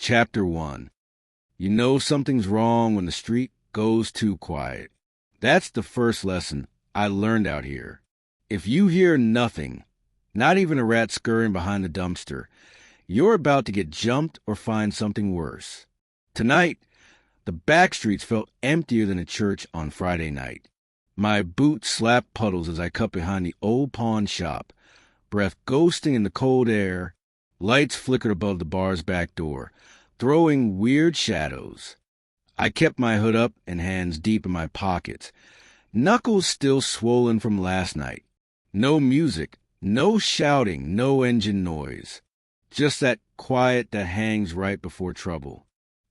Chapter 1. You know something's wrong when the street goes too quiet. That's the first lesson I learned out here. If you hear nothing, not even a rat scurrying behind the dumpster, you're about to get jumped or find something worse. Tonight, the back streets felt emptier than a church on Friday night. My boots slapped puddles as I cut behind the old pawn shop, breath ghosting in the cold air. Lights flickered above the bar's back door, throwing weird shadows. I kept my hood up and hands deep in my pockets, knuckles still swollen from last night. No music, no shouting, no engine noise. Just that quiet that hangs right before trouble.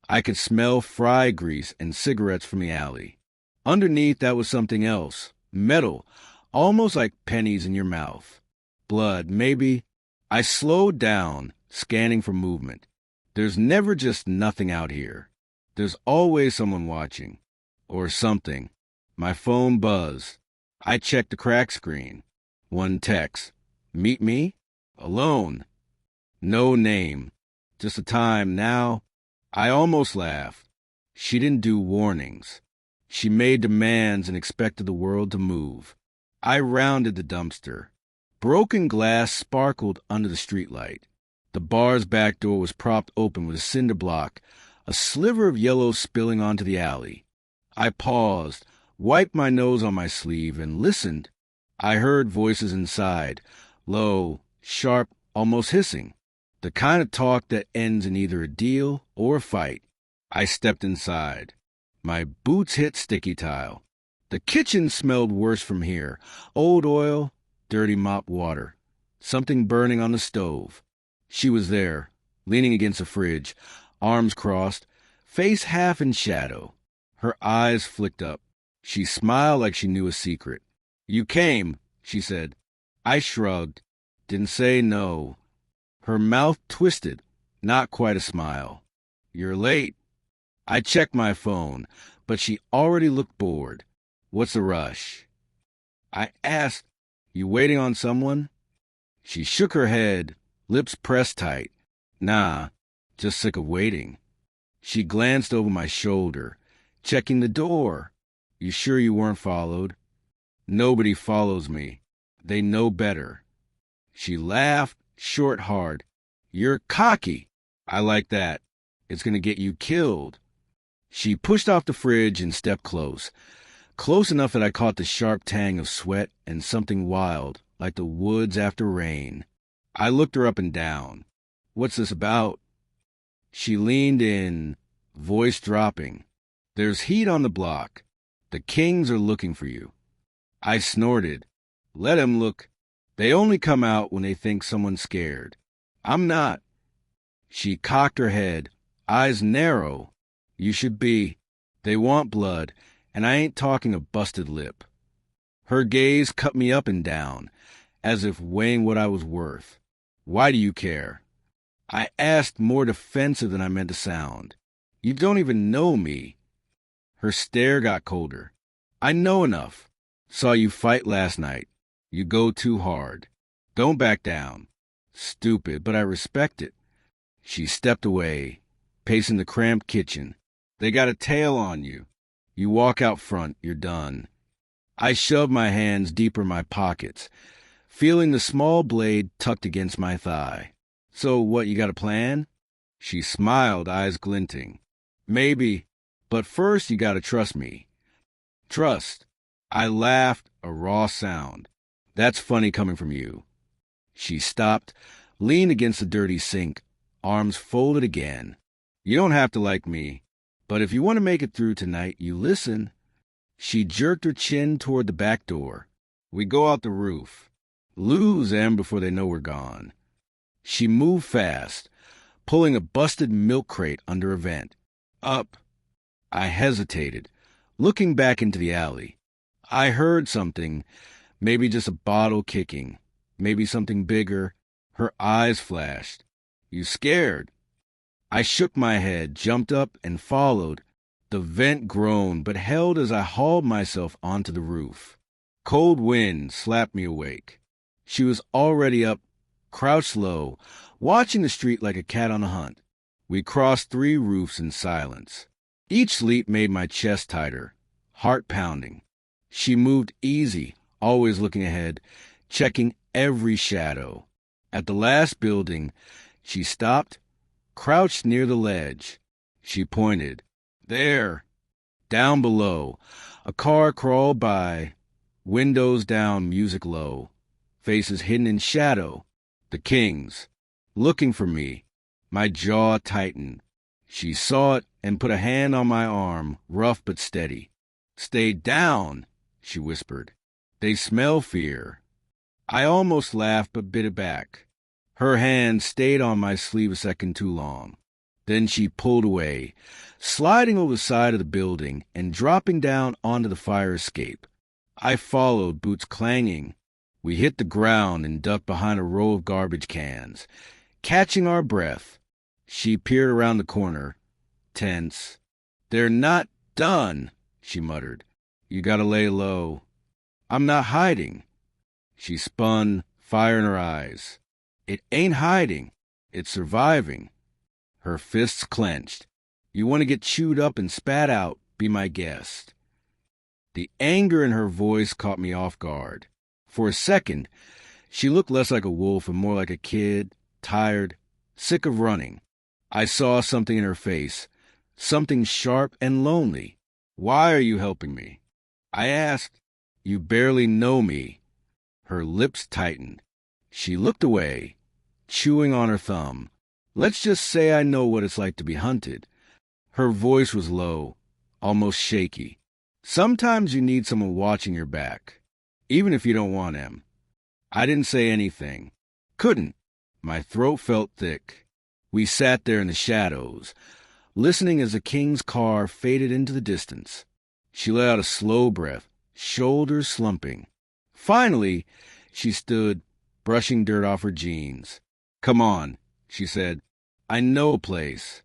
I could smell fry grease and cigarettes from the alley. Underneath that was something else, metal, almost like pennies in your mouth. Blood, maybe. I slowed down, scanning for movement. There's never just nothing out here. There's always someone watching. Or something. My phone buzzed. I checked the crack screen. One text. Meet me? Alone. No name. Just a time now. I almost laughed. She didn't do warnings. She made demands and expected the world to move. I rounded the dumpster. Broken glass sparkled under the streetlight. The bar's back door was propped open with a cinder block, a sliver of yellow spilling onto the alley. I paused, wiped my nose on my sleeve, and listened. I heard voices inside, low, sharp, almost hissing. The kind of talk that ends in either a deal or a fight. I stepped inside. My boots hit sticky tile. The kitchen smelled worse from here. Old oil, dirty mop water. Something burning on the stove. She was there, leaning against the fridge, arms crossed, face half in shadow. Her eyes flicked up. She smiled like she knew a secret. You came, she said. I shrugged. Didn't say no. Her mouth twisted, not quite a smile. You're late. I checked my phone, but she already looked bored. What's the rush? I asked, You waiting on someone? She shook her head, lips pressed tight. Nah, just sick of waiting. She glanced over my shoulder, checking the door. You sure you weren't followed? Nobody follows me. They know better. She laughed, short, hard. You're cocky. I like that. It's going to get you killed. She pushed off the fridge and stepped close. Close enough that I caught the sharp tang of sweat and something wild, like the woods after rain. I looked her up and down. What's this about? She leaned in, voice dropping. There's heat on the block. The Kings are looking for you. I snorted. Let 'em look. They only come out when they think someone's scared. I'm not. She cocked her head, eyes narrow. You should be. They want blood, and I ain't talking a busted lip. Her gaze cut me up and down, as if weighing what I was worth. Why do you care? I asked, more defensive than I meant to sound. You don't even know me. Her stare got colder. I know enough. Saw you fight last night. You go too hard. Don't back down. Stupid, but I respect it. She stepped away, pacing the cramped kitchen. They got a tail on you. You walk out front, you're done. I shoved my hands deeper in my pockets, feeling the small blade tucked against my thigh. So what, you got a plan? She smiled, eyes glinting. Maybe, but first you gotta trust me. Trust. I laughed, a raw sound. That's funny coming from you. She stopped, leaned against the dirty sink, arms folded again. You don't have to like me, but if you want to make it through tonight, you listen. She jerked her chin toward the back door. We go out the roof. Lose them before they know we're gone. She moved fast, pulling a busted milk crate under a vent. Up. I hesitated, looking back into the alley. I heard something, maybe just a bottle kicking, maybe something bigger. Her eyes flashed. You scared? I shook my head, jumped up, and followed. The vent groaned, but held as I hauled myself onto the roof. Cold wind slapped me awake. She was already up, crouched low, watching the street like a cat on a hunt. We crossed 3 roofs in silence. Each leap made my chest tighter, heart pounding. She moved easy, always looking ahead, checking every shadow. At the last building, she stopped, crouched near the ledge. She pointed. There. Down below. A car crawled by, windows down, music low, faces hidden in shadow. The Kings, looking for me. My jaw tightened. She saw it and put a hand on my arm, rough but steady. Stay down, she whispered. They smell fear. I almost laughed but bit it back. Her hand stayed on my sleeve a second too long. Then she pulled away, sliding over the side of the building and dropping down onto the fire escape. I followed, boots clanging. We hit the ground and ducked behind a row of garbage cans, catching our breath. She peered around the corner, tense. They're not done, she muttered. You gotta lay low. I'm not hiding. She spun, fire in her eyes. It ain't hiding. It's surviving. Her fists clenched. You want to get chewed up and spat out, be my guest. The anger in her voice caught me off guard. For a second, she looked less like a wolf and more like a kid, tired, sick of running. I saw something in her face, something sharp and lonely. Why are you helping me? I asked. You barely know me. Her lips tightened. She looked away, chewing on her thumb. Let's just say I know what it's like to be hunted. Her voice was low, almost shaky. Sometimes you need someone watching your back, even if you don't want him. I didn't say anything. Couldn't. My throat felt thick. We sat there in the shadows, listening as the King's car faded into the distance. She let out a slow breath, shoulders slumping. Finally, she stood, brushing dirt off her jeans. Come on, she said. I know a place.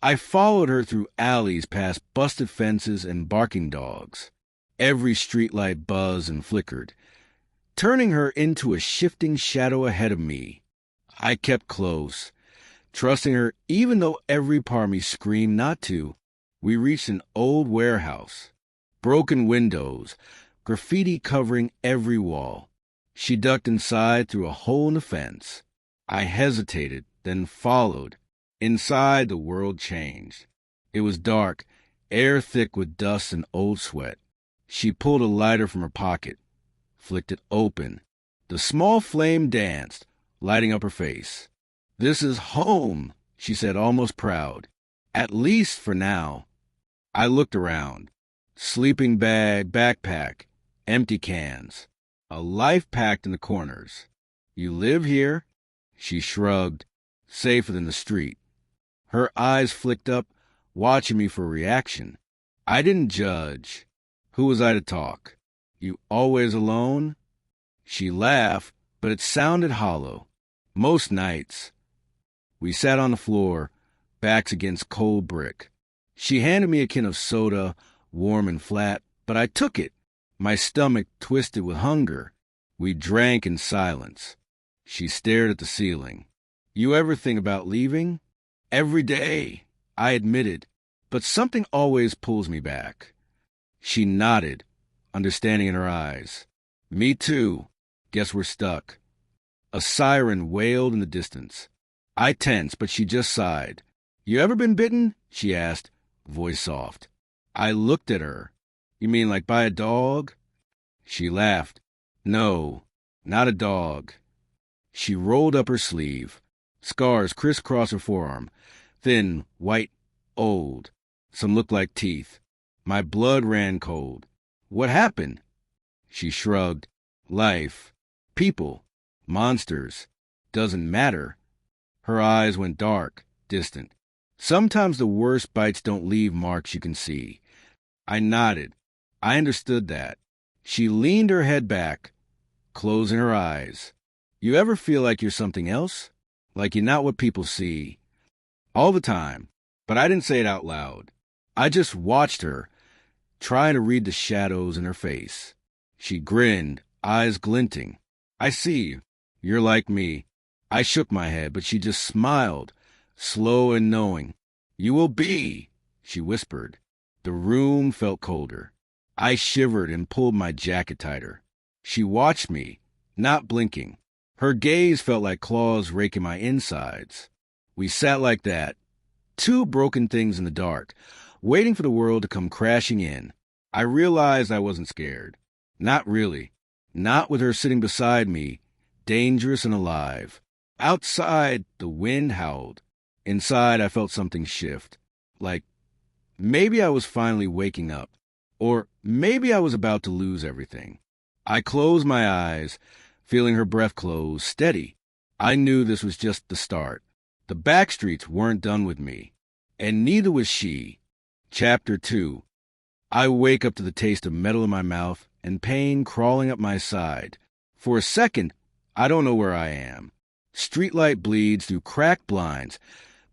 I followed her through alleys past busted fences and barking dogs. Every streetlight buzzed and flickered, turning her into a shifting shadow ahead of me. I kept close, trusting her even though every part of me screamed not to. We reached an old warehouse. Broken windows, graffiti covering every wall. She ducked inside through a hole in the fence. I hesitated, then followed. Inside, the world changed. It was dark, air thick with dust and old sweat. She pulled a lighter from her pocket, flicked it open. The small flame danced, lighting up her face. This is home, she said, almost proud. At least for now. I looked around. Sleeping bag, backpack, empty cans. A life packed in the corners. You live here? She shrugged. Safer than the street. Her eyes flicked up, watching me for a reaction. I didn't judge. Who was I to talk? You always alone? She laughed, but it sounded hollow. Most nights. We sat on the floor, backs against cold brick. She handed me a can of soda, warm and flat, but I took it. My stomach twisted with hunger. We drank in silence. She stared at the ceiling. You ever think about leaving? Every day, I admitted, but something always pulls me back. She nodded, understanding in her eyes. Me too. Guess we're stuck. A siren wailed in the distance. I tensed, but she just sighed. You ever been bitten? She asked, voice soft. I looked at her. You mean like by a dog? She laughed. No, not a dog. She rolled up her sleeve. Scars crisscrossed her forearm. Thin, white, old. Some looked like teeth. My blood ran cold. What happened? She shrugged. Life. People. Monsters. Doesn't matter. Her eyes went dark, distant. Sometimes the worst bites don't leave marks you can see. I nodded. I understood that. She leaned her head back, closing her eyes. You ever feel like you're something else? Like you're not what people see? All the time. But I didn't say it out loud. I just watched her, trying to read the shadows in her face. She grinned, eyes glinting. I see. You're like me. I shook my head, but she just smiled, slow and knowing. "You will be," she whispered. The room felt colder. I shivered and pulled my jacket tighter. She watched me, not blinking. Her gaze felt like claws raking my insides. We sat like that, two broken things in the dark, waiting for the world to come crashing in. I realized I wasn't scared. Not really. Not with her sitting beside me, dangerous and alive. Outside, the wind howled. Inside, I felt something shift. Like, maybe I was finally waking up. Or maybe I was about to lose everything. I closed my eyes, feeling her breath close, steady. I knew this was just the start. The backstreets weren't done with me. And neither was she. Chapter 2. I wake up to the taste of metal in my mouth and pain crawling up my side. For a second, I don't know where I am. Streetlight bleeds through cracked blinds,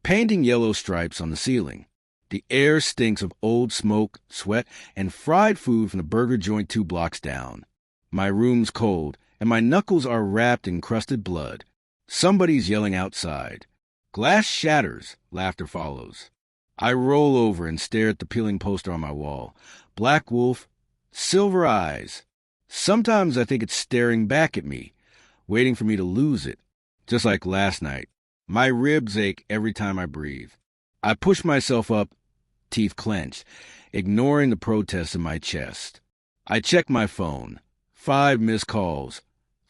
painting yellow stripes on the ceiling. The air stinks of old smoke, sweat, and fried food from the burger joint 2 blocks down. My room's cold, and my knuckles are wrapped in crusted blood. Somebody's yelling outside. Glass shatters, laughter follows. I roll over and stare at the peeling poster on my wall. Black wolf, silver eyes. Sometimes I think it's staring back at me, waiting for me to lose it. Just like last night. My ribs ache every time I breathe. I push myself up, teeth clenched, ignoring the protests in my chest. I check my phone. 5 missed calls.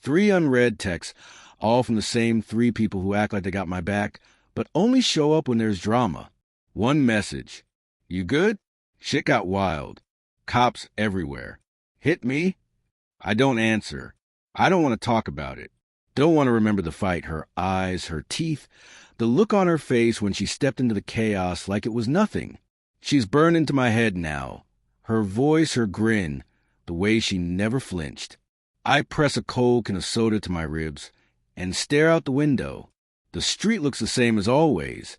3 unread texts, all from the same 3 people who act like they got my back, but only show up when there's drama. 1 message. "You good?" Shit got wild. Cops everywhere. Hit me? I don't answer. I don't want to talk about it. Don't want to remember the fight, her eyes, her teeth, the look on her face when she stepped into the chaos like it was nothing. She's burned into my head now. Her voice, her grin, the way she never flinched. I press a cold can of soda to my ribs and stare out the window. The street looks the same as always,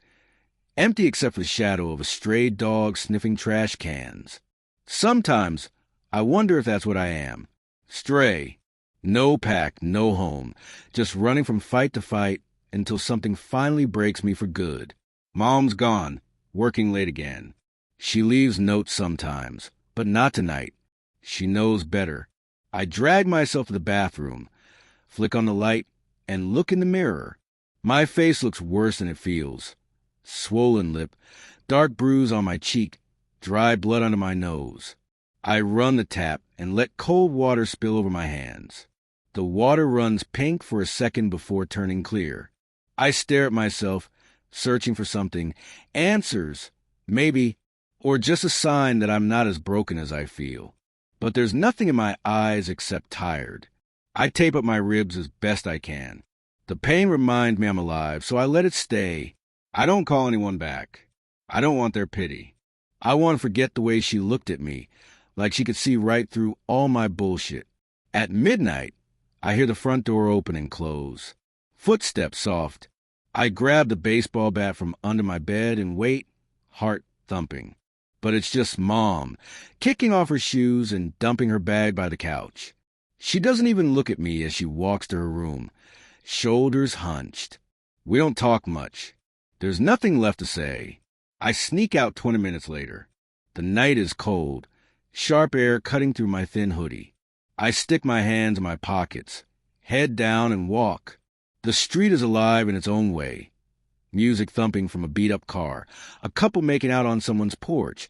empty except for the shadow of a stray dog sniffing trash cans. Sometimes I wonder if that's what I am. Stray. No pack, no home, just running from fight to fight until something finally breaks me for good. Mom's gone, working late again. She leaves notes sometimes, but not tonight. She knows better. I drag myself to the bathroom, flick on the light, and look in the mirror. My face looks worse than it feels. Swollen lip, dark bruise on my cheek, dry blood under my nose. I run the tap and let cold water spill over my hands. The water runs pink for a second before turning clear. I stare at myself, searching for something, answers, maybe, or just a sign that I'm not as broken as I feel. But there's nothing in my eyes except tired. I tape up my ribs as best I can. The pain reminds me I'm alive, so I let it stay. I don't call anyone back. I don't want their pity. I want to forget the way she looked at me, like she could see right through all my bullshit. At midnight, I hear the front door open and close. Footsteps soft. I grab the baseball bat from under my bed and wait, heart thumping. But it's just Mom, kicking off her shoes and dumping her bag by the couch. She doesn't even look at me as she walks to her room, shoulders hunched. We don't talk much. There's nothing left to say. I sneak out 20 minutes later. The night is cold, sharp air cutting through my thin hoodie. I stick my hands in my pockets, head down, and walk. The street is alive in its own way. Music thumping from a beat-up car, a couple making out on someone's porch,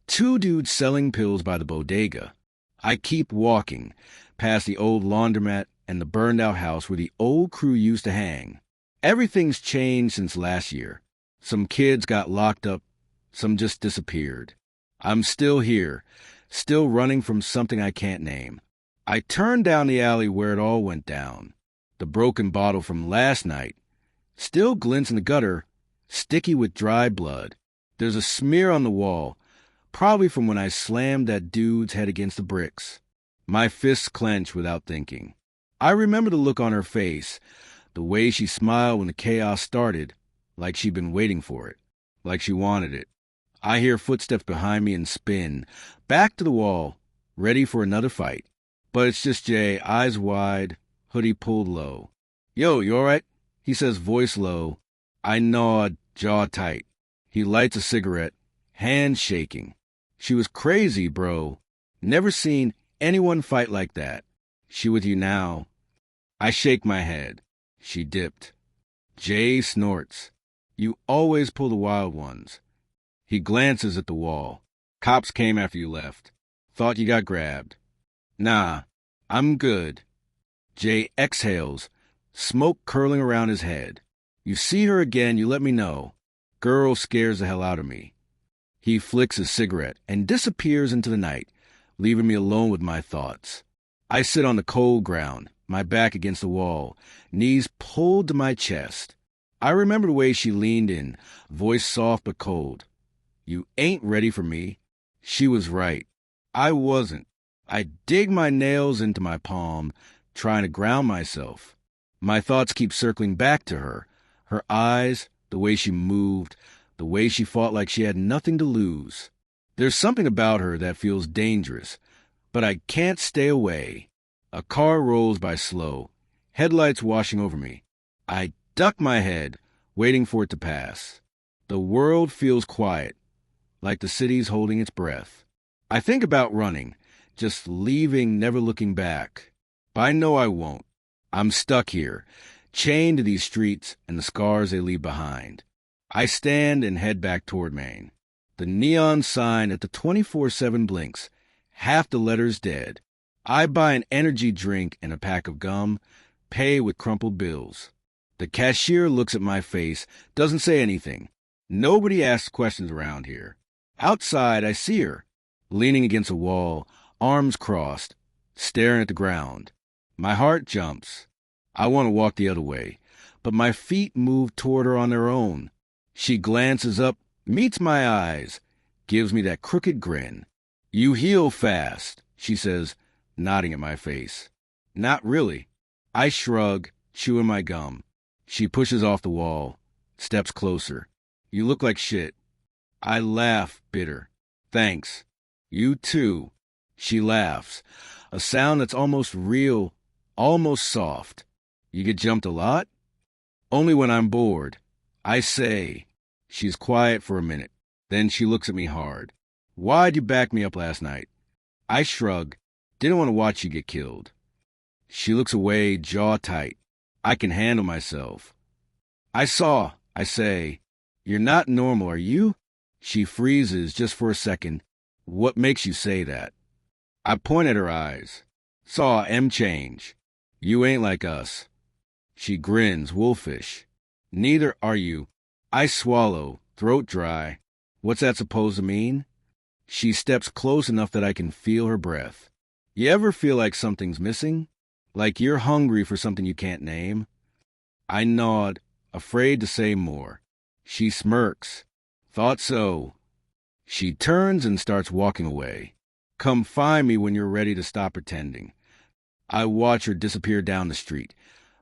2 dudes selling pills by the bodega. I keep walking, past the old laundromat and the burned-out house where the old crew used to hang. Everything's changed since last year. Some kids got locked up, some just disappeared. I'm still here, still running from something I can't name. I turn down the alley where it all went down. The broken bottle from last night still glints in the gutter, sticky with dry blood. There's a smear on the wall, probably from when I slammed that dude's head against the bricks. My fists clench without thinking. I remember the look on her face, the way she smiled when the chaos started, like she'd been waiting for it, like she wanted it. I hear footsteps behind me and spin, back to the wall, ready for another fight. But it's just Jay, eyes wide, hoodie pulled low. "Yo, you all right?" He says, voice low. I nod, jaw tight. He lights a cigarette, hand shaking. She was crazy, bro. Never seen anyone fight like that. She with you now? I shake my head. She dipped. Jay snorts. You always pull the wild ones. He glances at the wall. Cops came after you left. Thought you got grabbed. Nah, I'm good. Jay exhales, smoke curling around his head. You see her again, you let me know. Girl scares the hell out of me. He flicks his cigarette and disappears into the night, leaving me alone with my thoughts. I sit on the cold ground, my back against the wall, knees pulled to my chest. I remember the way she leaned in, voice soft but cold. You ain't ready for me. She was right. I wasn't. I dig my nails into my palm, trying to ground myself. My thoughts keep circling back to her. Her eyes, the way she moved, the way she fought like she had nothing to lose. There's something about her that feels dangerous, but I can't stay away. A car rolls by slow, headlights washing over me. I duck my head, waiting for it to pass. The world feels quiet, like the city's holding its breath. I think about running, just leaving, never looking back. But I know I won't. I'm stuck here, chained to these streets and the scars they leave behind. I stand and head back toward Maine. The neon sign at the 24/7 blinks, half the letters dead. I buy an energy drink and a pack of gum, pay with crumpled bills. The cashier looks at my face, doesn't say anything. Nobody asks questions around here. Outside, I see her, leaning against a wall, arms crossed, staring at the ground. My heart jumps. I want to walk the other way, but my feet move toward her on their own. She glances up, meets my eyes, gives me that crooked grin. You heal fast, she says, nodding at my face. Not really. I shrug, chewing my gum. She pushes off the wall, steps closer. You look like shit. I laugh, bitter. Thanks. You too. She laughs, a sound that's almost real, almost soft. You get jumped a lot? Only when I'm bored. I say. She's quiet for a minute. Then she looks at me hard. Why'd you back me up last night? I shrug. Didn't want to watch you get killed. She looks away, jaw tight. I can handle myself. I saw, I say. You're not normal, are you? She freezes just for a second. What makes you say that? I point at her eyes. Saw M change. You ain't like us. She grins, wolfish. Neither are you. I swallow, throat dry. What's that supposed to mean? She steps close enough that I can feel her breath. You ever feel like something's missing? Like you're hungry for something you can't name? I nod, afraid to say more. She smirks. Thought so. She turns and starts walking away. Come find me when you're ready to stop pretending. I watch her disappear down the street,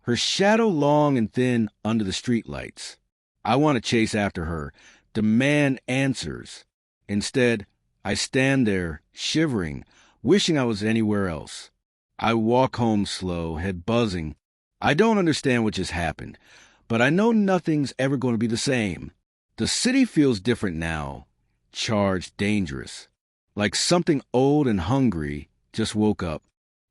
her shadow long and thin under the street lights. I want to chase after her, demand answers. Instead, I stand there, shivering, wishing I was anywhere else. I walk home slow, head buzzing. I don't understand what just happened, but I know nothing's ever going to be the same. The city feels different now, charged, dangerous, like something old and hungry just woke up.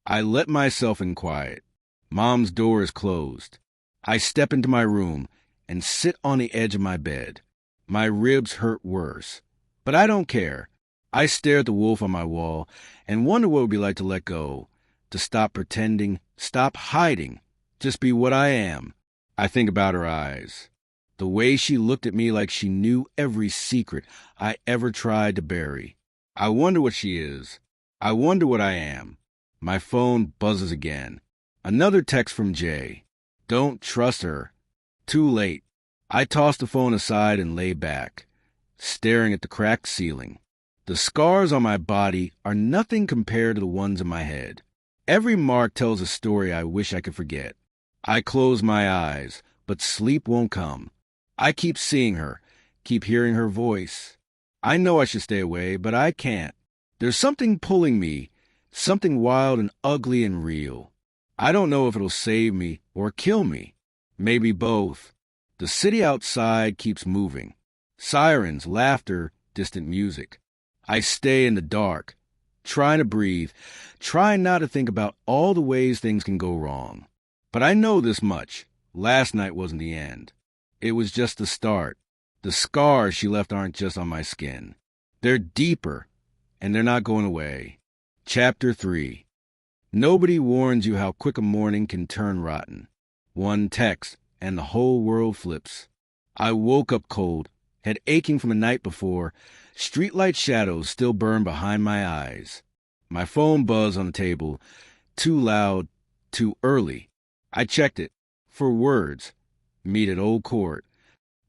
I let myself in quiet. Mom's door is closed. I step into my room and sit on the edge of my bed. My ribs hurt worse, but I don't care. I stare at the wolf on my wall and wonder what it would be like to let go, to stop pretending, stop hiding, just be what I am. I think about her eyes, the way she looked at me like she knew every secret I ever tried to bury. I wonder what she is. I wonder what I am. My phone buzzes again. Another text from Jay. Don't trust her. Too late. I toss the phone aside and lay back, staring at the cracked ceiling. The scars on my body are nothing compared to the ones in my head. Every mark tells a story I wish I could forget. I close my eyes, but sleep won't come. I keep seeing her, keep hearing her voice. I know I should stay away, but I can't. There's something pulling me, something wild and ugly and real. I don't know if it'll save me or kill me. Maybe both. The city outside keeps moving. Sirens, laughter, distant music. I stay in the dark, trying to breathe, trying not to think about all the ways things can go wrong. But I know this much. Last night wasn't the end. It was just the start. The scars she left aren't just on my skin. They're deeper, and they're not going away. Chapter 3. Nobody warns you how quick a morning can turn rotten. One text, and the whole world flips. I woke up cold, head aching from the night before. Streetlight shadows still burn behind my eyes. My phone buzzed on the table. Too loud, too early. I checked it. For words. Meet at Old Court.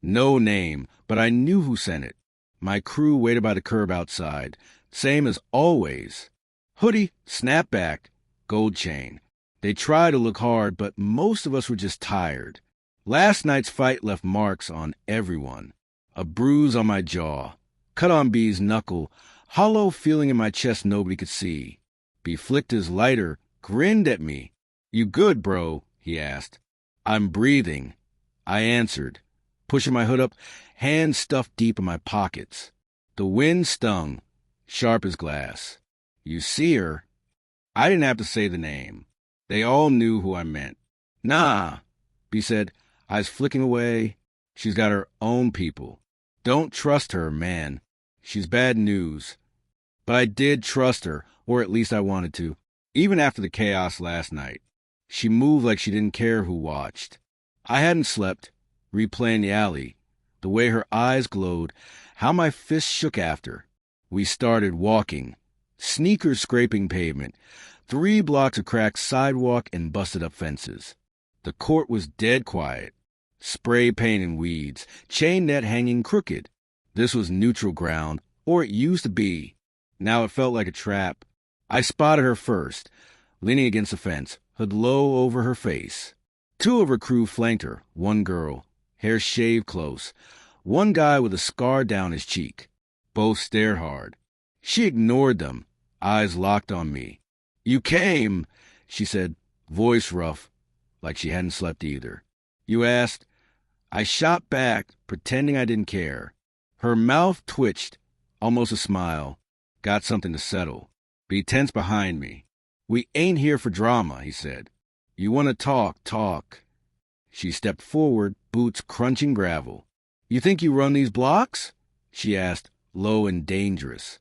No name, but I knew who sent it. My crew waited by the curb outside. Same as always. Hoodie, snapback, gold chain. They tried to look hard, but most of us were just tired. Last night's fight left marks on everyone. A bruise on my jaw. Cut on B's knuckle. Hollow feeling in my chest nobody could see. B flicked his lighter, grinned at me. "You good, bro?" he asked. "I'm breathing," I answered, pushing my hood up, hands stuffed deep in my pockets. The wind stung, sharp as glass. "You see her?" I didn't have to say the name. They all knew who I meant. "Nah," B said, eyes flicking away. "She's got her own people. Don't trust her, man. She's bad news." But I did trust her, or at least I wanted to, even after the chaos last night. She moved like she didn't care who watched. I hadn't slept, replaying the alley, the way her eyes glowed, how my fists shook after. We started walking, sneakers scraping pavement, 3 blocks of cracked sidewalk and busted-up fences. The court was dead quiet. Spray paint and weeds, chain net hanging crooked. This was neutral ground, or it used to be. Now it felt like a trap. I spotted her first, leaning against the fence, hood low over her face. 2 of her crew flanked her, 1 girl, hair shaved close, 1 guy with a scar down his cheek. Both stared hard. She ignored them, eyes locked on me. "You came," she said, voice rough, like she hadn't slept either. "You asked?" I shot back, pretending I didn't care. Her mouth twitched, almost a smile. Got something to settle. Be tense behind me. "We ain't here for drama," he said. "You want to talk. She stepped forward, boots crunching gravel. "You think you run these blocks?" she asked, low and dangerous.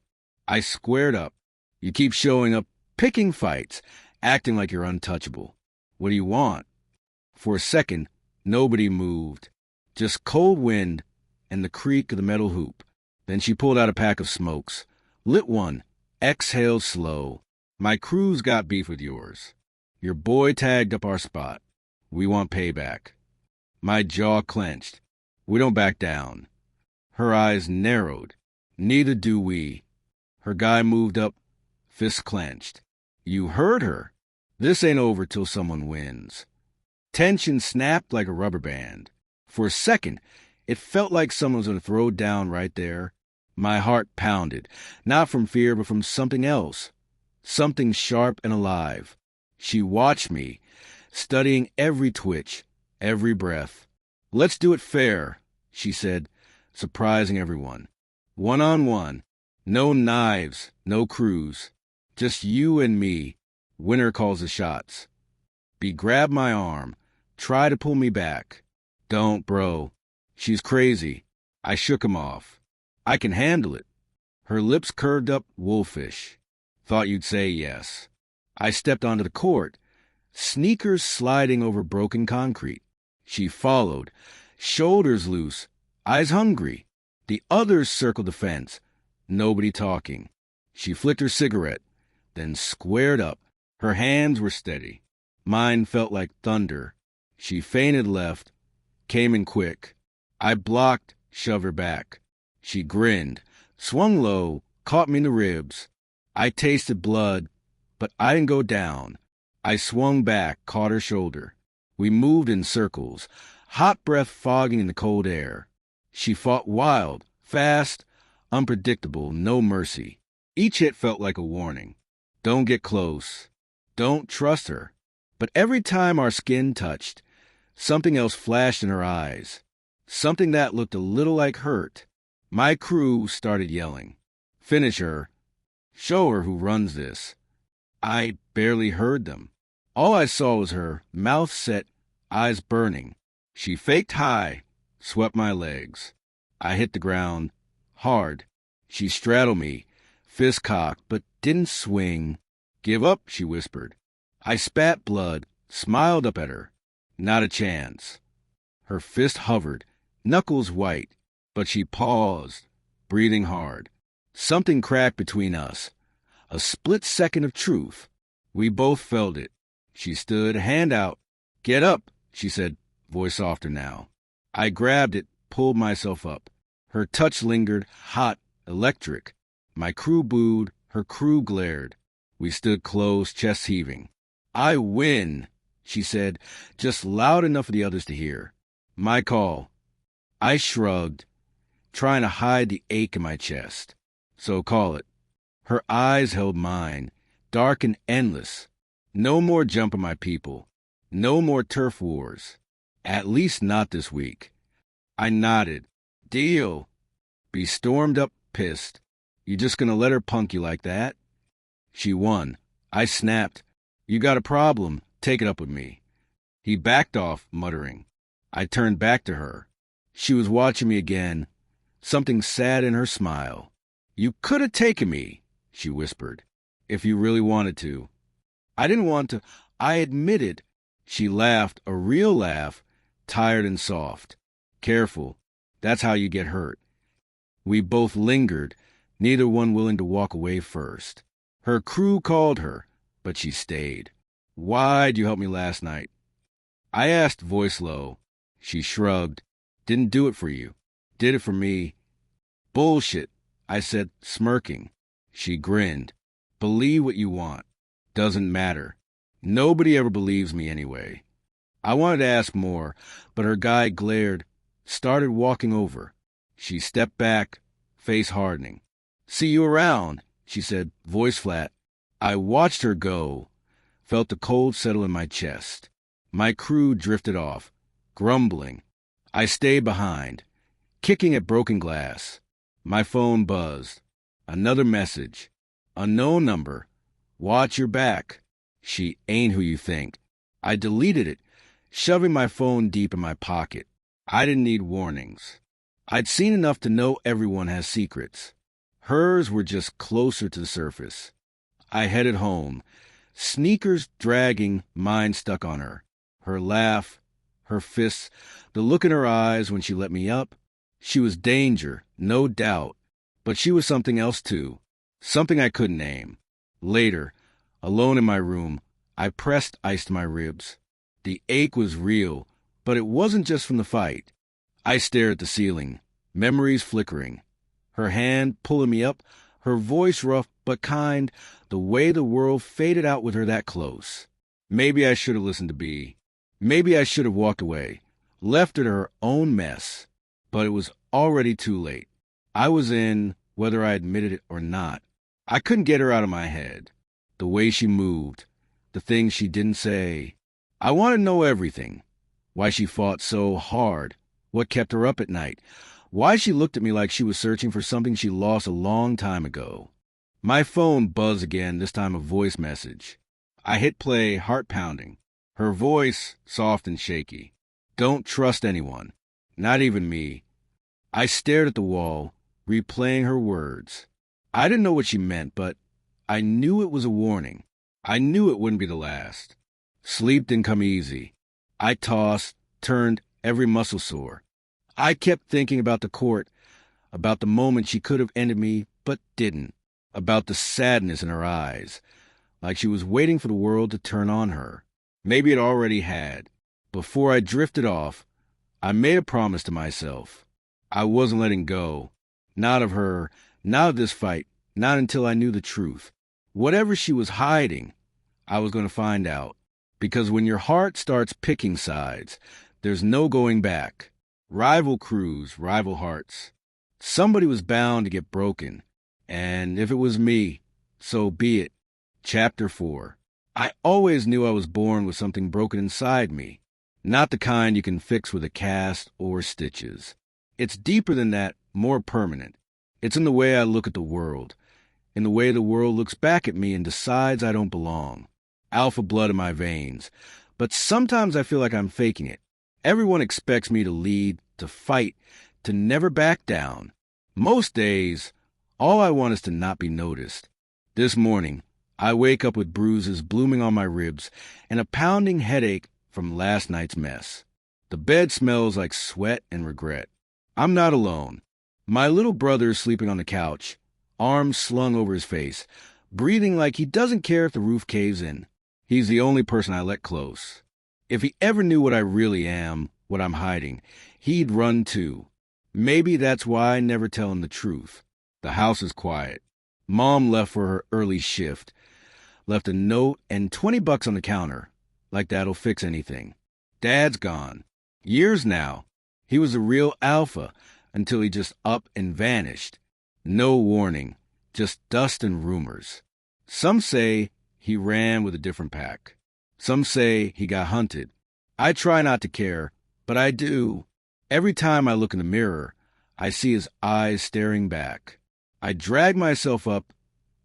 I squared up. "You keep showing up, picking fights, acting like you're untouchable. What do you want?" For a second, nobody moved. Just cold wind and the creak of the metal hoop. Then she pulled out a pack of smokes. Lit one, exhaled slow. "My crew's got beef with yours. Your boy tagged up our spot. We want payback." My jaw clenched. "We don't back down." Her eyes narrowed. "Neither do we." Her guy moved up, fists clenched. "You heard her. This ain't over till someone wins." Tension snapped like a rubber band. For a second, it felt like someone was going to throw down right there. My heart pounded, not from fear, but from something else. Something sharp and alive. She watched me, studying every twitch, every breath. "Let's do it fair," she said, surprising everyone. "1-on-1. No knives, no crews. Just you and me. Winner calls the shots." B grabbed my arm, tried to pull me back. "Don't, bro. She's crazy." I shook him off. "I can handle it." Her lips curved up wolfish. "Thought you'd say yes." I stepped onto the court, sneakers sliding over broken concrete. She followed, shoulders loose, eyes hungry. The others circled the fence, nobody talking. She flicked her cigarette, then squared up. Her hands were steady. Mine felt like thunder. She feinted left, came in quick. I blocked, shoved her back. She grinned, swung low, caught me in the ribs. I tasted blood, but I didn't go down. I swung back, caught her shoulder. We moved in circles, hot breath fogging in the cold air. She fought wild, fast, unpredictable, no mercy. Each hit felt like a warning. Don't get close. Don't trust her. But every time our skin touched, something else flashed in her eyes. something that looked a little like hurt. My crew started yelling. Finish her. Show her who runs this. I barely heard them. All I saw was her, mouth set, eyes burning. She faked high, swept my legs. I hit the ground, hard. She straddled me, fist cocked, but didn't swing. Give up, she whispered. I spat blood, smiled up at her. Not a chance. Her fist hovered, knuckles white, but she paused, breathing hard. Something cracked between us. A split second of truth. We both felt it. She stood, hand out. Get up, she said, voice softer now. I grabbed it, pulled myself up. Her touch lingered, hot, electric. My crew booed, her crew glared. We stood close, chest heaving. I win, she said, just loud enough for the others to hear. My call. I shrugged, trying to hide the ache in my chest. So call it. Her eyes held mine, dark and endless. No more jumping my people. No more turf wars. At least not this week. I nodded. Deal. Be stormed up, pissed. You just gonna let her punk you like that? She won. I snapped. You got a problem. Take it up with me. He backed off, muttering. I turned back to her. She was watching me again, something sad in her smile. You could have taken me, she whispered, if you really wanted to. I didn't want to. I admitted. She laughed, a real laugh, tired and soft. Careful. That's how you get hurt. We both lingered, neither one willing to walk away first. Her crew called her, but she stayed. Why'd you help me last night? I asked, voice low. She shrugged. Didn't do it for you. Did it for me. Bullshit, I said, smirking. She grinned. Believe what you want. Doesn't matter. Nobody ever believes me anyway. I wanted to ask more, but her guide glared, started walking over. She stepped back, face hardening. See you around, she said, voice flat. I watched her go, felt the cold settle in my chest. My crew drifted off, grumbling. I stayed behind, kicking at broken glass. My phone buzzed. Another message. Unknown number. Watch your back. She ain't who you think. I deleted it, shoving my phone deep in my pocket. I didn't need warnings. I'd seen enough to know everyone has secrets. Hers were just closer to the surface. I headed home, sneakers dragging, mine stuck on her. Her laugh, her fists, the look in her eyes when she let me up. She was danger, no doubt, but she was something else too, something I couldn't name. Later, alone in my room, I pressed ice to my ribs. The ache was real, but it wasn't just from the fight. I stared at the ceiling, memories flickering. Her hand pulling me up, her voice rough but kind, the way the world faded out with her that close. Maybe I should have listened to B. Maybe I should have walked away, left her to her own mess. But it was already too late. I was in, whether I admitted it or not. I couldn't get her out of my head. The way she moved, the things she didn't say. I wanted to know everything. Why she fought so hard, what kept her up at night, why she looked at me like she was searching for something she lost a long time ago. My phone buzzed again, this time a voice message. I hit play, heart pounding. Her voice, soft and shaky. Don't trust anyone, not even me. I stared at the wall, replaying her words. I didn't know what she meant, but I knew it was a warning. I knew it wouldn't be the last. Sleep didn't come easy. I tossed, turned, every muscle sore. I kept thinking about the court, about the moment she could have ended me, but didn't, about the sadness in her eyes, like she was waiting for the world to turn on her. Maybe it already had. Before I drifted off, I made a promise to myself. I wasn't letting go. Not of her, not of this fight, not until I knew the truth. Whatever she was hiding, I was going to find out. Because when your heart starts picking sides, there's no going back. Rival crews, rival hearts. Somebody was bound to get broken. And if it was me, so be it. Chapter 4. I always knew I was born with something broken inside me. Not the kind you can fix with a cast or stitches. It's deeper than that, more permanent. It's in the way I look at the world, in the way the world looks back at me and decides I don't belong. Alpha blood in my veins. But sometimes I feel like I'm faking it. Everyone expects me to lead, to fight, to never back down. Most days, all I want is to not be noticed. This morning, I wake up with bruises blooming on my ribs and a pounding headache from last night's mess. The bed smells like sweat and regret. I'm not alone. My little brother is sleeping on the couch, arms slung over his face, breathing like he doesn't care if the roof caves in. He's the only person I let close. If he ever knew what I really am, what I'm hiding, he'd run too. Maybe that's why I never tell him the truth. The house is quiet. Mom left for her early shift, left a note and $20 on the counter, like that'll fix anything. Dad's gone. Years now. He was a real alpha until he just up and vanished. No warning, just dust and rumors. Some say he ran with a different pack. Some say he got hunted. I try not to care, but I do. Every time I look in the mirror, I see his eyes staring back. I drag myself up,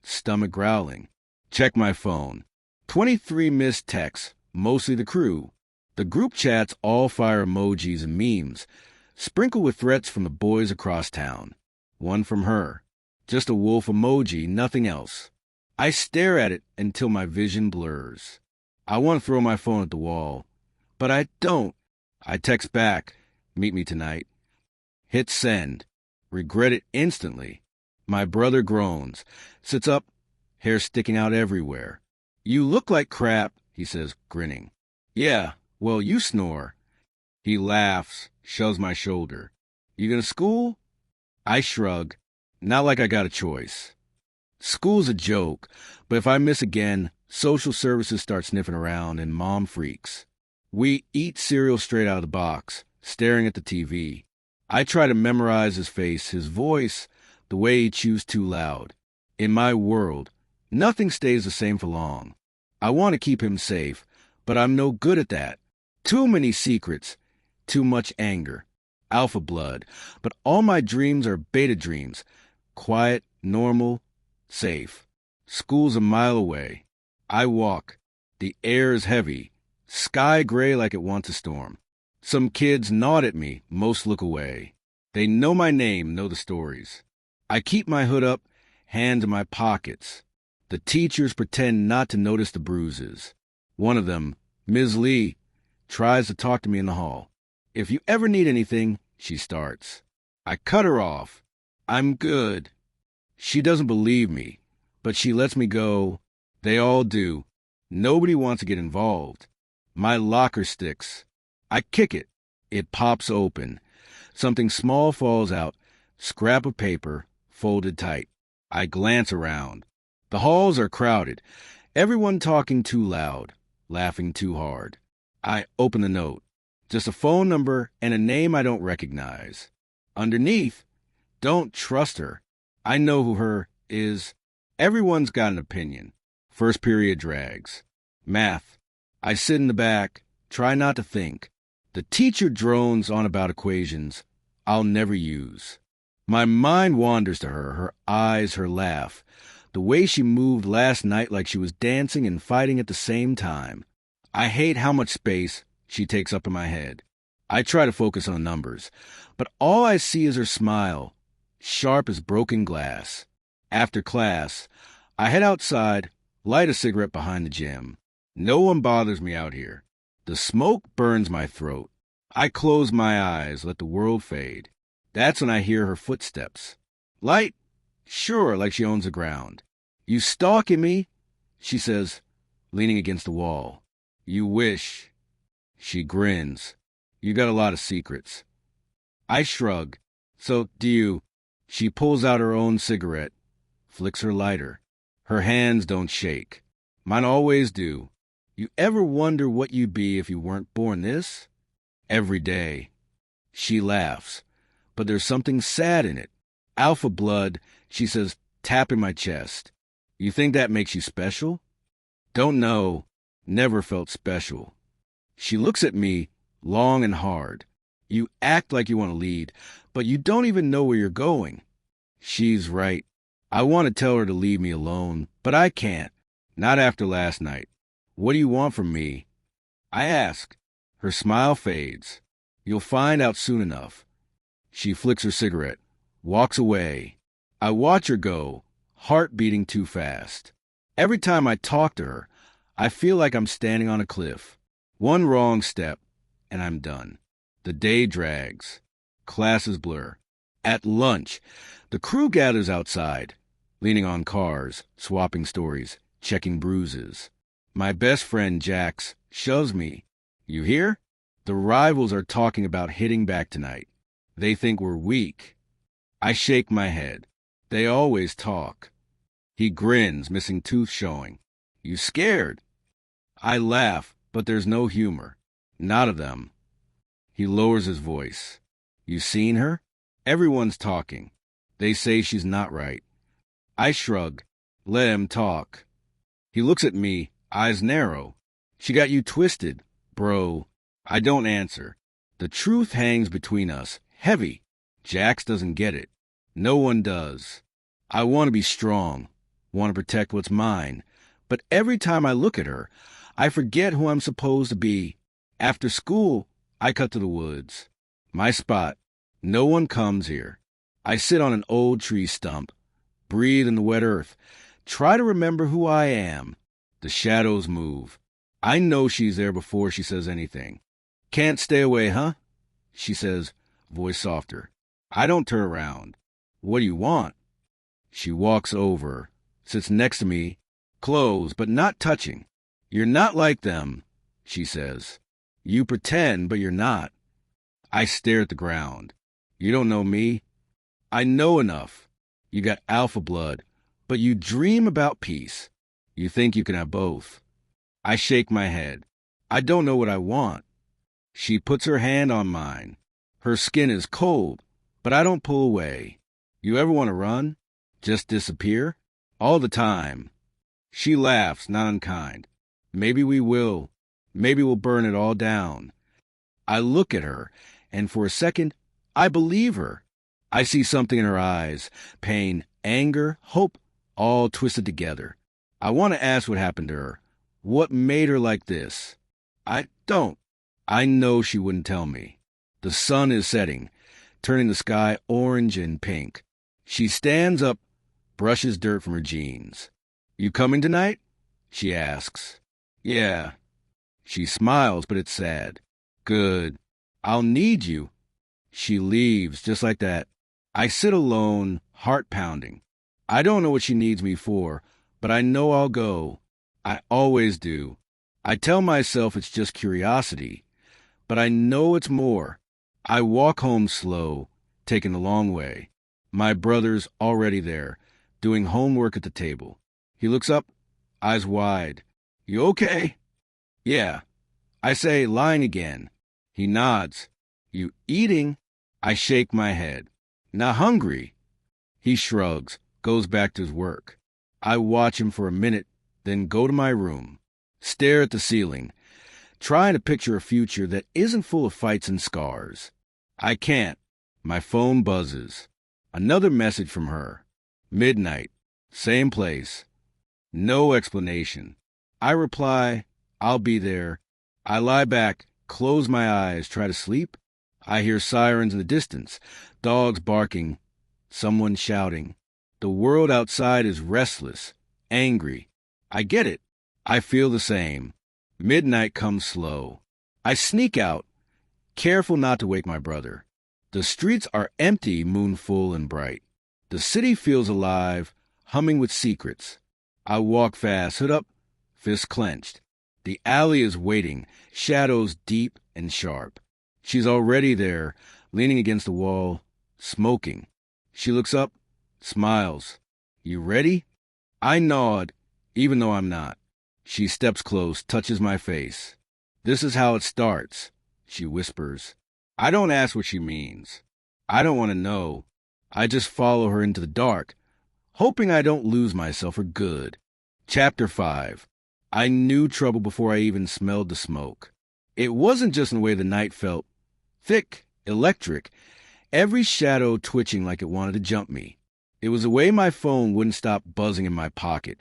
stomach growling. Check my phone. 23 missed texts, mostly the crew. The group chats all fire emojis and memes, sprinkled with threats from the boys across town. One from her. Just a wolf emoji, nothing else. I stare at it until my vision blurs. I want to throw my phone at the wall, but I don't. I text back, meet me tonight. Hit send. Regret it instantly. My brother groans, sits up, hair sticking out everywhere. You look like crap, he says, grinning. Yeah, well, you snore. He laughs, shoves my shoulder. You gonna school? I shrug. Not like I got a choice. School's a joke, but if I miss again, social services start sniffing around and Mom freaks. We eat cereal straight out of the box, staring at the TV. I try to memorize his face, his voice, the way he chews too loud. In my world, nothing stays the same for long. I want to keep him safe, but I'm no good at that. Too many secrets, too much anger. Alpha blood, but all my dreams are beta dreams. Quiet, normal, safe. School's a mile away. I walk. The air is heavy, sky gray like it wants a storm. Some kids nod at me, most look away. They know my name, know the stories. I keep my hood up, hands in my pockets. The teachers pretend not to notice the bruises. One of them, Ms. Lee, tries to talk to me in the hall. If you ever need anything, she starts. I cut her off. I'm good. She doesn't believe me, but she lets me go. They all do. Nobody wants to get involved. My locker sticks. I kick it. It pops open. Something small falls out. Scrap of paper, folded tight. I glance around. The halls are crowded. Everyone talking too loud, laughing too hard. I open the note. Just a phone number and a name I don't recognize. Underneath, don't trust her. I know who her is. Everyone's got an opinion. First period drags. Math. I sit in the back, try not to think. The teacher drones on about equations I'll never use. My mind wanders to her, her eyes, her laugh. The way she moved last night like she was dancing and fighting at the same time. I hate how much space she takes up in my head. I try to focus on numbers, but all I see is her smile, sharp as broken glass. After class, I head outside, light a cigarette behind the gym. No one bothers me out here. The smoke burns my throat. I close my eyes, let the world fade. That's when I hear her footsteps. Light? Sure, like she owns the ground. You stalking me? She says, leaning against the wall. You wish. She grins. You got a lot of secrets. I shrug. So do you. She pulls out her own cigarette, flicks her lighter. Her hands don't shake. Mine always do. You ever wonder what you'd be if you weren't born this? Every day. She laughs, but there's something sad in it. Alpha blood, she says, tapping my chest. You think that makes you special? Don't know. Never felt special. She looks at me, long and hard. You act like you want to lead, but you don't even know where you're going. She's right. I want to tell her to leave me alone, but I can't. Not after last night. What do you want from me? I ask. Her smile fades. You'll find out soon enough. She flicks her cigarette, walks away. I watch her go, heart beating too fast. Every time I talk to her, I feel like I'm standing on a cliff. One wrong step, and I'm done. The day drags. Classes blur. At lunch, the crew gathers outside, leaning on cars, swapping stories, checking bruises. My best friend, Jax, shoves me. You hear? The rivals are talking about hitting back tonight. They think we're weak. I shake my head. They always talk. He grins, missing tooth showing. You scared? I laugh, but there's no humor. Not of them. He lowers his voice. You seen her? Everyone's talking. They say she's not right. I shrug. Let him talk. He looks at me, eyes narrow. She got you twisted, bro. I don't answer. The truth hangs between us, heavy. Jax doesn't get it. No one does. I want to be strong, want to protect what's mine. But every time I look at her, I forget who I'm supposed to be. After school, I cut to the woods. My spot. No one comes here. I sit on an old tree stump, breathe in the wet earth, try to remember who I am. The shadows move. I know she's there before she says anything. Can't stay away, huh? She says, voice softer. I don't turn around. What do you want? She walks over, sits next to me, close but not touching. You're not like them, she says. You pretend, but you're not. I stare at the ground. You don't know me. I know enough. You got alpha blood, but you dream about peace. You think you can have both. I shake my head. I don't know what I want. She puts her hand on mine. Her skin is cold, but I don't pull away. You ever want to run? Just disappear? All the time. She laughs, not unkind. Maybe we will. Maybe we'll burn it all down. I look at her, and for a second, I believe her. I see something in her eyes, pain, anger, hope, all twisted together. I want to ask what happened to her. What made her like this? I don't. I know she wouldn't tell me. The sun is setting, turning the sky orange and pink. She stands up, brushes dirt from her jeans. You coming tonight? She asks. Yeah. She smiles, but it's sad. Good. I'll need you. She leaves, just like that. I sit alone, heart pounding. I don't know what she needs me for, but I know I'll go. I always do. I tell myself it's just curiosity, but I know it's more. I walk home slow, taking the long way. My brother's already there, doing homework at the table. He looks up, eyes wide. You okay? Yeah. I say, lying again. He nods. You eating? I shake my head. Not hungry. He shrugs, goes back to his work. I watch him for a minute, then go to my room, stare at the ceiling, trying to picture a future that isn't full of fights and scars. I can't. My phone buzzes. Another message from her. Midnight. Same place. No explanation. I reply, I'll be there. I lie back, close my eyes, try to sleep. I hear sirens in the distance, dogs barking, someone shouting. The world outside is restless, angry. I get it. I feel the same. Midnight comes slow. I sneak out, careful not to wake my brother. The streets are empty, moon full and bright. The city feels alive, humming with secrets. I walk fast, hood up, fists clenched. The alley is waiting, shadows deep and sharp. She's already there, leaning against the wall, smoking. She looks up, smiles. You ready? I nod, even though I'm not. She steps close, touches my face. This is how it starts, she whispers. I don't ask what she means. I don't want to know. I just follow her into the dark, hoping I don't lose myself for good. Chapter 5. I knew trouble before I even smelled the smoke. It wasn't just in the way the night felt. Thick, electric, every shadow twitching like it wanted to jump me. It was the way my phone wouldn't stop buzzing in my pocket.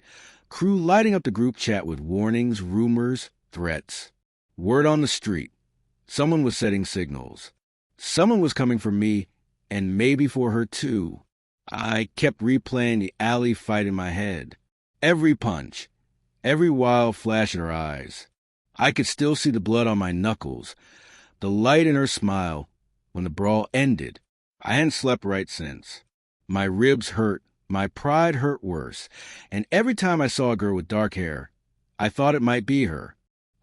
Crew lighting up the group chat with warnings, rumors, threats. Word on the street. Someone was setting signals. Someone was coming for me, and maybe for her too. I kept replaying the alley fight in my head. Every punch, every wild flash in her eyes. I could still see the blood on my knuckles, the light in her smile when the brawl ended. I hadn't slept right since. My ribs hurt, my pride hurt worse, and every time I saw a girl with dark hair, I thought it might be her.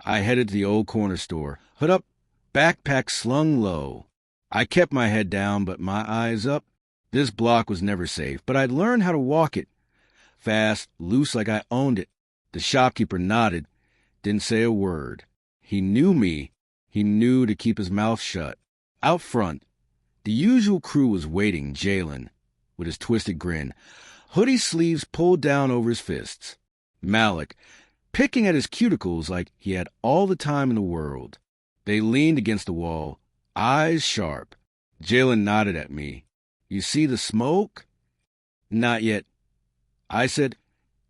I headed to the old corner store, hood up, backpack slung low. I kept my head down, but my eyes up. This block was never safe, but I'd learned how to walk it. Fast, loose like I owned it. The shopkeeper nodded, didn't say a word. He knew me. He knew to keep his mouth shut. Out front, the usual crew was waiting, Jalen, with his twisted grin, hoodie sleeves pulled down over his fists. Malik, picking at his cuticles like he had all the time in the world. They leaned against the wall, eyes sharp. Jalen nodded at me. You see the smoke? Not yet. I said,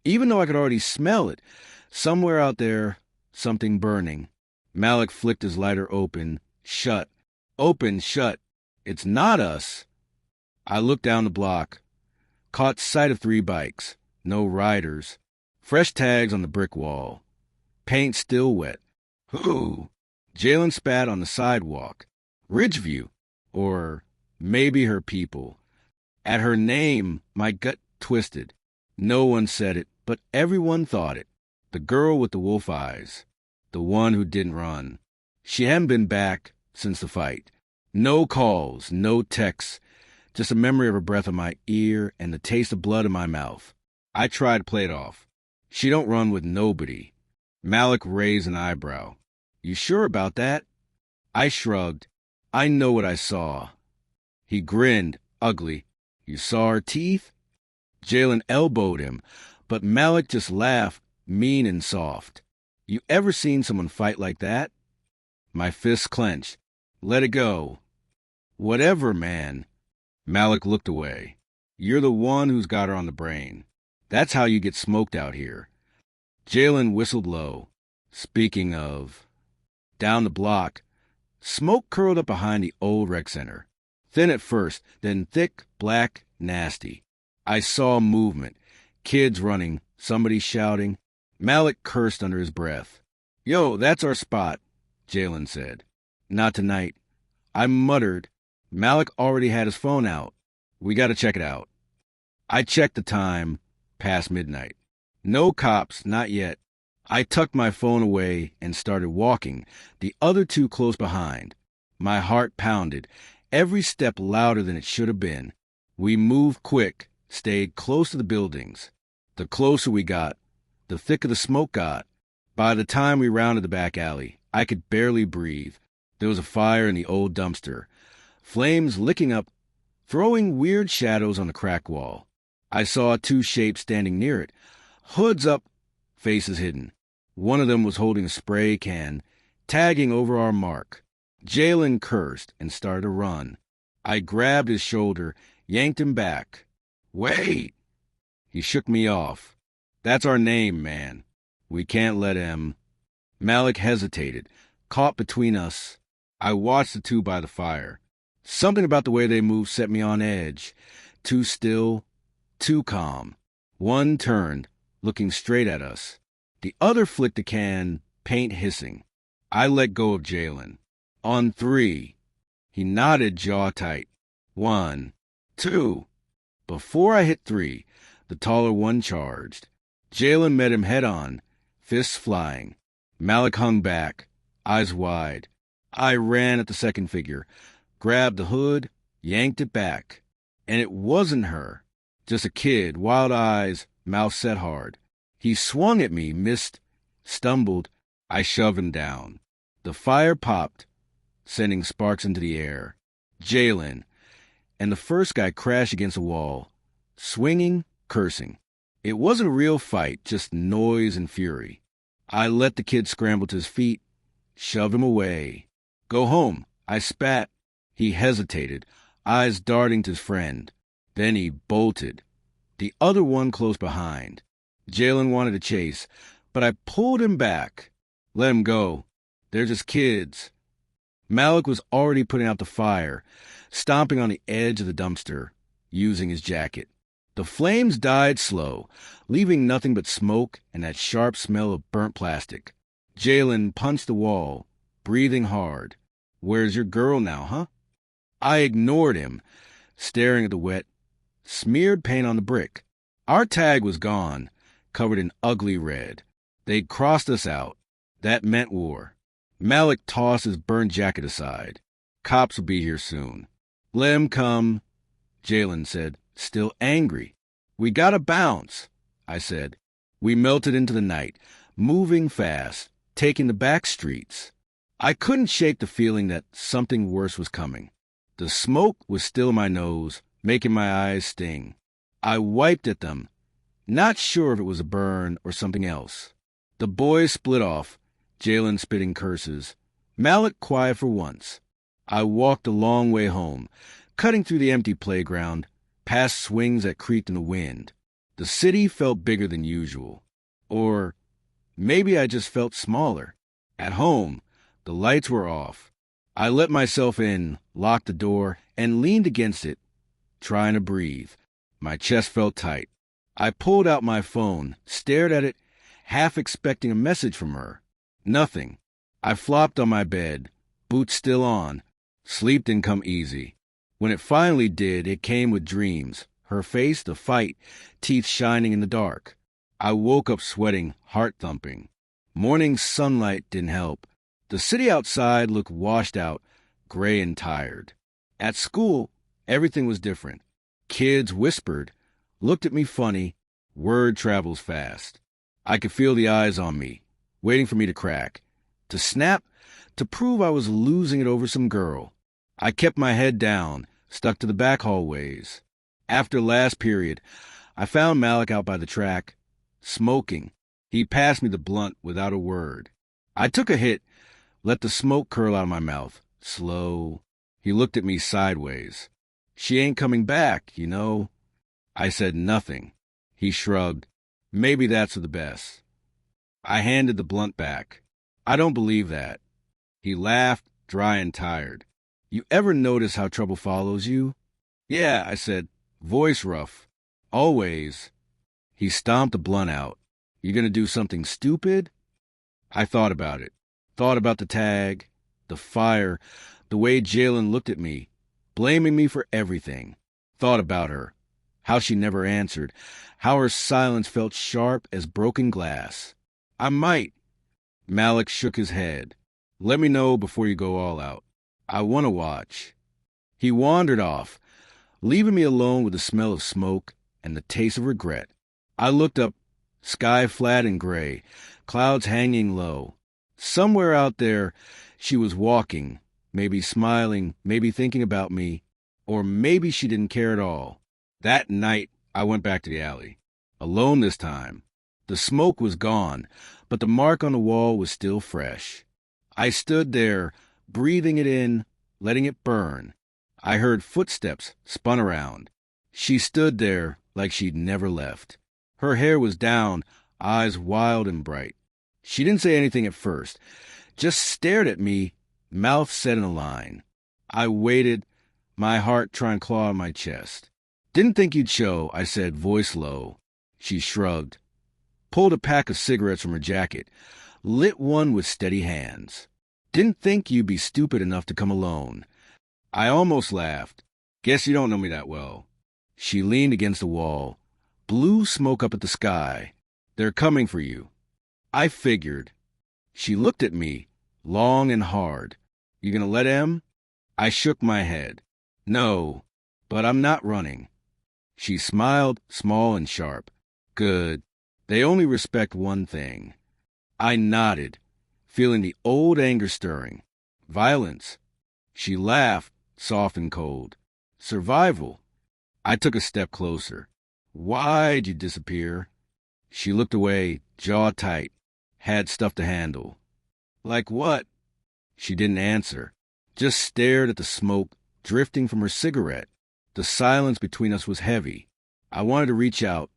even though I could already smell it, somewhere out there, something burning. Malik flicked his lighter open, shut. Open, shut. It's not us. I looked down the block, caught sight of 3 bikes, no riders, fresh tags on the brick wall, paint still wet. Ooh! Jalen spat on the sidewalk. Ridgeview, or maybe her people. At her name, my gut twisted. No one said it, but everyone thought it. The girl with the wolf eyes. The one who didn't run. She hadn't been back since the fight. No calls, no texts, just a memory of her breath in my ear and the taste of blood in my mouth. I tried to play it off. She don't run with nobody. Malik raised an eyebrow. You sure about that? I shrugged. I know what I saw. He grinned, ugly. You saw her teeth? Jalen elbowed him, but Malik just laughed, mean and soft. You ever seen someone fight like that? My fists clenched. Let it go. Whatever, man. Malik looked away. You're the one who's got her on the brain. That's how you get smoked out here. Jalen whistled low. Speaking of... Down the block, smoke curled up behind the old rec center. Thin at first, then thick, black, nasty. I saw movement. Kids running, somebody shouting. Malik cursed under his breath. Yo, that's our spot, Jalen said. Not tonight. I muttered. Malik already had his phone out. We gotta check it out. I checked the time, past midnight. No cops, not yet. I tucked my phone away and started walking, the other 2 close behind. My heart pounded, every step louder than it should have been. We moved quick, stayed close to the buildings. The closer we got, the thicker the smoke got. By the time we rounded the back alley, I could barely breathe. There was a fire in the old dumpster, flames licking up, throwing weird shadows on the crack wall. I saw 2 shapes standing near it, hoods up, faces hidden. One of them was holding a spray can, tagging over our mark. Jalen cursed and started to run. I grabbed his shoulder, yanked him back. Wait! He shook me off. That's our name, man. We can't let him... Malik hesitated, caught between us. I watched the 2 by the fire. Something about the way they moved set me on edge. Too still, too calm. One turned, looking straight at us. The other flicked a can, paint hissing. I let go of Jalen. On 3. He nodded, jaw tight. 1, 2. Before I hit 3, the taller one charged. Jalen met him head on, fists flying. Malik hung back, eyes wide. I ran at the second figure, grabbed the hood, yanked it back. And it wasn't her. Just a kid, wild eyes, mouth set hard. He swung at me, missed, stumbled. I shoved him down. The fire popped, sending sparks into the air. Jalen, and the first guy crashed against a wall, swinging, cursing. It wasn't a real fight, just noise and fury. I let the kid scramble to his feet, shoved him away. Go home, I spat. He hesitated, eyes darting to his friend. Then he bolted. The other one close behind. Jalen wanted to chase, but I pulled him back. Let him go. They're just kids. Malik was already putting out the fire, stomping on the edge of the dumpster, using his jacket. The flames died slow, leaving nothing but smoke and that sharp smell of burnt plastic. Jalen punched the wall, breathing hard. Where's your girl now, huh? I ignored him, staring at the wet, smeared paint on the brick. Our tag was gone, covered in ugly red. They'd crossed us out. That meant war. Malik tossed his burned jacket aside. Cops will be here soon. Let 'em come, Jalen said, still angry. We gotta bounce, I said. We melted into the night, moving fast, taking the back streets. I couldn't shake the feeling that something worse was coming. The smoke was still in my nose, making my eyes sting. I wiped at them, not sure if it was a burn or something else. The boys split off, Jalen spitting curses. Malik quiet for once. I walked a long way home, cutting through the empty playground, past swings that creaked in the wind. The city felt bigger than usual. Or maybe I just felt smaller. At home, the lights were off. I let myself in, locked the door, and leaned against it, trying to breathe. My chest felt tight. I pulled out my phone, stared at it, half expecting a message from her. Nothing. I flopped on my bed, boots still on. Sleep didn't come easy. When it finally did, it came with dreams. Her face, the fight, teeth shining in the dark. I woke up sweating, heart thumping. Morning sunlight didn't help. The city outside looked washed out, gray and tired. At school, everything was different. Kids whispered, looked at me funny. Word travels fast. I could feel the eyes on me, waiting for me to crack, to snap, to prove I was losing it over some girl. I kept my head down, stuck to the back hallways. After last period, I found Malik out by the track, smoking. He passed me the blunt without a word. I took a hit, let the smoke curl out of my mouth, slow. He looked at me sideways. She ain't coming back, you know. I said nothing. He shrugged. Maybe that's for the best. I handed the blunt back. I don't believe that. He laughed, dry and tired. You ever notice how trouble follows you? Yeah, I said, voice rough. Always. He stomped the blunt out. You gonna do something stupid? I thought about it. Thought about the tag, the fire, the way Jalen looked at me, blaming me for everything. Thought about her, how she never answered, how her silence felt sharp as broken glass. I might. Malik shook his head. Let me know before you go all out. I want to watch. He wandered off, leaving me alone with the smell of smoke and the taste of regret. I looked up, sky flat and gray, clouds hanging low. Somewhere out there, she was walking, maybe smiling, maybe thinking about me, or maybe she didn't care at all. That night, I went back to the alley. Alone this time. The smoke was gone, but the mark on the wall was still fresh. I stood there, breathing it in, letting it burn. I heard footsteps, spun around. She stood there like she'd never left. Her hair was down, eyes wild and bright. She didn't say anything at first, just stared at me, mouth set in a line. I waited, my heart trying to claw on my chest. Didn't think you'd show, I said, voice low. She shrugged, pulled a pack of cigarettes from her jacket, lit one with steady hands. Didn't think you'd be stupid enough to come alone. I almost laughed. Guess you don't know me that well. She leaned against the wall, blew smoke up at the sky. They're coming for you. I figured. She looked at me, long and hard. You gonna let him? I shook my head. No, but I'm not running. She smiled, small and sharp. Good. They only respect one thing. I nodded, feeling the old anger stirring. Violence. She laughed, soft and cold. Survival. I took a step closer. Why'd you disappear? She looked away, jaw tight. Had stuff to handle. Like what? She didn't answer, just stared at the smoke drifting from her cigarette. The silence between us was heavy. I wanted to reach out,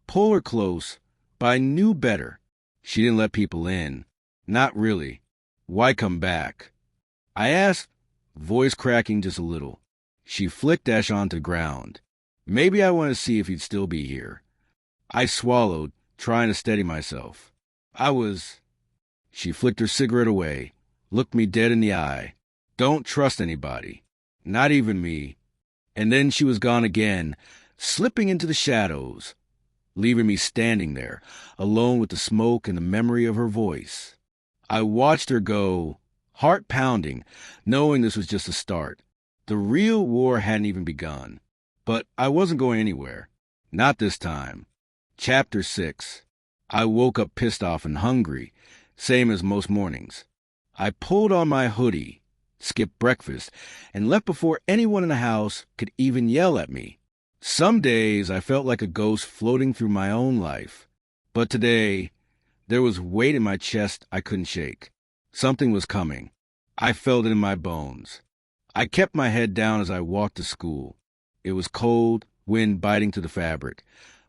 pull her close, but I knew better. She didn't let people in. Not really. Why come back? I asked, voice cracking just a little. She flicked Ash onto the ground. Maybe I want to see if he'd still be here. I swallowed, trying to steady myself. She flicked her cigarette away, looked me dead in the eye. Don't trust anybody. Not even me. And then she was gone again, slipping into the shadows, leaving me standing there, alone with the smoke and the memory of her voice. I watched her go, heart pounding, knowing this was just a start. The real war hadn't even begun. But I wasn't going anywhere. Not this time. Chapter 6. I woke up pissed off and hungry, same as most mornings. I pulled on my hoodie, skipped breakfast, and left before anyone in the house could even yell at me. Some days I felt like a ghost floating through my own life. But today, there was weight in my chest I couldn't shake. Something was coming. I felt it in my bones. I kept my head down as I walked to school. It was cold, wind biting to the fabric.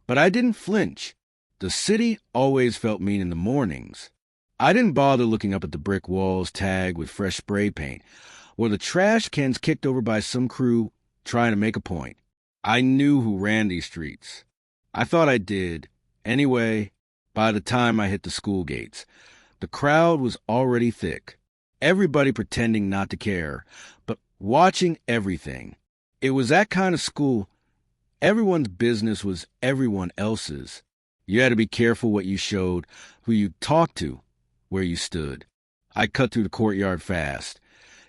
But I didn't flinch. The city always felt mean in the mornings. I didn't bother looking up at the brick walls tagged with fresh spray paint, or the trash cans kicked over by some crew trying to make a point. I knew who ran these streets. I thought I did. Anyway, by the time I hit the school gates, the crowd was already thick. Everybody pretending not to care, but watching everything. It was that kind of school. Everyone's business was everyone else's. You had to be careful what you showed, who you talked to, where you stood. I cut through the courtyard fast,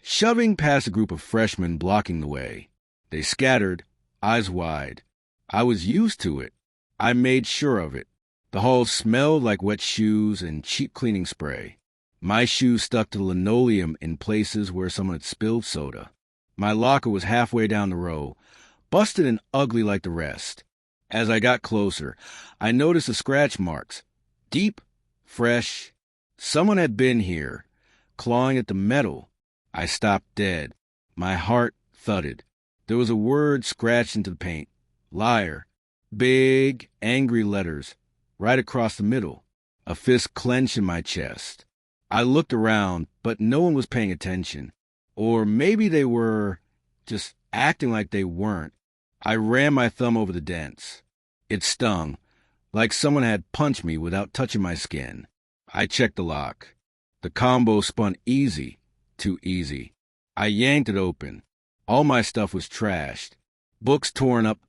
shoving past a group of freshmen blocking the way. They scattered, eyes wide. I was used to it. I made sure of it. The hall smelled like wet shoes and cheap cleaning spray. My shoes stuck to the linoleum in places where someone had spilled soda. My locker was halfway down the row, busted and ugly like the rest. As I got closer, I noticed the scratch marks. Deep, fresh. Someone had been here, clawing at the metal. I stopped dead. My heart thudded. There was a word scratched into the paint. Liar. Big, angry letters, right across the middle. A fist clenched in my chest. I looked around, but no one was paying attention. Or maybe they were just acting like they weren't. I ran my thumb over the dents. It stung, like someone had punched me without touching my skin. I checked the lock. The combo spun easy, too easy. I yanked it open. All my stuff was trashed. Books torn up,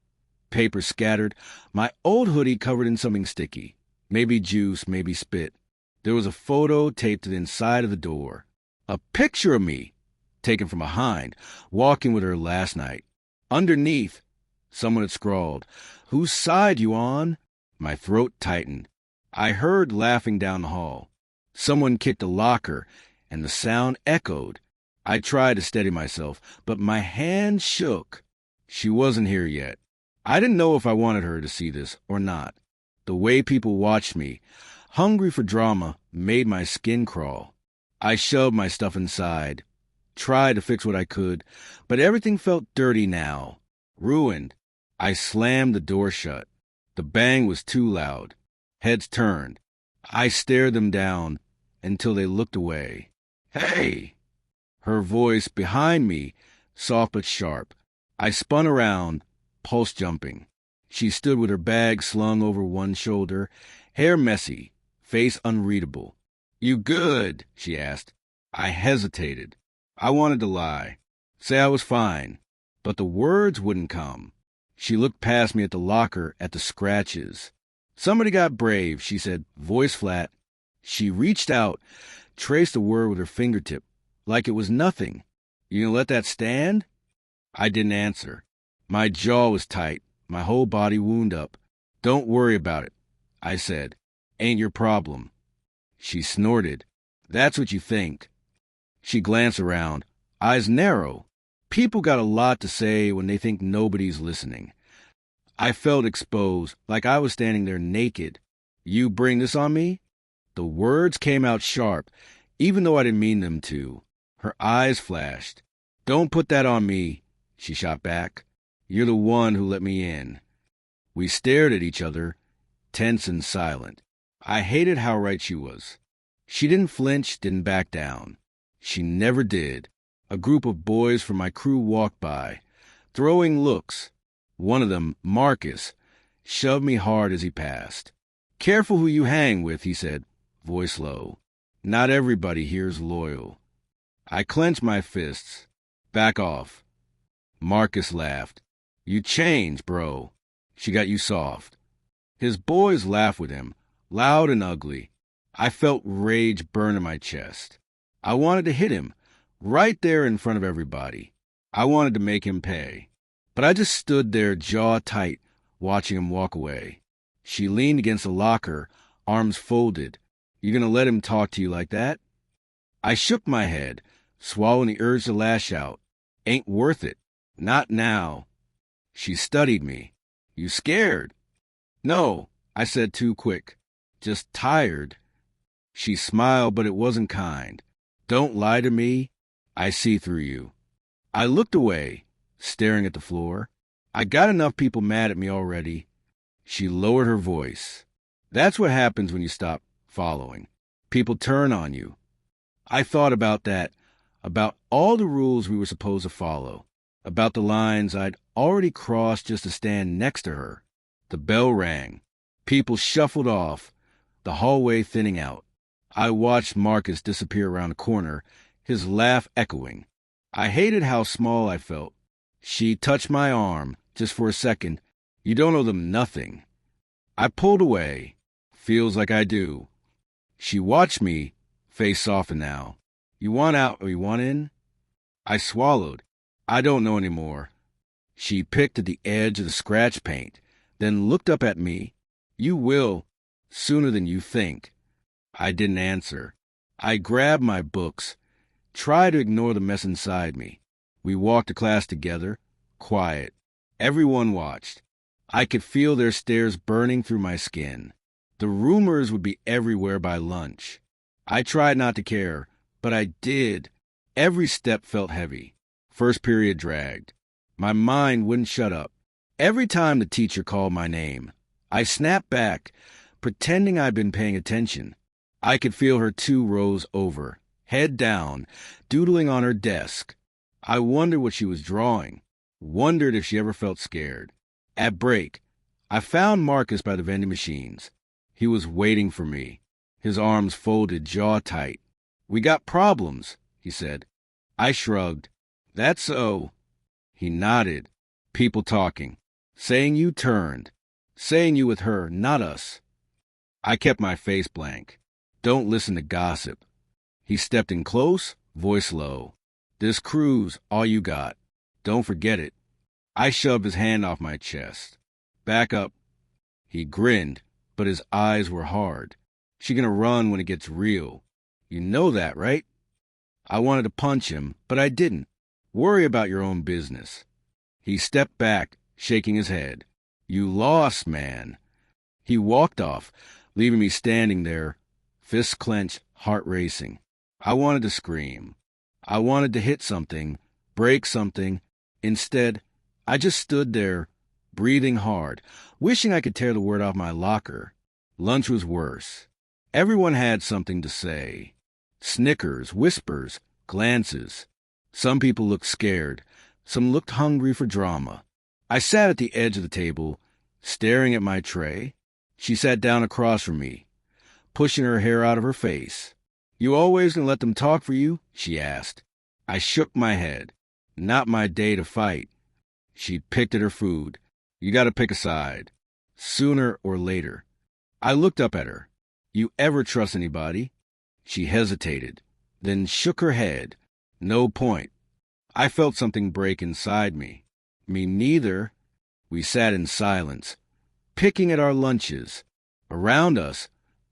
paper scattered, my old hoodie covered in something sticky. Maybe juice, maybe spit. There was a photo taped to the inside of the door. A picture of me, taken from behind, walking with her last night. Underneath, someone had scrawled, "Whose side you on?" My throat tightened. I heard laughing down the hall. Someone kicked a locker, and the sound echoed. I tried to steady myself, but my hand shook. She wasn't here yet. I didn't know if I wanted her to see this or not. The way people watched me, hungry for drama, made my skin crawl. I shoved my stuff inside, tried to fix what I could, but everything felt dirty now, ruined. I slammed the door shut. The bang was too loud. Heads turned. I stared them down until they looked away. "Hey!" Her voice behind me, soft but sharp. I spun around, pulse jumping. She stood with her bag slung over one shoulder, hair messy, face unreadable. "You good?" she asked. I hesitated. I wanted to lie, say I was fine, but the words wouldn't come. She looked past me at the locker, at the scratches. "Somebody got brave," she said, voice flat. She reached out, traced a word with her fingertip, like it was nothing. "You gonna let that stand?" I didn't answer. My jaw was tight, my whole body wound up. "Don't worry about it," I said. "Ain't your problem." She snorted. "That's what you think." She glanced around, eyes narrow. People got a lot to say when they think nobody's listening. I felt exposed, like I was standing there naked. "You bring this on me?" The words came out sharp, even though I didn't mean them to. Her eyes flashed. "Don't put that on me," she shot back. "You're the one who let me in." We stared at each other, tense and silent. I hated how right she was. She didn't flinch, didn't back down. She never did. A group of boys from my crew walked by, throwing looks. One of them, Marcus, shoved me hard as he passed. "Careful who you hang with," he said, voice low. "Not everybody here's loyal." I clenched my fists. "Back off." Marcus laughed. "You changed, bro. She got you soft." His boys laughed with him, loud and ugly. I felt rage burn in my chest. I wanted to hit him, right there in front of everybody. I wanted to make him pay. But I just stood there, jaw tight, watching him walk away. She leaned against a locker, arms folded. "You gonna let him talk to you like that?" I shook my head, swallowing the urge to lash out. "Ain't worth it. Not now." She studied me. "You scared?" "No," I said too quick. "Just tired." She smiled, but it wasn't kind. "Don't lie to me. I see through you." I looked away, staring at the floor. I got enough people mad at me already. She lowered her voice. "That's what happens when you stop following. People turn on you." I thought about that, about all the rules we were supposed to follow, about the lines I'd already crossed just to stand next to her. The bell rang. People shuffled off, the hallway thinning out. I watched Marcus disappear around the corner, his laugh echoing. I hated how small I felt. She touched my arm, just for a second. "You don't owe them nothing." I pulled away. "Feels like I do." She watched me, face softened now. "You want out or you want in?" I swallowed. "I don't know anymore." She picked at the edge of the scratch paint, then looked up at me. "You will, sooner than you think." I didn't answer. I grabbed my books, tried to ignore the mess inside me. We walked to class together, quiet. Everyone watched. I could feel their stares burning through my skin. The rumors would be everywhere by lunch. I tried not to care, but I did. Every step felt heavy. First period dragged. My mind wouldn't shut up. Every time the teacher called my name, I snapped back, pretending I'd been paying attention. I could feel her 2 rows over, head down, doodling on her desk. I wondered what she was drawing, wondered if she ever felt scared. At break, I found Marcus by the vending machines. He was waiting for me, his arms folded, jaw tight. "We got problems," he said. I shrugged. "That's so." He nodded. "People talking. Saying you turned. Saying you with her, not us." I kept my face blank. "Don't listen to gossip." He stepped in close, voice low. "This crew's all you got. Don't forget it." I shoved his hand off my chest. "Back up." He grinned, but his eyes were hard. "She gonna run when it gets real. You know that, right?" I wanted to punch him, but I didn't. "Worry about your own business." He stepped back, shaking his head. "You lost, man." He walked off, leaving me standing there, fists clenched, heart racing. I wanted to scream. I wanted to hit something, break something. Instead, I just stood there, breathing hard, wishing I could tear the word off my locker. Lunch was worse. Everyone had something to say. Snickers, whispers, glances. Some people looked scared. Some looked hungry for drama. I sat at the edge of the table, staring at my tray. She sat down across from me, pushing her hair out of her face. "You always gonna let them talk for you?" she asked. I shook my head. "Not my day to fight." She picked at her food. "You gotta pick a side. Sooner or later." I looked up at her. "You ever trust anybody?" She hesitated, then shook her head. "No point." I felt something break inside me. "Me neither." We sat in silence, picking at our lunches. Around us,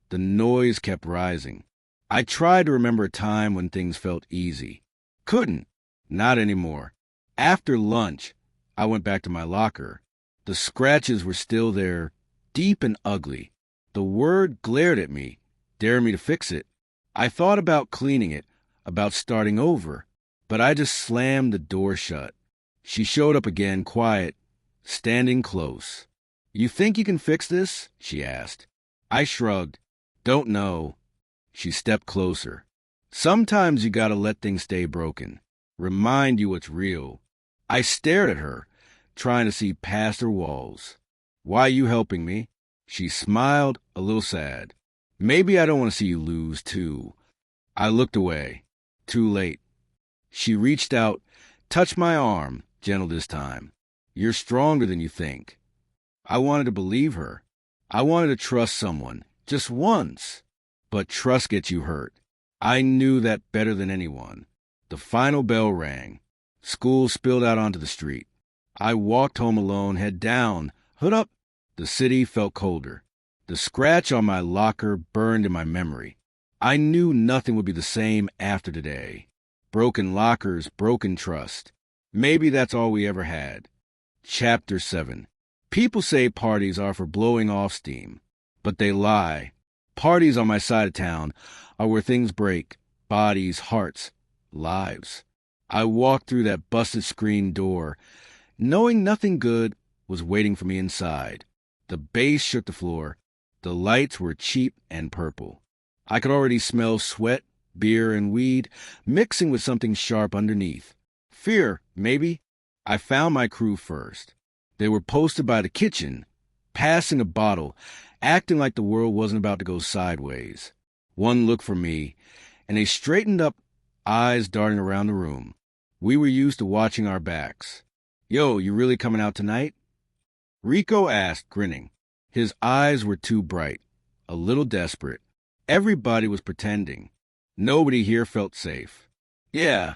the noise kept rising. I tried to remember a time when things felt easy. Couldn't. Not anymore. After lunch, I went back to my locker. The scratches were still there, deep and ugly. The word glared at me, daring me to fix it. I thought about cleaning it, about starting over, but I just slammed the door shut. She showed up again, quiet, standing close. "You think you can fix this?" she asked. I shrugged. "Don't know." She stepped closer. "Sometimes you gotta let things stay broken. Remind you what's real." I stared at her, trying to see past her walls. "Why you helping me?" She smiled, a little sad. "Maybe I don't want to see you lose, too." I looked away. Too late. She reached out, touched my arm, gentle this time. "You're stronger than you think." I wanted to believe her. I wanted to trust someone, just once. But trust gets you hurt. I knew that better than anyone. The final bell rang. School spilled out onto the street. I walked home alone, head down, hood up. The city felt colder. The scratch on my locker burned in my memory. I knew nothing would be the same after today. Broken lockers, broken trust. Maybe that's all we ever had. Chapter 7. People say parties are for blowing off steam, but they lie. Parties on my side of town are where things break, bodies, hearts, lives. I walked through that busted screen door, knowing nothing good was waiting for me inside. The bass shook the floor. The lights were cheap and purple. I could already smell sweat, beer, and weed mixing with something sharp underneath. Fear, maybe. I found my crew first. They were posted by the kitchen, passing a bottle, acting like the world wasn't about to go sideways. One look for me, and they straightened up, eyes darting around the room. We were used to watching our backs. "Yo, you really coming out tonight?" Rico asked, grinning. His eyes were too bright, a little desperate. Everybody was pretending. Nobody here felt safe. "Yeah,"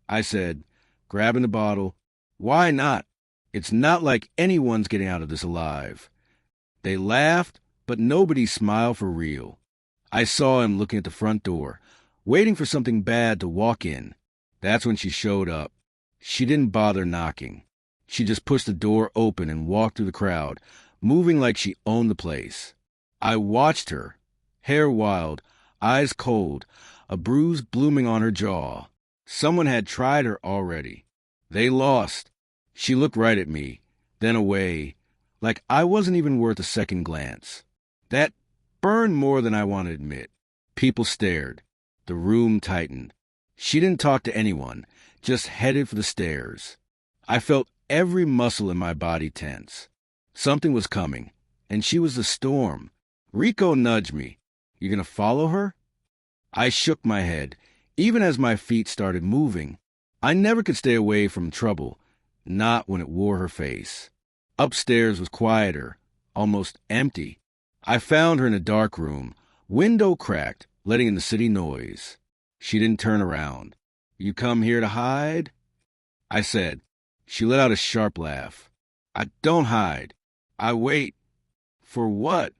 I said, grabbing the bottle. "Why not? It's not like anyone's getting out of this alive." They laughed, but nobody smiled for real. I saw him looking at the front door, waiting for something bad to walk in. That's when she showed up. She didn't bother knocking. She just pushed the door open and walked through the crowd, moving like she owned the place. I watched her, hair wild, eyes cold, a bruise blooming on her jaw. Someone had tried her already. They lost. She looked right at me, then away, like I wasn't even worth a second glance. That burned more than I want to admit. People stared. The room tightened. She didn't talk to anyone, just headed for the stairs. I felt every muscle in my body tense. Something was coming, and she was the storm. Rico nudged me. "You gonna follow her?" I shook my head, even as my feet started moving. I never could stay away from trouble, not when it wore her face. Upstairs was quieter, almost empty. I found her in a dark room, window cracked, letting in the city noise. She didn't turn around. "You come here to hide?" I said. She let out a sharp laugh. "I don't hide. I wait." "For what?"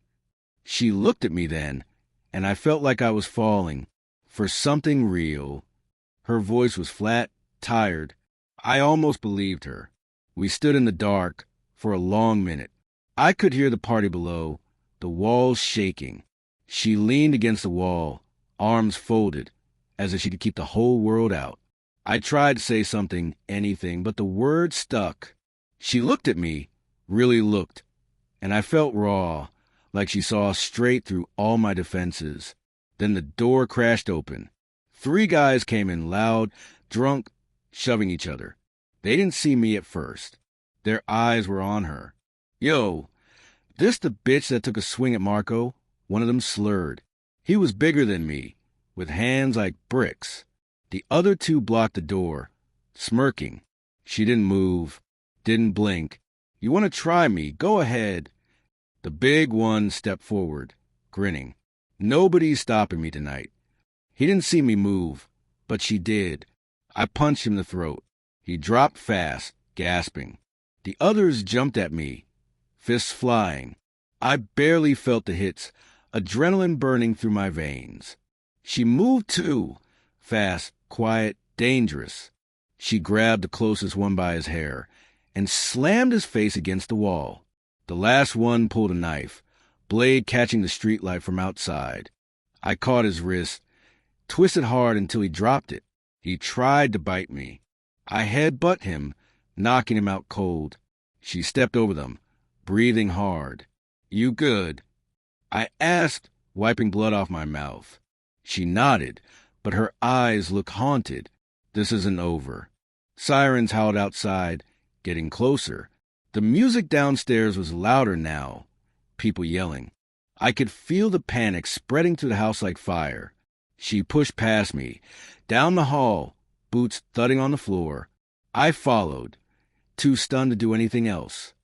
She looked at me then, and I felt like I was falling for something real. Her voice was flat, tired. I almost believed her. We stood in the dark for a long minute. I could hear the party below, the walls shaking. She leaned against the wall, arms folded, as if she could keep the whole world out. I tried to say something, anything, but the words stuck. She looked at me, really looked, and I felt raw, like she saw straight through all my defenses. Then the door crashed open. 3 guys came in loud, drunk, shoving each other. They didn't see me at first. Their eyes were on her. "Yo, this the bitch that took a swing at Marco?" One of them slurred. He was bigger than me, with hands like bricks. The other 2 blocked the door, smirking. She didn't move, didn't blink. "You want to try me? Go ahead." The big one stepped forward, grinning. "Nobody's stopping me tonight." He didn't see me move, but she did. I punched him in the throat. He dropped fast, gasping. The others jumped at me, fists flying. I barely felt the hits, adrenaline burning through my veins. She moved too, fast, quiet, dangerous. She grabbed the closest one by his hair and slammed his face against the wall. The last one pulled a knife, blade catching the streetlight from outside. I caught his wrist, twisted hard until he dropped it. He tried to bite me. I headbutt him, knocking him out cold. She stepped over them, breathing hard. "You good?" I asked, wiping blood off my mouth. She nodded, but her eyes looked haunted. This isn't over. Sirens howled outside, getting closer. The music downstairs was louder now. People yelling. I could feel the panic spreading through the house like fire. She pushed past me, down the hall, boots thudding on the floor. I followed, too stunned to do anything else.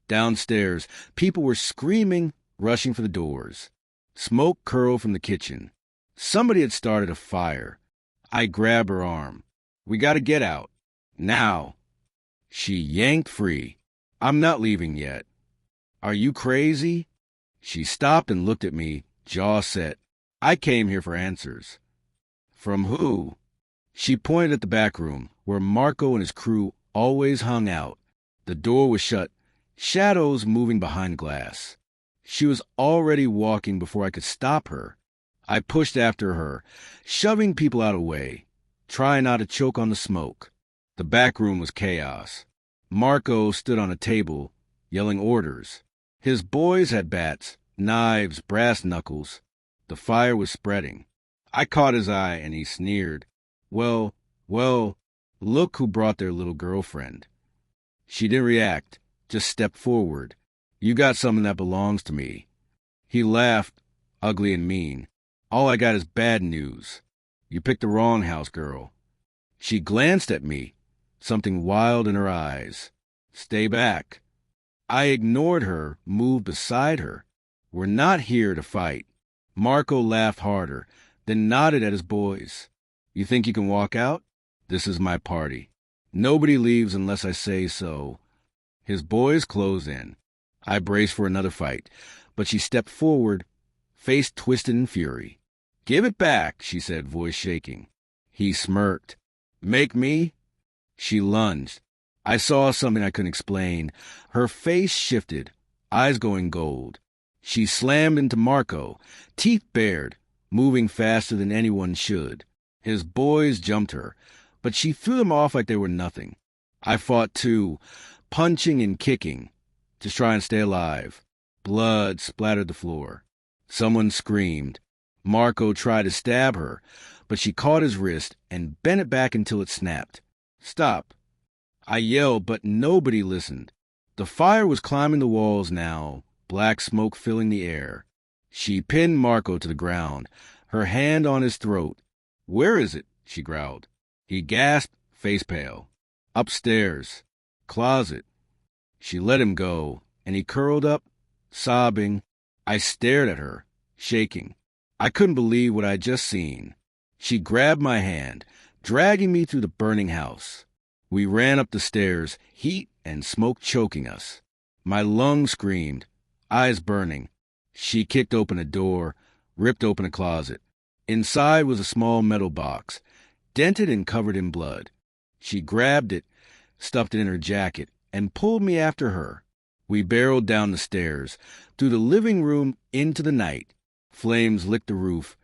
Downstairs, people were screaming, rushing for the doors. Smoke curled from the kitchen. Somebody had started a fire. I grabbed her arm. "We gotta get out. Now." She yanked free. "I'm not leaving yet." "Are you crazy?" She stopped and looked at me, jaw set. "I came here for answers." "From who?" She pointed at the back room, where Marco and his crew always hung out. The door was shut, shadows moving behind glass. She was already walking before I could stop her. I pushed after her, shoving people out of the way, trying not to choke on the smoke. The back room was chaos. Marco stood on a table, yelling orders. His boys had bats, knives, brass knuckles. The fire was spreading. I caught his eye, and he sneered. Well, look who brought their little girlfriend." She didn't react, just stepped forward. "You got something that belongs to me." He laughed, ugly and mean. "All I got is bad news. You picked the wrong house, girl." She glanced at me, something wild in her eyes. "Stay back." I ignored her, moved beside her. "We're not here to fight." Marco laughed harder, then nodded at his boys. "You think you can walk out? This is my party. Nobody leaves unless I say so." His boys closed in. I braced for another fight, but she stepped forward, face twisted in fury. "Give it back," she said, voice shaking. He smirked. "Make me?" She lunged. I saw something I couldn't explain. Her face shifted, eyes going gold. She slammed into Marco, teeth bared, moving faster than anyone should. His boys jumped her, but she threw them off like they were nothing. I fought too, punching and kicking, to try and stay alive. Blood splattered the floor. Someone screamed. Marco tried to stab her, but she caught his wrist and bent it back until it snapped. "Stop." I yelled, but nobody listened. The fire was climbing the walls now, black smoke filling the air. She pinned Marco to the ground, her hand on his throat. "Where is it?" she growled. He gasped, face pale. "Upstairs. Closet." She let him go, and he curled up, sobbing. I stared at her, shaking. I couldn't believe what I'd just seen. She grabbed my hand, dragging me through the burning house. We ran up the stairs, heat and smoke choking us. My lungs screamed, eyes burning. She kicked open a door, ripped open a closet. Inside was a small metal box, dented and covered in blood. She grabbed it, stuffed it in her jacket, and pulled me after her. We barreled down the stairs, through the living room into the night. Flames licked the roof,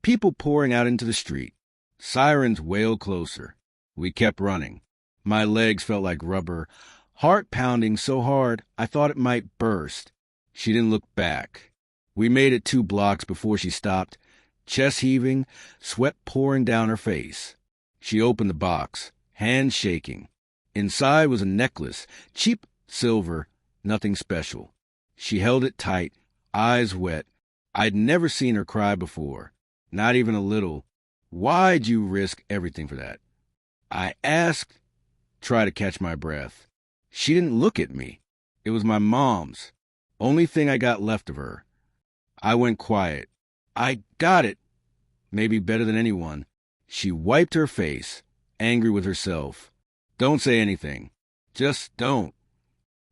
people pouring out into the street. Sirens wailed closer. We kept running. My legs felt like rubber, heart pounding so hard I thought it might burst. She didn't look back. We made it 2 blocks before she stopped, chest heaving, sweat pouring down her face. She opened the box, hands shaking. Inside was a necklace, cheap silver, nothing special. She held it tight, eyes wet. I'd never seen her cry before, not even a little. "Why'd you risk everything for that?" I asked, try to catch my breath. She didn't look at me. It was my mom's, only thing I got left of her. I went quiet. "I got it." Maybe better than anyone. She wiped her face, angry with herself. "Don't say anything. Just don't."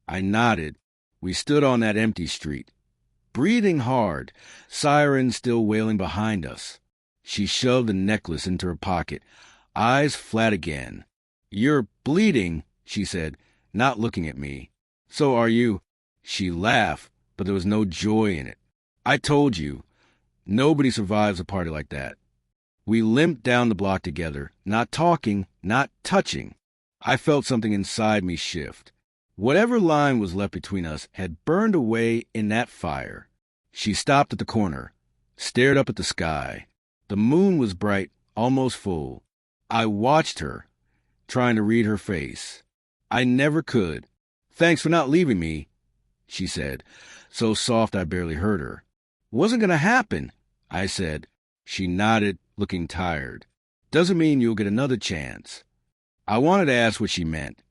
I nodded. We stood on that empty street, breathing hard, sirens still wailing behind us. She shoved the necklace into her pocket, eyes flat again. "You're bleeding," she said, not looking at me. "So are you." She laughed, but there was no joy in it. "I told you, nobody survives a party like that." We limped down the block together, not talking, not touching. I felt something inside me shift. Whatever line was left between us had burned away in that fire. She stopped at the corner, stared up at the sky. The moon was bright, almost full. I watched her, trying to read her face. I never could. "Thanks for not leaving me," she said, so soft I barely heard her. "Wasn't going to happen," I said. She nodded, looking tired. "Doesn't mean you'll get another chance." I wanted to ask what she meant,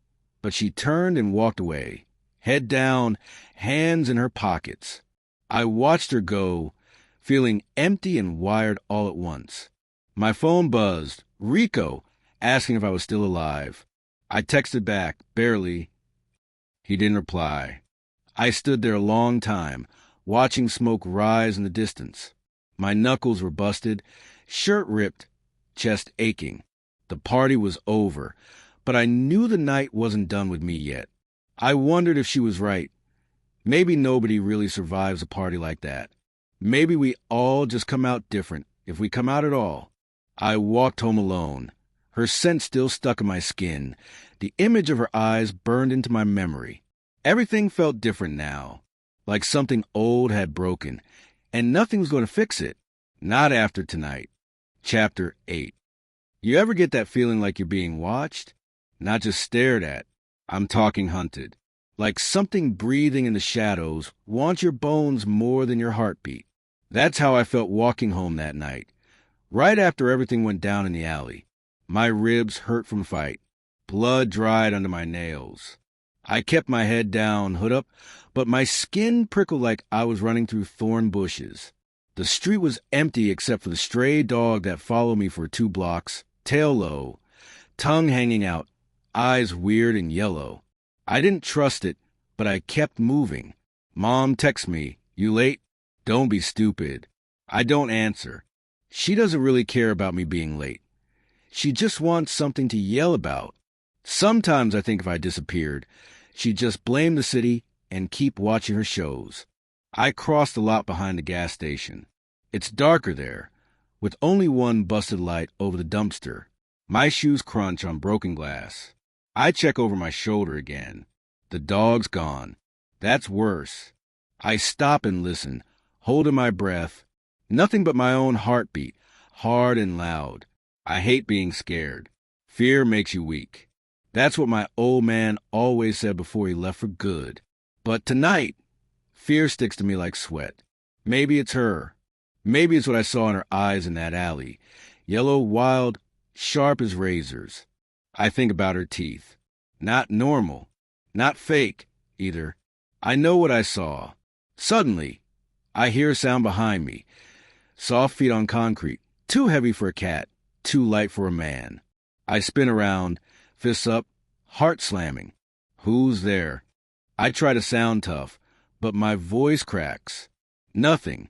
but she turned and walked away, head down, hands in her pockets. I watched her go, feeling empty and wired all at once. My phone buzzed. Rico, asking if I was still alive. I texted back, barely. He didn't reply. I stood there a long time, watching smoke rise in the distance. My knuckles were busted, shirt ripped, chest aching. The party was over, but I knew the night wasn't done with me yet. I wondered if she was right. Maybe nobody really survives a party like that. Maybe we all just come out different, if we come out at all. I walked home alone. Her scent still stuck in my skin. The image of her eyes burned into my memory. Everything felt different now, like something old had broken, and nothing was going to fix it. Not after tonight. Chapter 8. You ever get that feeling like you're being watched? Not just stared at. I'm talking hunted. Like something breathing in the shadows wants your bones more than your heartbeat. That's how I felt walking home that night. Right after everything went down in the alley. My ribs hurt from fight. Blood dried under my nails. I kept my head down, hood up, but my skin prickled like I was running through thorn bushes. The street was empty except for the stray dog that followed me for 2 blocks, tail low, tongue hanging out, eyes weird and yellow. I didn't trust it, but I kept moving. Mom texts me, "You late?" Don't be stupid. I don't answer. She doesn't really care about me being late. She just wants something to yell about. Sometimes I think if I disappeared, she'd just blame the city and keep watching her shows. I crossed the lot behind the gas station. It's darker there, with only one busted light over the dumpster. My shoes crunch on broken glass. I check over my shoulder again. The dog's gone. That's worse. I stop and listen, holding my breath. Nothing but my own heartbeat, hard and loud. I hate being scared. Fear makes you weak. That's what my old man always said before he left for good. But tonight, fear sticks to me like sweat. Maybe it's her. Maybe it's what I saw in her eyes in that alley. Yellow, wild, sharp as razors. I think about her teeth. Not normal. Not fake, either. I know what I saw. Suddenly, I hear a sound behind me. Soft feet on concrete. Too heavy for a cat. Too light for a man. I spin around, fists up, heart slamming. Who's there? I try to sound tough, but my voice cracks. Nothing.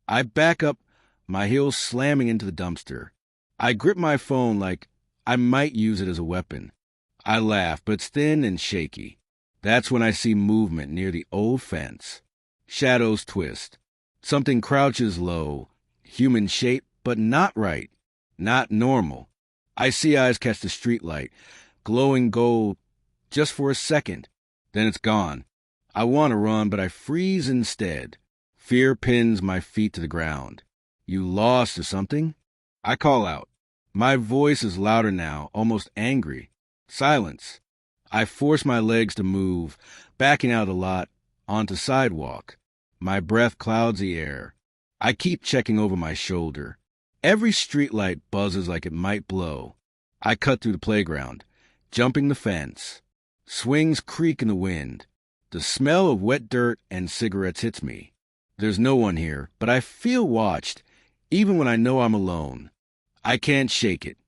I back up, my heels slamming into the dumpster. I grip my phone like I might use it as a weapon. I laugh, but it's thin and shaky. That's when I see movement near the old fence. Shadows twist. Something crouches low. Human shape, but not right. Not normal. I see eyes catch the streetlight, glowing gold, just for a second. Then it's gone. I want to run, but I freeze instead. Fear pins my feet to the ground. You lost or something? I call out. My voice is louder now, almost angry. Silence. I force my legs to move, backing out of the lot, onto sidewalk. My breath clouds the air. I keep checking over my shoulder. Every streetlight buzzes like it might blow. I cut through the playground, jumping the fence. Swings creak in the wind. The smell of wet dirt and cigarettes hits me. There's no one here, but I feel watched, even when I know I'm alone. I can't shake it.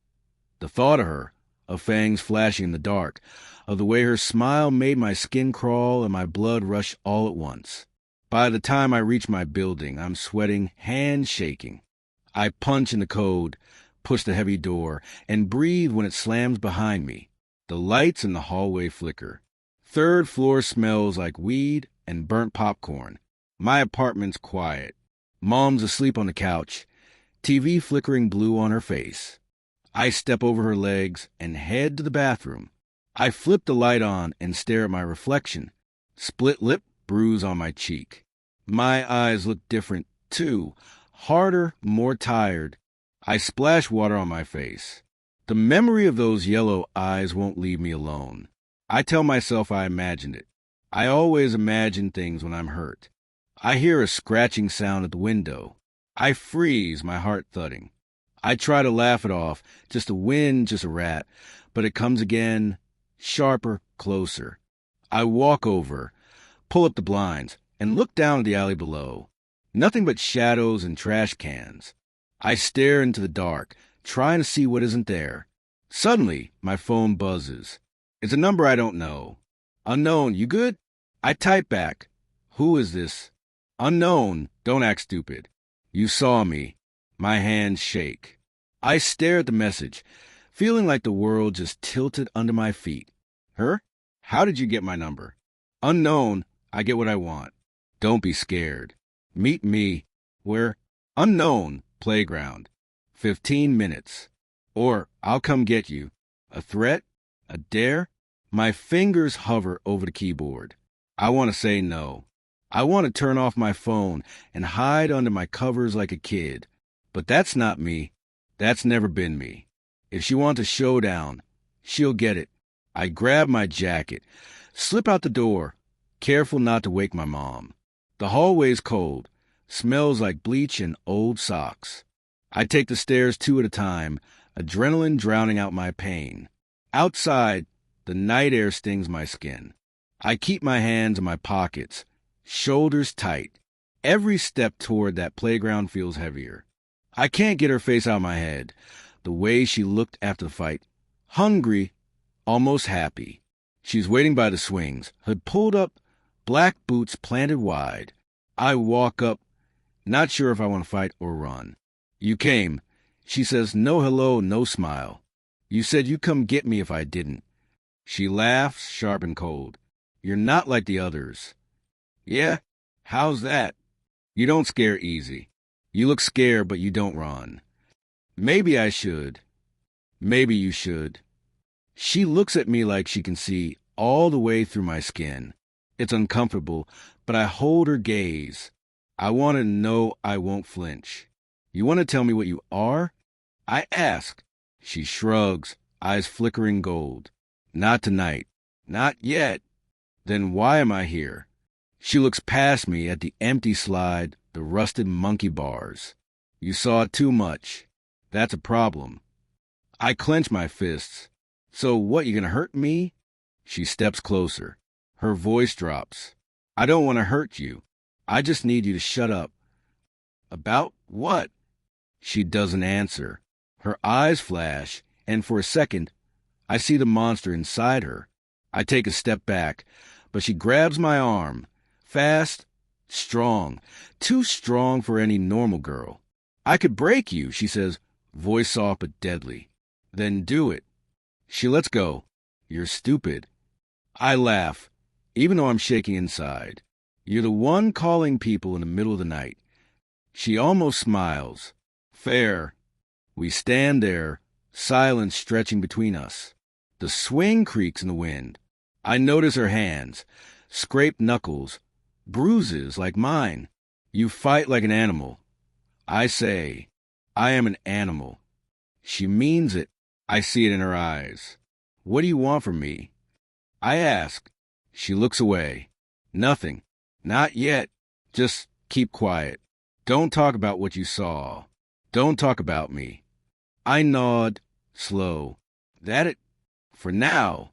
The thought of her, of fangs flashing in the dark, of the way her smile made my skin crawl and my blood rush all at once. By the time I reach my building, I'm sweating, hands shaking. I punch in the code, push the heavy door, and breathe when it slams behind me. The lights in the hallway flicker. 3rd floor smells like weed and burnt popcorn. My apartment's quiet. Mom's asleep on the couch. TV flickering blue on her face. I step over her legs and head to the bathroom. I flip the light on and stare at my reflection. Split lip, bruise on my cheek. My eyes look different, too. Harder, more tired. I splash water on my face. The memory of those yellow eyes won't leave me alone. I tell myself I imagined it. I always imagine things when I'm hurt. I hear a scratching sound at the window. I freeze, my heart thudding. I try to laugh it off, just a wind, just a rat, but it comes again, sharper, closer. I walk over, pull up the blinds, and look down at the alley below. Nothing but shadows and trash cans. I stare into the dark, trying to see what isn't there. Suddenly, my phone buzzes. It's a number I don't know. Unknown, you good? I type back. Who is this? Unknown, don't act stupid. You saw me. My hands shake. I stare at the message, feeling like the world just tilted under my feet. Her? How did you get my number? Unknown, I get what I want. Don't be scared. Meet me. Where? Unknown, playground. 15 minutes. Or I'll come get you. A threat? A dare? My fingers hover over the keyboard. I want to say no. I want to turn off my phone and hide under my covers like a kid. But that's not me. That's never been me. If she wants a showdown, she'll get it. I grab my jacket, slip out the door, careful not to wake my mom. The hallway's cold, smells like bleach and old socks. I take the stairs 2 at a time, adrenaline drowning out my pain. Outside, the night air stings my skin. I keep my hands in my pockets, shoulders tight. Every step toward that playground feels heavier. I can't get her face out of my head. The way she looked after the fight. Hungry, almost happy. She's waiting by the swings, hood pulled up, black boots planted wide. I walk up, not sure if I want to fight or run. You came. She says no hello, no smile. You said you'd come get me if I didn't. She laughs, sharp and cold. You're not like the others. Yeah? How's that? You don't scare easy. You look scared, but you don't run. Maybe I should. Maybe you should. She looks at me like she can see all the way through my skin. It's uncomfortable, but I hold her gaze. I want to know I won't flinch. You want to tell me what you are? I ask. She shrugs, eyes flickering gold. Not tonight. Not yet. Then why am I here? She looks past me at the empty slide, the rusted monkey bars. You saw too much. That's a problem. I clench my fists. So what, you gonna hurt me? She steps closer. Her voice drops. I don't want to hurt you. I just need you to shut up. About what? She doesn't answer. Her eyes flash, and for a second, I see the monster inside her. I take a step back, but she grabs my arm. Fast, strong, too strong for any normal girl. I could break you, she says, voice soft but deadly. Then do it. She lets go. You're stupid. I laugh, even though I'm shaking inside. You're the one calling people in the middle of the night. She almost smiles. Fair. We stand there, silence stretching between us. The swing creaks in the wind. I notice her hands, scraped knuckles, bruises like mine. You fight like an animal. I say, I am an animal. She means it. I see it in her eyes. What do you want from me? I ask. She looks away. Nothing. Not yet. Just keep quiet. Don't talk about what you saw. Don't talk about me. I nod, slow. That it? For now.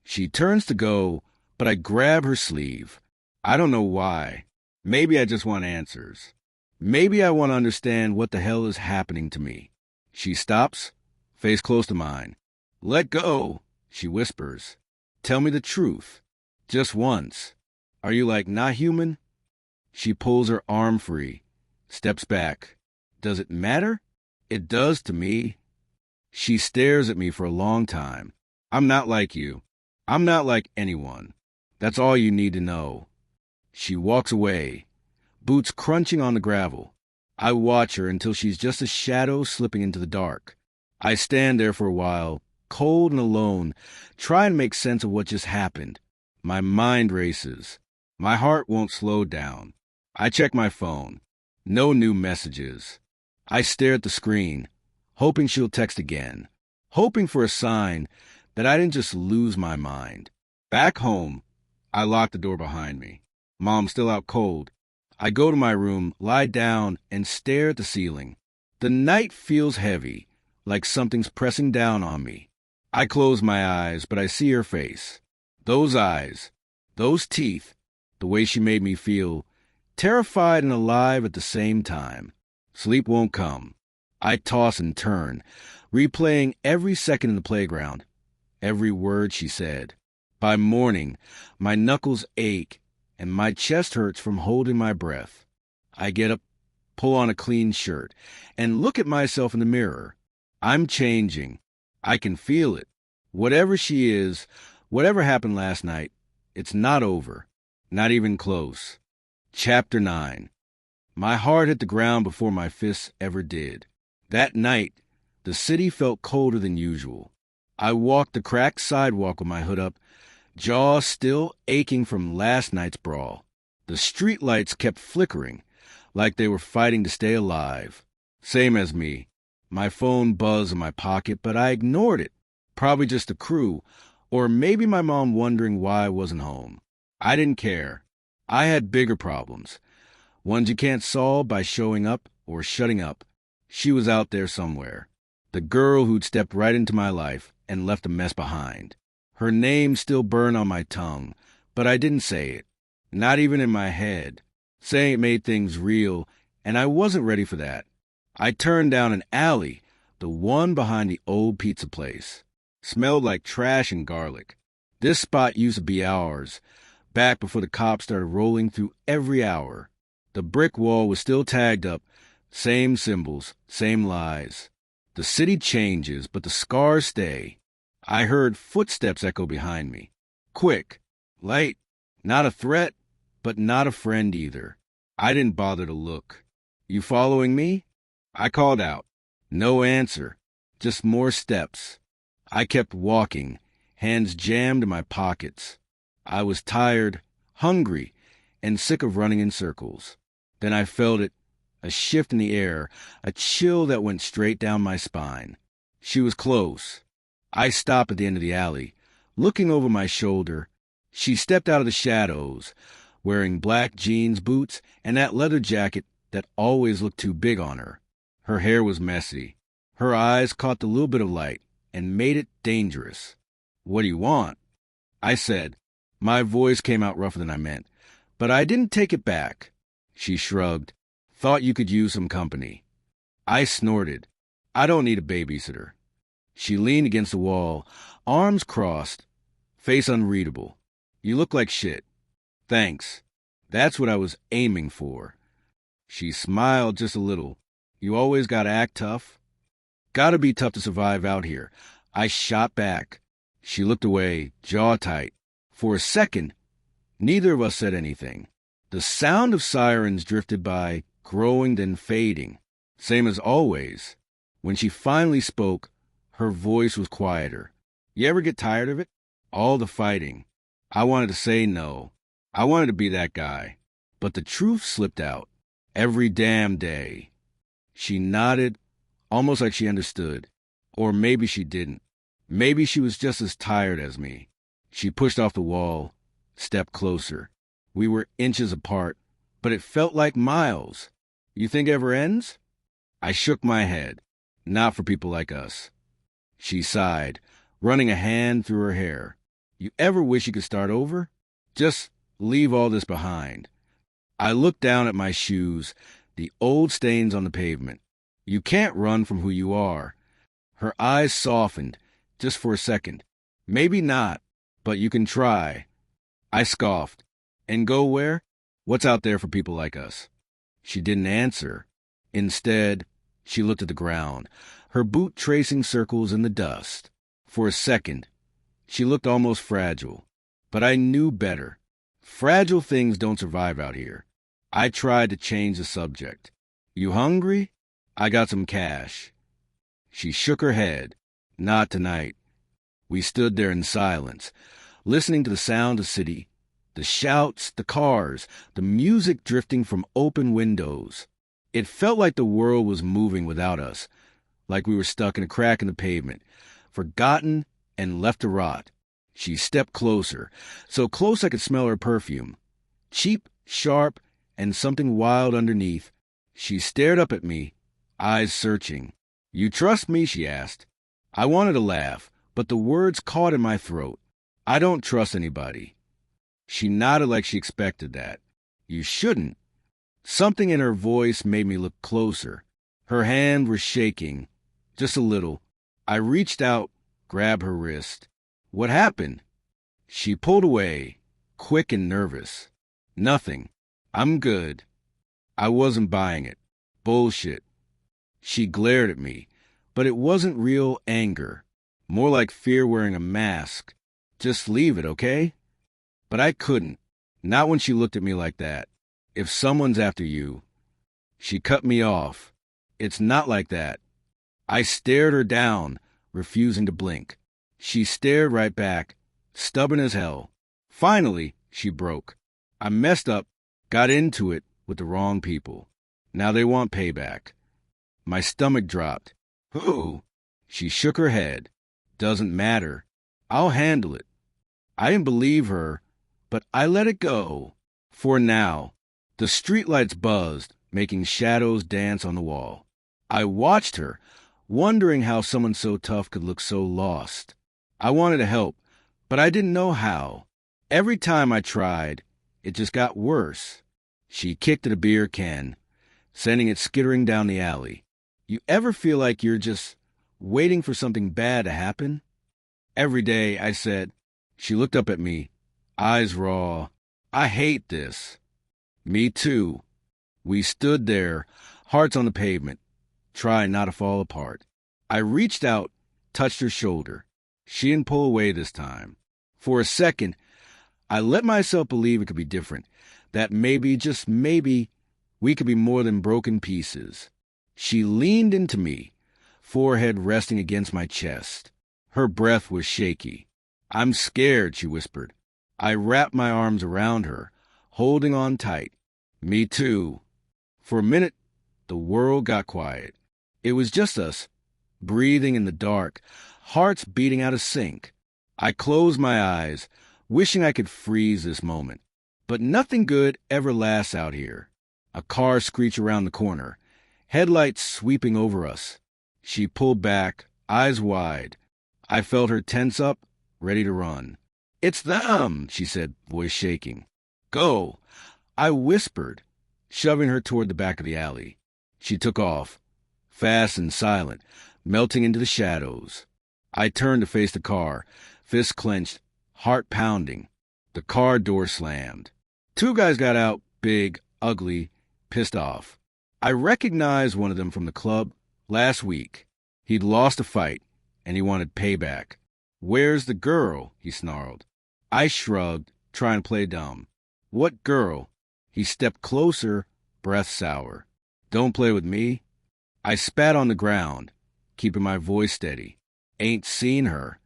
She turns to go, but I grab her sleeve. I don't know why. Maybe I just want answers. Maybe I want to understand what the hell is happening to me. She stops, face close to mine. Let go, she whispers. Tell me the truth. Just once. Are you like not human? She pulls her arm free, steps back. Does it matter? It does to me. She stares at me for a long time. I'm not like you. I'm not like anyone. That's all you need to know. She walks away, boots crunching on the gravel. I watch her until she's just a shadow slipping into the dark. I stand there for a while, cold and alone, trying to make sense of what just happened. My mind races. My heart won't slow down. I check my phone. No new messages. I stare at the screen, hoping she'll text again, hoping for a sign that I didn't just lose my mind. Back home, I lock the door behind me. Mom's still out cold. I go to my room, lie down, and stare at the ceiling. The night feels heavy, like something's pressing down on me. I close my eyes, but I see her face. Those eyes, those teeth, the way she made me feel, terrified and alive at the same time. Sleep won't come. I toss and turn, replaying every second in the playground, every word she said. By morning, my knuckles ache, and my chest hurts from holding my breath. I get up, pull on a clean shirt, and look at myself in the mirror. I'm changing. I can feel it. Whatever she is, whatever happened last night, it's not over. Not even close. Chapter 9. My heart hit the ground before my fists ever did. That night, the city felt colder than usual. I walked the cracked sidewalk with my hood up, jaw still aching from last night's brawl. The streetlights kept flickering, like they were fighting to stay alive. Same as me. My phone buzzed in my pocket, but I ignored it. Probably just the crew, or maybe my mom wondering why I wasn't home. I didn't care. I had bigger problems, ones you can't solve by showing up or shutting up. She was out there somewhere. The girl who'd stepped right into my life and left a mess behind. Her name still burned on my tongue, but I didn't say it. Not even in my head. Saying it made things real, and I wasn't ready for that. I turned down an alley, the one behind the old pizza place. Smelled like trash and garlic. This spot used to be ours, back before the cops started rolling through every hour. The brick wall was still tagged up, same symbols, same lies. The city changes, but the scars stay. I heard footsteps echo behind me. Quick, light, not a threat, but not a friend either. I didn't bother to look. You following me? I called out. No answer, just more steps. I kept walking, hands jammed in my pockets. I was tired, hungry, and sick of running in circles. Then I felt it, a shift in the air, a chill that went straight down my spine. She was close. I stopped at the end of the alley, looking over my shoulder. She stepped out of the shadows, wearing black jeans boots and that leather jacket that always looked too big on her. Her hair was messy. Her eyes caught the little bit of light and made it dangerous. What do you want? I said. My voice came out rougher than I meant, but I didn't take it back. She shrugged. Thought you could use some company. I snorted. I don't need a babysitter. She leaned against the wall, arms crossed, face unreadable. You look like shit. Thanks. That's what I was aiming for. She smiled just a little. You always gotta act tough. Gotta be tough to survive out here. I shot back. She looked away, jaw tight. For a second, neither of us said anything. The sound of sirens drifted by, growing then fading. Same as always. When she finally spoke, her voice was quieter. You ever get tired of it? All the fighting. I wanted to say no. I wanted to be that guy. But the truth slipped out. Every damn day. She nodded, almost like she understood. Or maybe she didn't. Maybe she was just as tired as me. She pushed off the wall, stepped closer. We were inches apart, but it felt like miles. You think it ever ends? I shook my head. Not for people like us. She sighed, running a hand through her hair. You ever wish you could start over? Just leave all this behind. I looked down at my shoes, the old stains on the pavement. You can't run from who you are. Her eyes softened, just for a second. Maybe not, but you can try. I scoffed. And go where? What's out there for people like us? She didn't answer. Instead, she looked at the ground, her boot tracing circles in the dust. For a second, she looked almost fragile. But I knew better. Fragile things don't survive out here. I tried to change the subject. You hungry? I got some cash. She shook her head. Not tonight. We stood there in silence, listening to the sound of the city, the shouts, the cars, the music drifting from open windows. It felt like the world was moving without us, like we were stuck in a crack in the pavement, forgotten and left to rot. She stepped closer, so close I could smell her perfume. Cheap, sharp, and something wild underneath. She stared up at me, eyes searching. You trust me? She asked. I wanted to laugh, but the words caught in my throat. I don't trust anybody. She nodded like she expected that. You shouldn't. Something in her voice made me look closer. Her hand was shaking, just a little. I reached out, grabbed her wrist. What happened? She pulled away, quick and nervous. Nothing. I'm good. I wasn't buying it. Bullshit. She glared at me, but it wasn't real anger. More like fear wearing a mask. Just leave it, okay? But I couldn't. Not when she looked at me like that. If someone's after you. She cut me off. It's not like that. I stared her down, refusing to blink. She stared right back, stubborn as hell. Finally, she broke. I messed up, got into it with the wrong people. Now they want payback. My stomach dropped. Who? She shook her head. Doesn't matter. I'll handle it. I didn't believe her, but I let it go. For now. The streetlights buzzed, making shadows dance on the wall. I watched her, wondering how someone so tough could look so lost. I wanted to help, but I didn't know how. Every time I tried, it just got worse. She kicked at a beer can, sending it skittering down the alley. You ever feel like you're just waiting for something bad to happen? Every day, I said. She looked up at me, eyes raw. I hate this. Me too. We stood there, hearts on the pavement, trying not to fall apart. I reached out, touched her shoulder. She didn't pull away this time. For a second, I let myself believe it could be different, that maybe, just maybe, we could be more than broken pieces. She leaned into me, forehead resting against my chest. Her breath was shaky. I'm scared, she whispered. I wrapped my arms around her, holding on tight. Me too. For a minute, the world got quiet. It was just us, breathing in the dark, hearts beating out of sync. I closed my eyes, wishing I could freeze this moment. But nothing good ever lasts out here. A car screeched around the corner, headlights sweeping over us. She pulled back, eyes wide. I felt her tense up, ready to run. It's them, she said, voice shaking. Go. I whispered, shoving her toward the back of the alley. She took off, fast and silent, melting into the shadows. I turned to face the car, fists clenched, heart pounding. The car door slammed. Two guys got out, big, ugly, pissed off. I recognized one of them from the club last week. He'd lost a fight, and he wanted payback. Where's the girl? He snarled. I shrugged, trying to play dumb. What girl? He stepped closer, breath sour. Don't play with me. I spat on the ground, keeping my voice steady. Ain't seen her.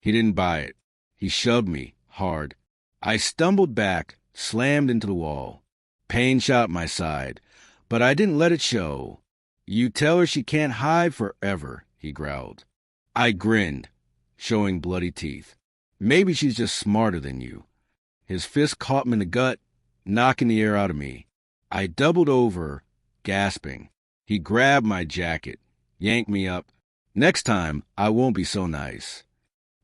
He didn't buy it. He shoved me, hard. I stumbled back, slammed into the wall. Pain shot my side, but I didn't let it show. You tell her she can't hide forever, he growled. I grinned, showing bloody teeth. Maybe she's just smarter than you. His fist caught me in the gut, knocking the air out of me. I doubled over, gasping. He grabbed my jacket, yanked me up. Next time, I won't be so nice.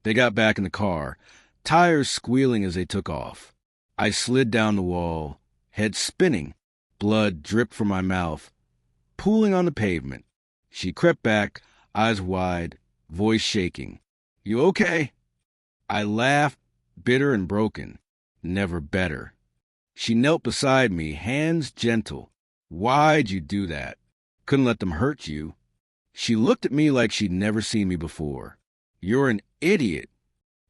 They got back in the car, tires squealing as they took off. I slid down the wall, head spinning. Blood dripped from my mouth, pooling on the pavement. She crept back, eyes wide, voice shaking. You okay? I laughed, bitter and broken. Never better. She knelt beside me, hands gentle. Why'd you do that? Couldn't let them hurt you. She looked at me like she'd never seen me before. You're an idiot.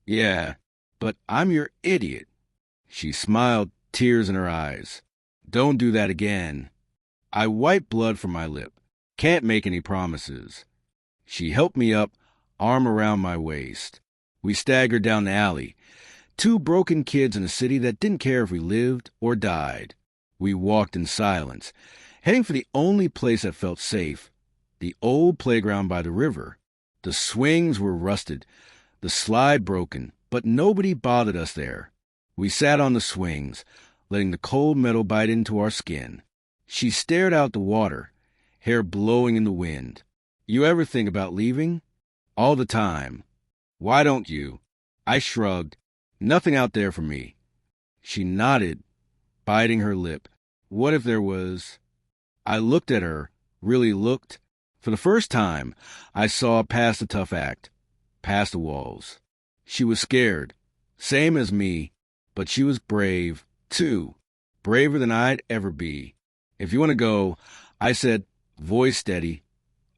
Yeah, but I'm your idiot. She smiled, tears in her eyes. Don't do that again. I wiped blood from my lip. Can't make any promises. She helped me up, arm around my waist. We staggered down the alley. Two broken kids in a city that didn't care if we lived or died. We walked in silence, heading for the only place that felt safe, the old playground by the river. The swings were rusted, the slide broken, but nobody bothered us there. We sat on the swings, letting the cold metal bite into our skin. She stared out the water, hair blowing in the wind. You ever think about leaving? All the time. Why don't you? I shrugged. Nothing out there for me. She nodded, biting her lip. What if there was? I looked at her, really looked. For the first time, I saw past the tough act, past the walls. She was scared, same as me, but she was brave, too. Braver than I'd ever be. If you want to go, I said, voice steady,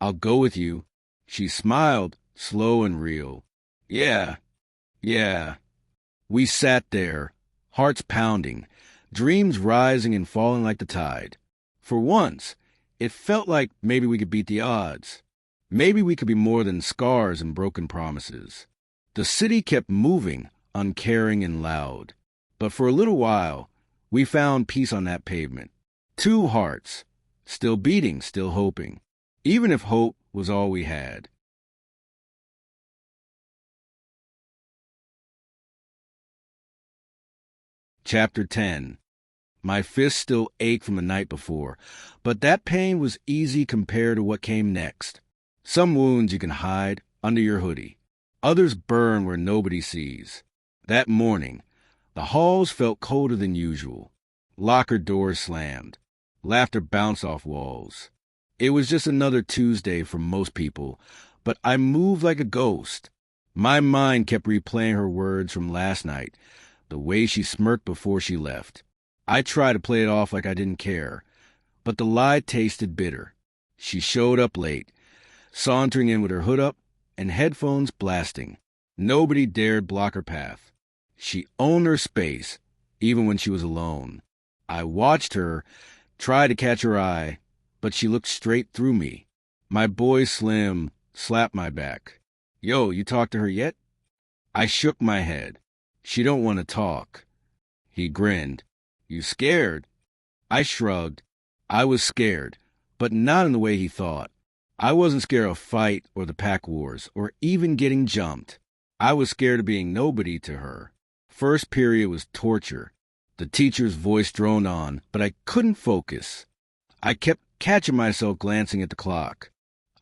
I'll go with you. She smiled, slow and real. Yeah. We sat there, hearts pounding, dreams rising and falling like the tide. For once, it felt like maybe we could beat the odds. Maybe we could be more than scars and broken promises. The city kept moving, uncaring and loud. But for a little while, we found peace on that pavement. Two hearts, still beating, still hoping, even if hope was all we had. Chapter 10. My fists still ached from the night before, but that pain was easy compared to what came next. Some wounds you can hide under your hoodie. Others burn where nobody sees. That morning, the halls felt colder than usual. Locker doors slammed. Laughter bounced off walls. It was just another Tuesday for most people, but I moved like a ghost. My mind kept replaying her words from last night, the way she smirked before she left. I tried to play it off like I didn't care, but the lie tasted bitter. She showed up late, sauntering in with her hood up and headphones blasting. Nobody dared block her path. She owned her space, even when she was alone. I watched her, tried to catch her eye, but she looked straight through me. My boy Slim slapped my back. Yo, you talked to her yet? I shook my head. She don't want to talk. He grinned. You scared? I shrugged. I was scared, but not in the way he thought. I wasn't scared of fight or the pack wars or even getting jumped. I was scared of being nobody to her. First period was torture. The teacher's voice droned on, but I couldn't focus. I kept catching myself glancing at the clock.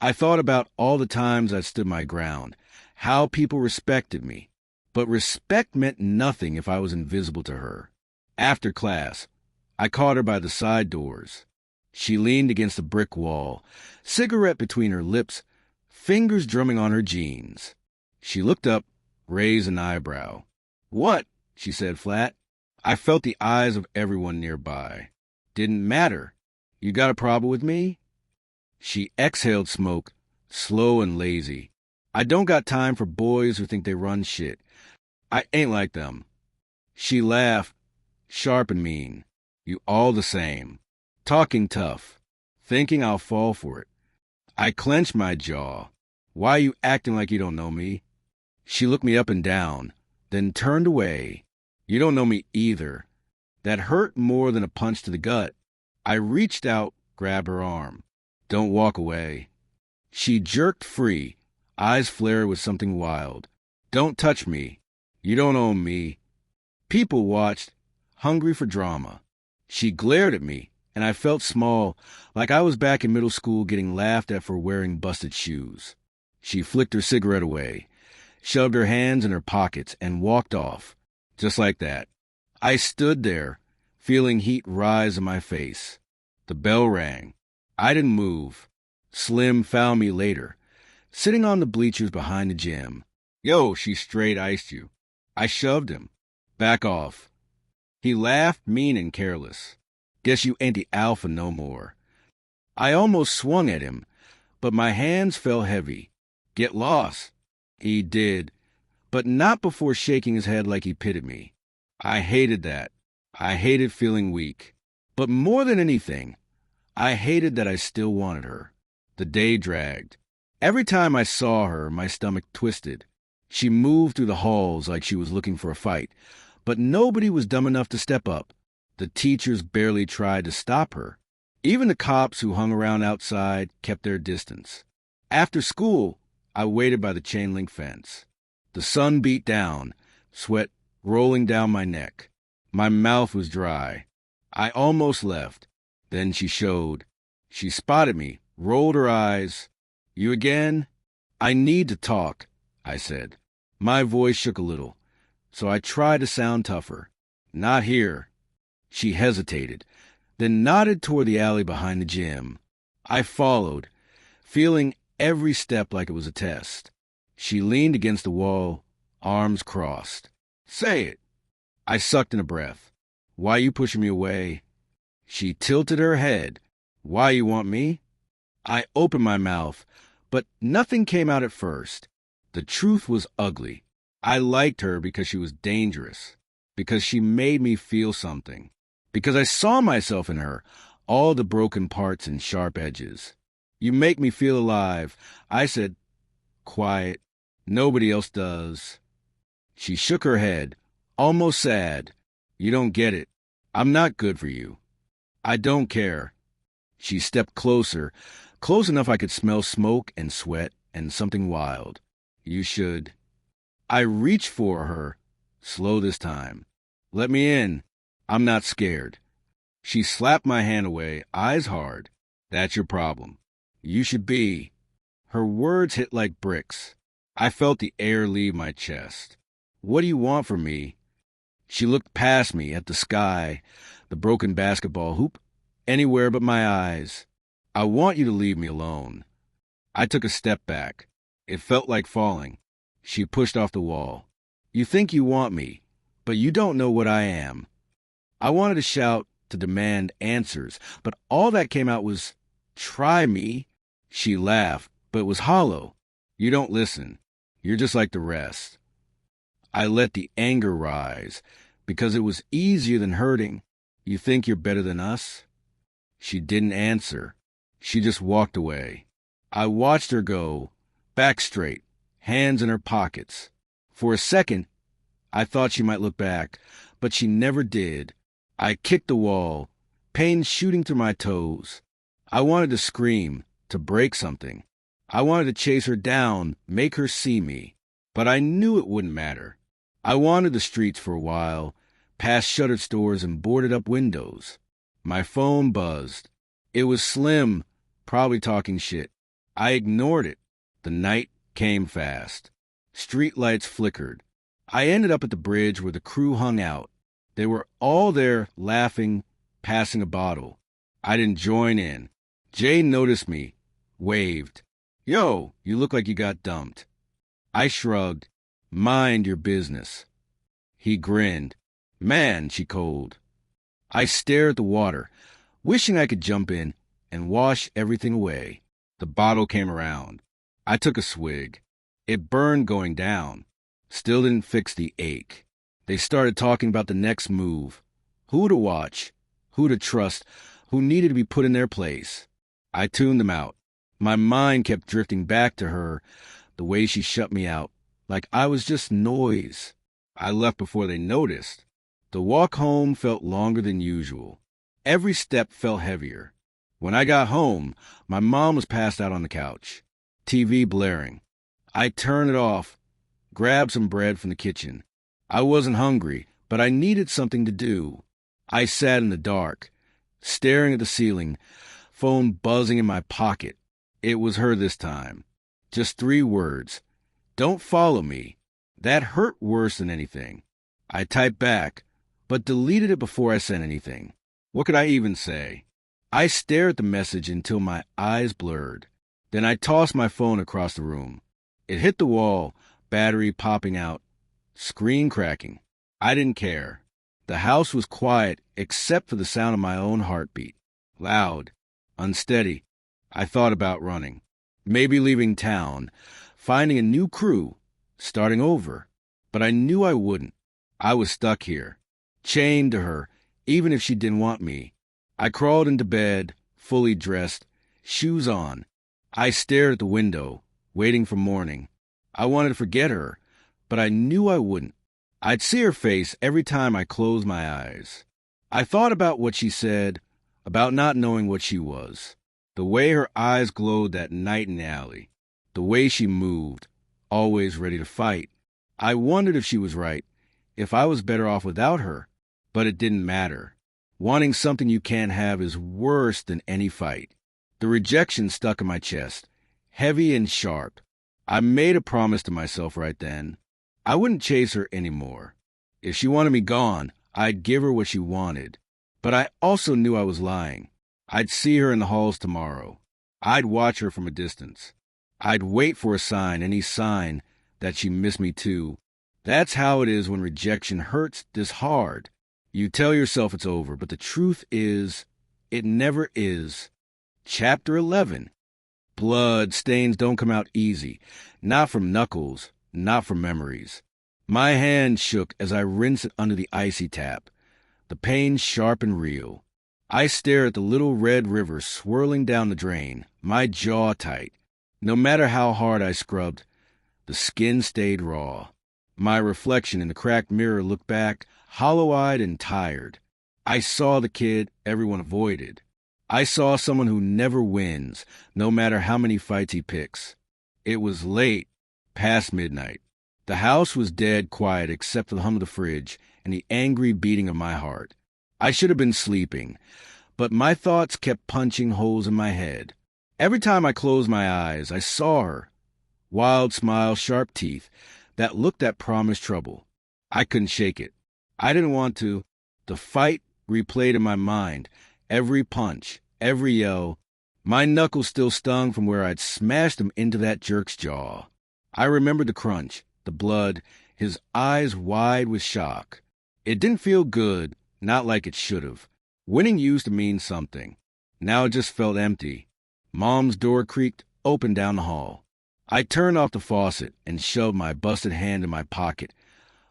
I thought about all the times I stood my ground, how people respected me. But respect meant nothing if I was invisible to her. After class, I caught her by the side doors. She leaned against a brick wall, cigarette between her lips, fingers drumming on her jeans. She looked up, raised an eyebrow. What? She said flat. I felt the eyes of everyone nearby. Didn't matter. You got a problem with me? She exhaled smoke, slow and lazy. I don't got time for boys who think they run shit. I ain't like them. She laughed, sharp and mean. You all the same. Talking tough. Thinking I'll fall for it. I clenched my jaw. Why you acting like you don't know me? She looked me up and down, then turned away. You don't know me either. That hurt more than a punch to the gut. I reached out, grabbed her arm. Don't walk away. She jerked free, eyes flared with something wild. Don't touch me. You don't own me. People watched, hungry for drama. She glared at me, and I felt small, like I was back in middle school getting laughed at for wearing busted shoes. She flicked her cigarette away, shoved her hands in her pockets, and walked off, just like that. I stood there, feeling heat rise in my face. The bell rang. I didn't move. Slim found me later, sitting on the bleachers behind the gym. Yo, she straight iced you. I shoved him. Back off. He laughed, mean and careless. Guess you ain't the alpha no more. I almost swung at him, but my hands felt heavy. Get lost. He did, but not before shaking his head like he pitied me. I hated that. I hated feeling weak. But more than anything, I hated that I still wanted her. The day dragged. Every time I saw her, my stomach twisted. She moved through the halls like she was looking for a fight, but nobody was dumb enough to step up. The teachers barely tried to stop her. Even the cops who hung around outside kept their distance. After school, I waited by the chain-link fence. The sun beat down, sweat rolling down my neck. My mouth was dry. I almost left. Then she showed. She spotted me, rolled her eyes. "You again?" "I need to talk," I said. My voice shook a little, so I tried to sound tougher. "Not here." She hesitated, then nodded toward the alley behind the gym. I followed, feeling every step like it was a test. She leaned against the wall, arms crossed. "Say it." I sucked in a breath. "Why you pushing me away?" She tilted her head. "Why you want me?" I opened my mouth, but nothing came out at first. The truth was ugly. I liked her because she was dangerous, because she made me feel something, because I saw myself in her, all the broken parts and sharp edges. "You make me feel alive," I said, quiet. "Nobody else does." She shook her head, almost sad. "You don't get it. I'm not good for you." "I don't care." She stepped closer, close enough I could smell smoke and sweat and something wild. "You should." I reached for her, slow this time. "Let me in. I'm not scared." She slapped my hand away, eyes hard. "That's your problem. You should be." Her words hit like bricks. I felt the air leave my chest. "What do you want from me?" She looked past me at the sky, the broken basketball hoop, anywhere but my eyes. "I want you to leave me alone." I took a step back. It felt like falling. She pushed off the wall. "You think you want me, but you don't know what I am." I wanted to shout, to demand answers, but all that came out was, "Try me." She laughed, but it was hollow. "You don't listen. You're just like the rest." I let the anger rise, because it was easier than hurting. "You think you're better than us?" She didn't answer. She just walked away. I watched her go, back straight, hands in her pockets. For a second, I thought she might look back, but she never did. I kicked the wall, pain shooting through my toes. I wanted to scream, to break something. I wanted to chase her down, make her see me. But I knew it wouldn't matter. I wandered the streets for a while, past shuttered stores and boarded up windows. My phone buzzed. It was Slim, probably talking shit. I ignored it. The night came fast. Street lights flickered. I ended up at the bridge where the crew hung out. They were all there, laughing, passing a bottle. I didn't join in. Jay noticed me, waved. "Yo, you look like you got dumped." I shrugged. "Mind your business." He grinned. "Man, she cold." I stared at the water, wishing I could jump in and wash everything away. The bottle came around. I took a swig. It burned going down. Still didn't fix the ache. They started talking about the next move. Who to watch, who to trust, who needed to be put in their place. I tuned them out. My mind kept drifting back to her, the way she shut me out, like I was just noise. I left before they noticed. The walk home felt longer than usual. Every step felt heavier. When I got home, my mom was passed out on the couch, TV blaring. I turned it off, grabbed some bread from the kitchen. I wasn't hungry, but I needed something to do. I sat in the dark, staring at the ceiling, phone buzzing in my pocket. It was her this time. Just 3 words. "Don't follow me." That hurt worse than anything. I typed back, but deleted it before I sent anything. What could I even say? I stared at the message until my eyes blurred. Then I tossed my phone across the room. It hit the wall, battery popping out, screen cracking. I didn't care. The house was quiet except for the sound of my own heartbeat. Loud, unsteady. I thought about running. Maybe leaving town, finding a new crew, starting over. But I knew I wouldn't. I was stuck here, chained to her, even if she didn't want me. I crawled into bed, fully dressed, shoes on. I stared at the window, waiting for morning. I wanted to forget her, but I knew I wouldn't. I'd see her face every time I closed my eyes. I thought about what she said, about not knowing what she was, the way her eyes glowed that night in the alley, the way she moved, always ready to fight. I wondered if she was right, if I was better off without her, but it didn't matter. Wanting something you can't have is worse than any fight. The rejection stuck in my chest, heavy and sharp. I made a promise to myself right then. I wouldn't chase her anymore. If she wanted me gone, I'd give her what she wanted. But I also knew I was lying. I'd see her in the halls tomorrow. I'd watch her from a distance. I'd wait for a sign, any sign, that she missed me too. That's how it is when rejection hurts this hard. You tell yourself it's over, but the truth is, it never is. Chapter 11. Blood stains don't come out easy. Not from knuckles, not from memories. My hand shook as I rinsed it under the icy tap. The pain sharp and real. I stared at the little red river swirling down the drain, my jaw tight. No matter how hard I scrubbed, the skin stayed raw. My reflection in the cracked mirror looked back, hollow-eyed and tired. I saw the kid everyone avoided. I saw someone who never wins, no matter how many fights he picks. It was late, past midnight. The house was dead quiet except for the hum of the fridge and the angry beating of my heart. I should have been sleeping, but my thoughts kept punching holes in my head. Every time I closed my eyes, I saw her. Wild smile, sharp teeth, that look that promised trouble. I couldn't shake it. I didn't want to. The fight replayed in my mind, every punch, every yell. My knuckles still stung from where I'd smashed them into that jerk's jaw. I remembered the crunch, the blood, his eyes wide with shock. It didn't feel good, not like it should have. Winning used to mean something. Now it just felt empty. Mom's door creaked, open down the hall. I turned off the faucet and shoved my busted hand in my pocket,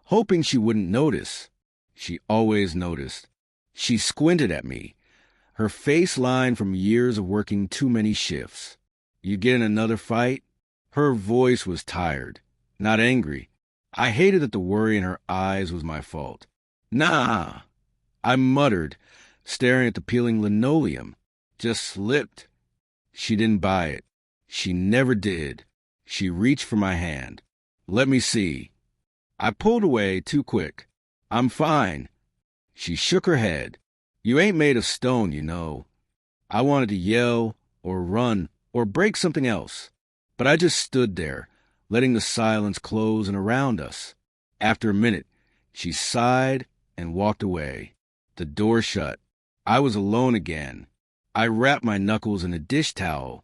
hoping she wouldn't notice. She always noticed. She squinted at me, her face lined from years of working too many shifts. You get in another fight? Her voice was tired, not angry. I hated that the worry in her eyes was my fault. Nah, I muttered, staring at the peeling linoleum. Just slipped. She didn't buy it. She never did. She reached for my hand. Let me see. I pulled away too quick. I'm fine. She shook her head. You ain't made of stone, you know. I wanted to yell or run or break something else, but I just stood there, letting the silence close in around us. After a minute, she sighed and walked away. The door shut. I was alone again. I wrapped my knuckles in a dish towel,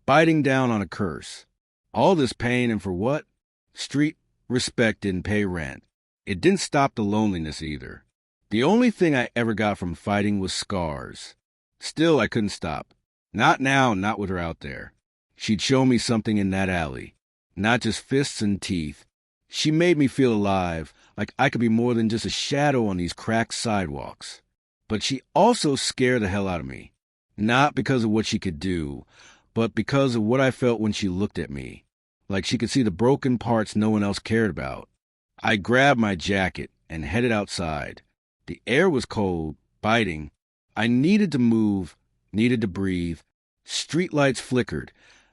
biting down on a curse. All this pain, and for what? Street respect didn't pay rent. It didn't stop the loneliness either. The only thing I ever got from fighting was scars. Still, I couldn't stop. Not now, not with her out there. She'd show me something in that alley. Not just fists and teeth. She made me feel alive, like I could be more than just a shadow on these cracked sidewalks. But she also scared the hell out of me. Not because of what she could do, but because of what I felt when she looked at me. Like she could see the broken parts no one else cared about. I grabbed my jacket and headed outside. The air was cold, biting. I needed to move, needed to breathe. Streetlights flickered,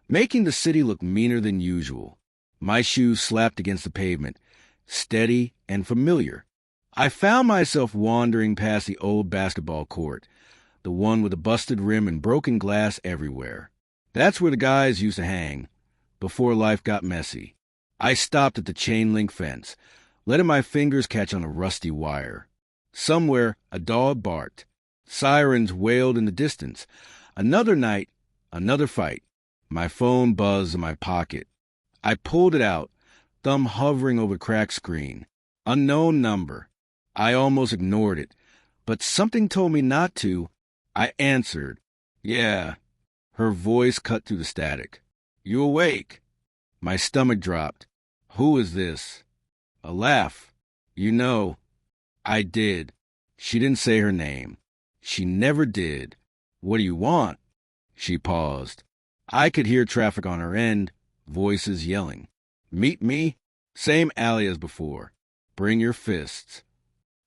making the city look meaner than usual. My shoes slapped against the pavement, steady and familiar. I found myself wandering past the old basketball court, the one with a busted rim and broken glass everywhere. That's where the guys used to hang, before life got messy. I stopped at the chain-link fence, letting my fingers catch on a rusty wire. Somewhere, a dog barked. Sirens wailed in the distance. Another night, another fight. My phone buzzed in my pocket. I pulled it out, thumb hovering over the cracked screen. Unknown number. I almost ignored it, but something told me not to. I answered. Yeah. Her voice cut through the static. You awake? My stomach dropped. Who is this? A laugh. You know. I did. She didn't say her name. She never did. What do you want? She paused. I could hear traffic on her end, voices yelling. Meet me? Same alley as before. Bring your fists.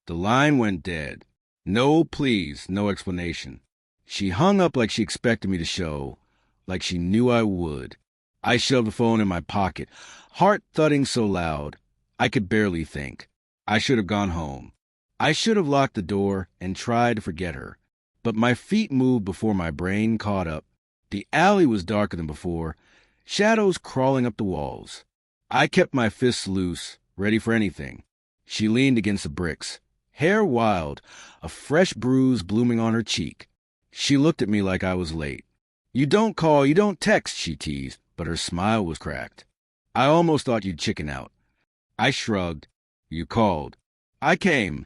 The line went dead. No please, no explanation. She hung up like she expected me to show, like she knew I would. I shoved the phone in my pocket, heart thudding so loud I could barely think. I should have gone home. I should have locked the door and tried to forget her. But my feet moved before my brain caught up. The alley was darker than before, shadows crawling up the walls. I kept my fists loose, ready for anything. She leaned against the bricks, hair wild, a fresh bruise blooming on her cheek. She looked at me like I was late. You don't call, you don't text, she teased, but her smile was cracked. I almost thought you'd chicken out. I shrugged. You called. I came.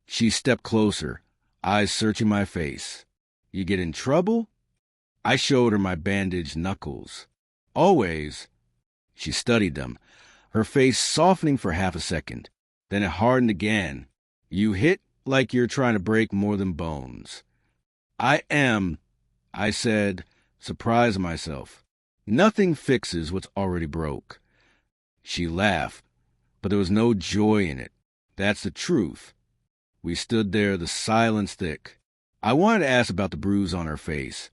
She stepped closer, eyes searching my face. You get in trouble? I showed her my bandaged knuckles. Always. She studied them, her face softening for half a second. Then it hardened again. You hit like you're trying to break more than bones. I am, I said, surprised myself. Nothing fixes what's already broke. She laughed, but there was no joy in it. That's the truth. We stood there, the silence thick. I wanted to ask about the bruise on her face,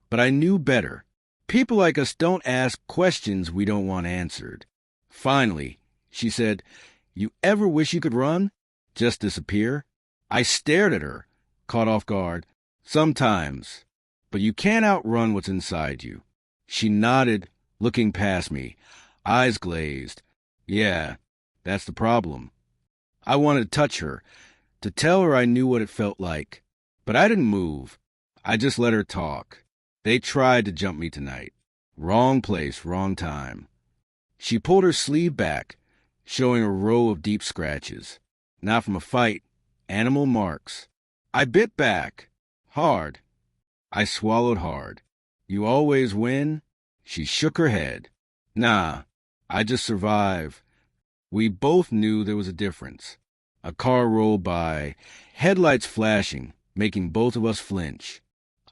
but I knew better. People like us don't ask questions we don't want answered. Finally, she said, You ever wish you could run? Just disappear? I stared at her, caught off guard. Sometimes. But you can't outrun what's inside you. She nodded, looking past me, eyes glazed. Yeah, that's the problem. I wanted to touch her, to tell her I knew what it felt like. But I didn't move. I just let her talk. They tried to jump me tonight. Wrong place, wrong time. She pulled her sleeve back, showing a row of deep scratches. Not from a fight, animal marks. I bit back. Hard. I swallowed hard. You always win? She shook her head. Nah, I just survive. We both knew there was a difference. A car rolled by, headlights flashing, making both of us flinch.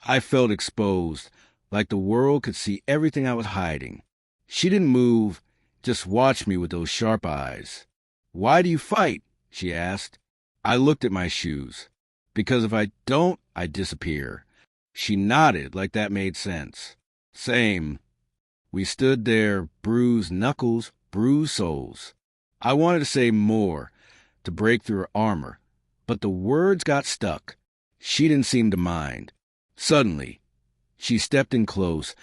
I felt exposed, like the world could see everything I was hiding. She didn't move, just watched me with those sharp eyes. Why do you fight? She asked. I looked at my shoes. Because if I don't, I disappear. She nodded like that made sense. Same. We stood there, bruised knuckles, bruised souls. I wanted to say more, to break through her armor, but the words got stuck. She didn't seem to mind. Suddenly, she stepped in close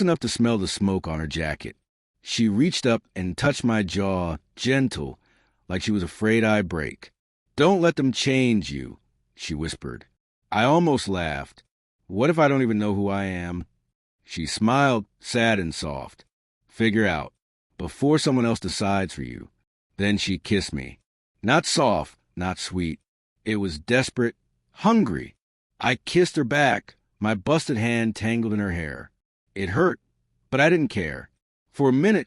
enough to smell the smoke on her jacket. She reached up and touched my jaw, gentle, like she was afraid I'd break. Don't let them change you, she whispered. I almost laughed. What if I don't even know who I am? She smiled, sad and soft. Figure out, before someone else decides for you. Then she kissed me. Not soft, not sweet. It was desperate, hungry. I kissed her back, my busted hand tangled in her hair. It hurt, but I didn't care. For a minute,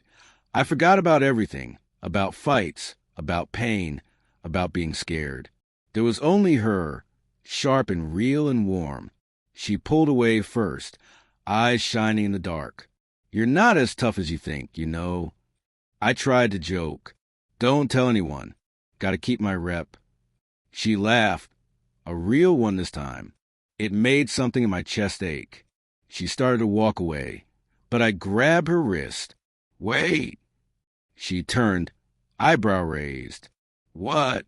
I forgot about everything, about fights, about pain, about being scared. There was only her, sharp and real and warm. She pulled away first, eyes shining in the dark. You're not as tough as you think, you know. I tried to joke. Don't tell anyone. Gotta keep my rep. She laughed, a real one this time. It made something in my chest ache. She started to walk away, but I grabbed her wrist. Wait! She turned, eyebrow raised. What?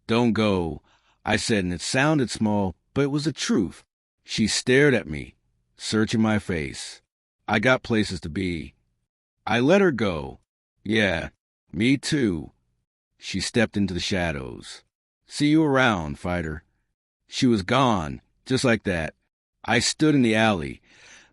Don't go, I said, and it sounded small, but it was the truth. She stared at me, searching my face. I got places to be. I let her go. Yeah, me too. She stepped into the shadows. See you around, fighter. She was gone, just like that. I stood in the alley,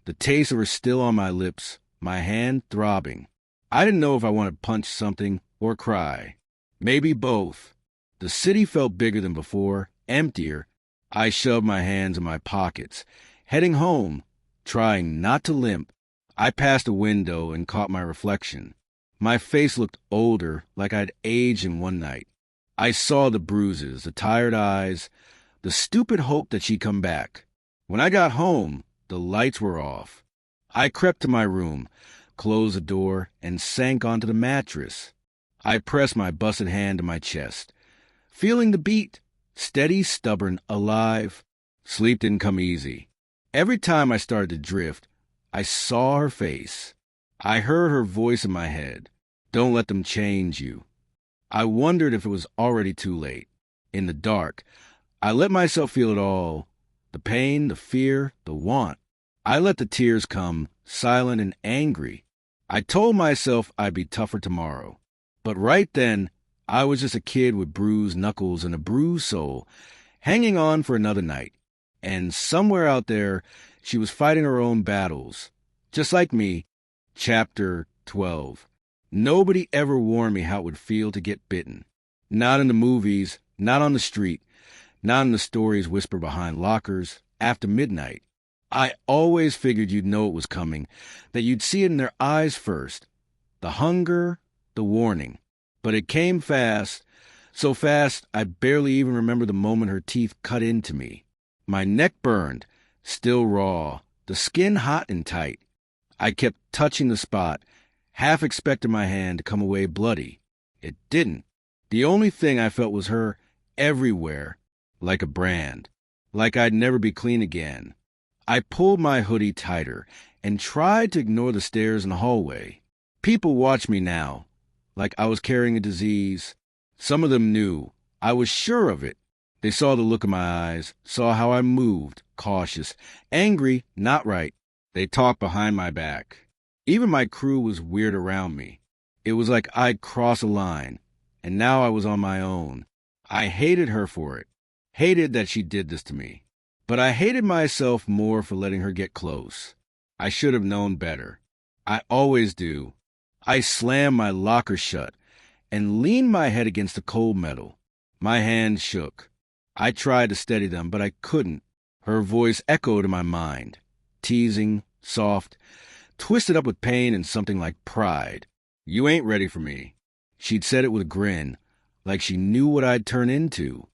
the taste of her still on my lips, my hand throbbing. I didn't know if I wanted to punch something or cry. Maybe both. The city felt bigger than before, emptier. I shoved my hands in my pockets, heading home, trying not to limp. I passed a window and caught my reflection. My face looked older, like I'd aged in one night. I saw the bruises, the tired eyes, the stupid hope that she'd come back. When I got home, The lights were off. I crept to my room, closed the door, and sank onto the mattress. I pressed my busted hand to my chest, feeling the beat, steady, stubborn, alive. Sleep didn't come easy. Every time I started to drift, I saw her face. I heard her voice in my head. Don't let them change you. I wondered if it was already too late. In the dark, I let myself feel it all. The pain, the fear, the want. I let the tears come, silent and angry. I told myself I'd be tougher tomorrow. But right then, I was just a kid with bruised knuckles and a bruised soul, hanging on for another night. And somewhere out there, she was fighting her own battles. Just like me. Chapter 12. Nobody ever warned me how it would feel to get bitten. Not in the movies, not on the street, not in the stories whispered behind lockers, after midnight. I always figured you'd know it was coming, that you'd see it in their eyes first. The hunger, the warning. But it came fast, so fast I barely even remember the moment her teeth cut into me. My neck burned, still raw, the skin hot and tight. I kept touching the spot, half expecting my hand to come away bloody. It didn't. The only thing I felt was her everywhere, like a brand, like I'd never be clean again. I pulled my hoodie tighter and tried to ignore the stares in the hallway. People watched me now, like I was carrying a disease. Some of them knew. I was sure of it. They saw the look in my eyes, saw how I moved, cautious, angry, not right. They talked behind my back. Even my crew was weird around me. It was like I'd crossed a line, and now I was on my own. I hated her for it, hated that she did this to me. But I hated myself more for letting her get close. I should have known better. I always do. I slammed my locker shut and leaned my head against the cold metal. My hands shook. I tried to steady them, but I couldn't. Her voice echoed in my mind, teasing, soft, twisted up with pain and something like pride. You ain't ready for me. She'd said it with a grin, like she knew what I'd turn into.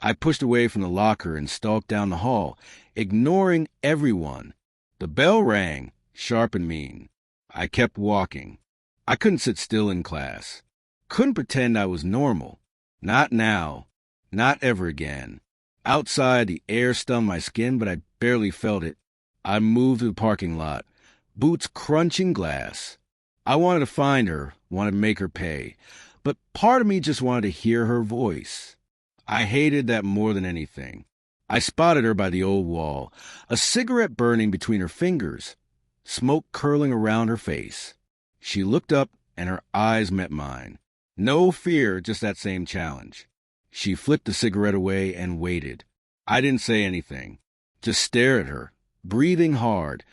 I pushed away from the locker and stalked down the hall, ignoring everyone. The bell rang, sharp and mean. I kept walking. I couldn't sit still in class. Couldn't pretend I was normal. Not now. Not ever again. Outside, the air stung my skin, but I barely felt it. I moved to the parking lot, boots crunching glass. I wanted to find her, wanted to make her pay, but part of me just wanted to hear her voice. I hated that more than anything. I spotted her by the old wall, a cigarette burning between her fingers, smoke curling around her face. She looked up, and her eyes met mine. No fear, just that same challenge. She flipped the cigarette away and waited. I didn't say anything, just stared at her, breathing hard,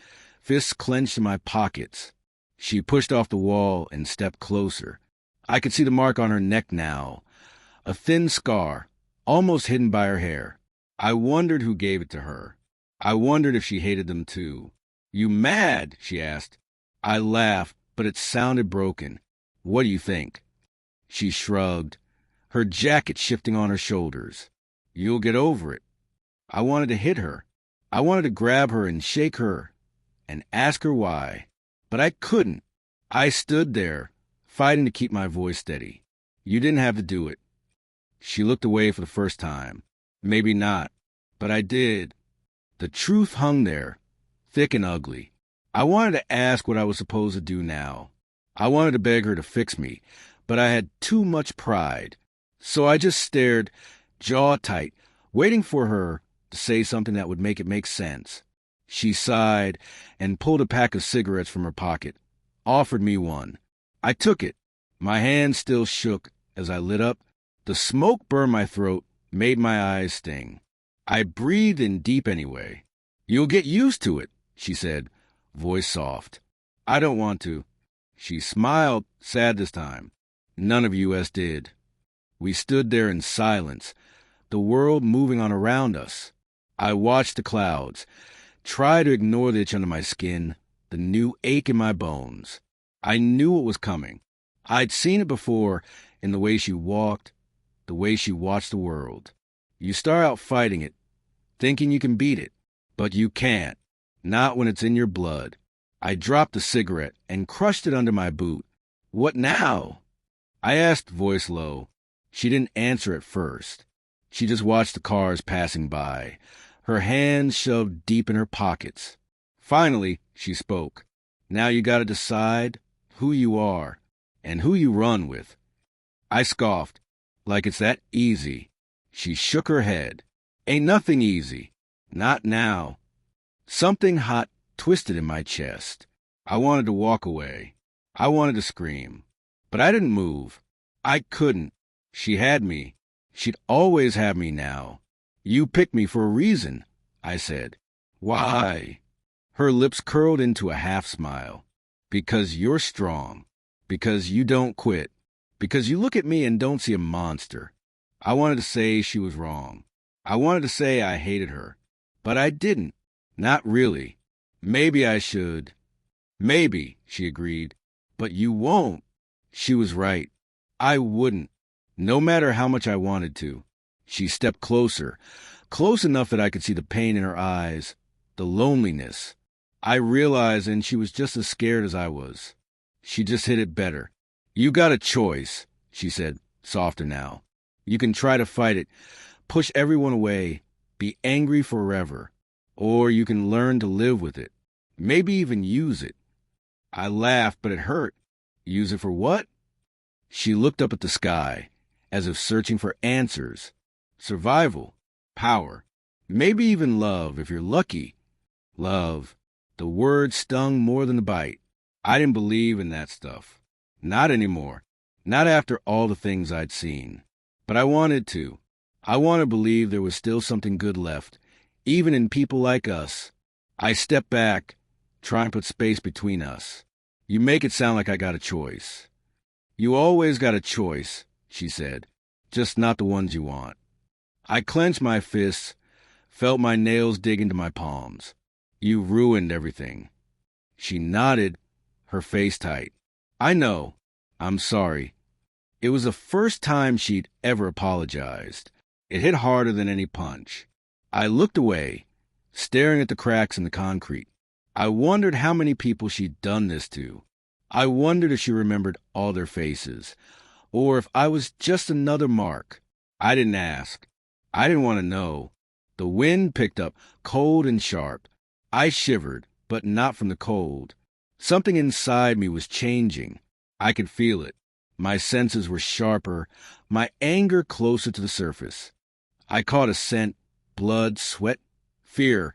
fists clenched in my pockets. She pushed off the wall and stepped closer. I could see the mark on her neck now, a thin scar, almost hidden by her hair. I wondered who gave it to her. I wondered if she hated them too. You mad? She asked. I laughed, but it sounded broken. What do you think? She shrugged, her jacket shifting on her shoulders. You'll get over it. I wanted to hit her. I wanted to grab her and shake her and ask her why. But I couldn't. I stood there, fighting to keep my voice steady. You didn't have to do it. She looked away for the first time. Maybe not, but I did. The truth hung there, thick and ugly. I wanted to ask what I was supposed to do now. I wanted to beg her to fix me, but I had too much pride. So I just stared, jaw tight, waiting for her to say something that would make it make sense. She sighed and pulled a pack of cigarettes from her pocket, offered me one. I took it. My hand still shook as I lit up. The smoke burned my throat, made my eyes sting. I breathed in deep anyway. You'll get used to it, she said, voice soft. I don't want to. She smiled, sad this time. None of us did. We stood there in silence, the world moving on around us. I watched the clouds, tried to ignore the itch under my skin, the new ache in my bones. I knew it was coming. I'd seen it before in the way she walked, the way she watched the world. You start out fighting it, thinking you can beat it, but you can't. Not when it's in your blood. I dropped the cigarette and crushed it under my boot. What now? I asked, voice low. She didn't answer at first. She just watched the cars passing by, her hands shoved deep in her pockets. Finally, she spoke. Now you gotta decide who you are and who you run with. I scoffed, like it's that easy. She shook her head. Ain't nothing easy. Not now. Something hot twisted in my chest. I wanted to walk away. I wanted to scream. But I didn't move. I couldn't. She had me. She'd always have me now. You picked me for a reason, I said. Why? Her lips curled into a half smile. Because you're strong. Because you don't quit. Because you look at me and don't see a monster. I wanted to say she was wrong. I wanted to say I hated her. But I didn't. Not really. Maybe I should. Maybe, she agreed. But you won't. She was right. I wouldn't. No matter how much I wanted to. She stepped closer, close enough that I could see the pain in her eyes, the loneliness. I realized, and she was just as scared as I was. She just hit it better. You got a choice, she said, softer now. You can try to fight it, push everyone away, be angry forever. Or you can learn to live with it, maybe even use it. I laughed, but it hurt. Use it for what? She looked up at the sky, as if searching for answers. Survival, power, maybe even love, if you're lucky. Love. The word stung more than the bite. I didn't believe in that stuff. Not anymore. Not after all the things I'd seen. But I wanted to. I wanted to believe there was still something good left, even in people like us. I stepped back, trying to put space between us. You make it sound like I got a choice. You always got a choice, she said, just not the ones you want. I clenched my fists, felt my nails dig into my palms. You ruined everything. She nodded, her face tight. I know. I'm sorry. It was the first time she'd ever apologized. It hit harder than any punch. I looked away, staring at the cracks in the concrete. I wondered how many people she'd done this to. I wondered if she remembered all their faces, or if I was just another mark. I didn't ask. I didn't want to know. The wind picked up, cold and sharp. I shivered, but not from the cold. Something inside me was changing. I could feel it. My senses were sharper, my anger closer to the surface. I caught a scent, blood, sweat, fear,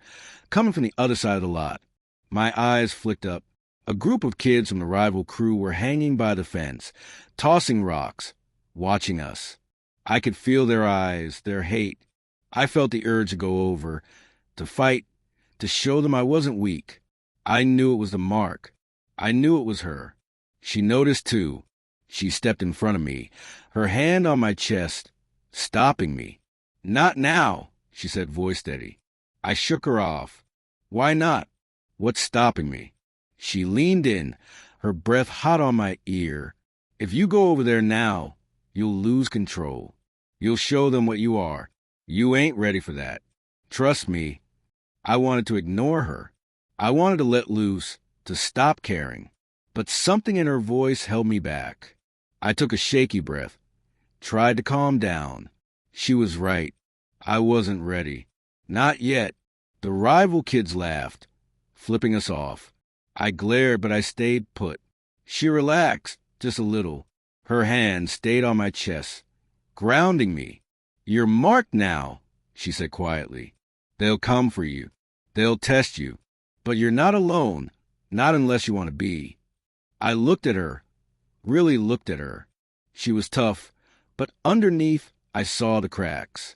coming from the other side of the lot. My eyes flicked up. A group of kids from the rival crew were hanging by the fence, tossing rocks, watching us. I could feel their eyes, their hate. I felt the urge to go over, to fight, to show them I wasn't weak. I knew it was the mark. I knew it was her. She noticed too. She stepped in front of me, her hand on my chest, stopping me. Not now, she said, voice steady. I shook her off. Why not? What's stopping me? She leaned in, her breath hot on my ear. If you go over there now, you'll lose control. You'll show them what you are. You ain't ready for that. Trust me. I wanted to ignore her. I wanted to let loose, to stop caring. But something in her voice held me back. I took a shaky breath, tried to calm down. She was right. I wasn't ready. Not yet. The rival kids laughed, flipping us off. I glared, but I stayed put. She relaxed, just a little. Her hand stayed on my chest, grounding me. You're marked now, she said quietly. They'll come for you. They'll test you. But you're not alone, not unless you want to be. I looked at her, really looked at her. She was tough, but underneath I saw the cracks.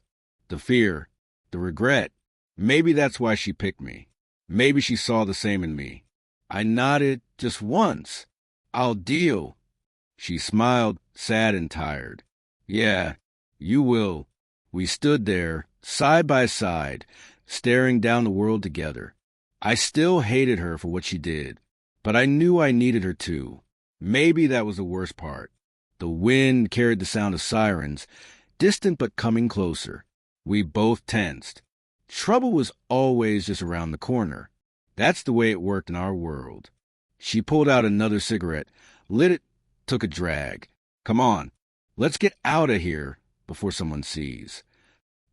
The fear, the regret. Maybe that's why she picked me. Maybe she saw the same in me. I nodded just once. I'll deal. She smiled, sad and tired. Yeah, you will. We stood there, side by side, staring down the world together. I still hated her for what she did, but I knew I needed her too. Maybe that was the worst part. The wind carried the sound of sirens, distant but coming closer. We both tensed. Trouble was always just around the corner. That's the way it worked in our world. She pulled out another cigarette, lit it, took a drag. Come on, let's get out of here before someone sees.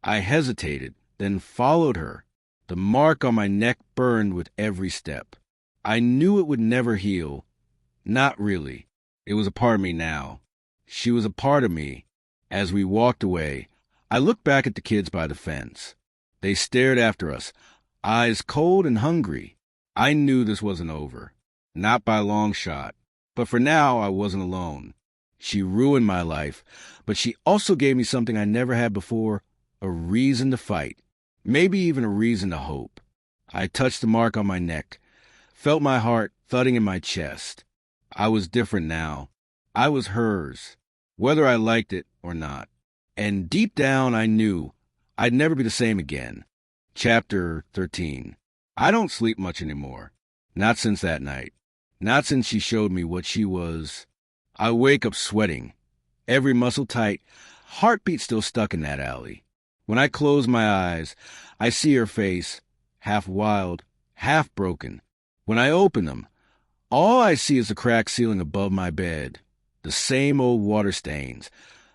I hesitated, then followed her. The mark on my neck burned with every step. I knew it would never heal. Not really. It was a part of me now. She was a part of me. As we walked away, I looked back at the kids by the fence. They stared after us, eyes cold and hungry. I knew this wasn't over. Not by a long shot. But for now, I wasn't alone. She ruined my life, but she also gave me something I never had before, a reason to fight. Maybe even a reason to hope. I touched the mark on my neck, felt my heart thudding in my chest. I was different now. I was hers, whether I liked it or not. And deep down, I knew I'd never be the same again. Chapter 13. I don't sleep much anymore. Not since that night. Not since she showed me what she was. I wake up sweating, every muscle tight, heartbeat still stuck in that alley. When I close my eyes, I see her face, half wild, half broken. When I open them, all I see is the cracked ceiling above my bed, the same old water stains,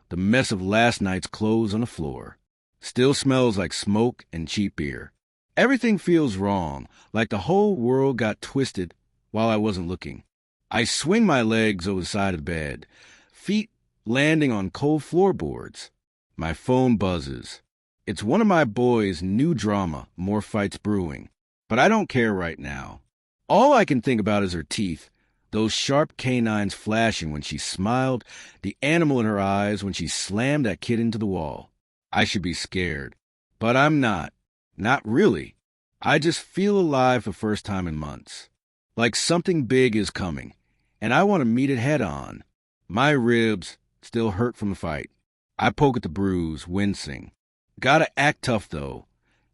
the mess of last night's clothes on the floor. Still smells like smoke and cheap beer. Everything feels wrong, like the whole world got twisted while I wasn't looking. I swing my legs over the side of the bed, feet landing on cold floorboards. My phone buzzes. It's one of my boys' new drama, More Fights Brewing. But I don't care right now. All I can think about is her teeth, those sharp canines flashing when she smiled, the animal in her eyes when she slammed that kid into the wall. I should be scared. But I'm not. Not really. I just feel alive for the first time in months. Like something big is coming, and I want to meet it head on. My ribs still hurt from the fight. I poke at the bruise, wincing. Gotta act tough, though.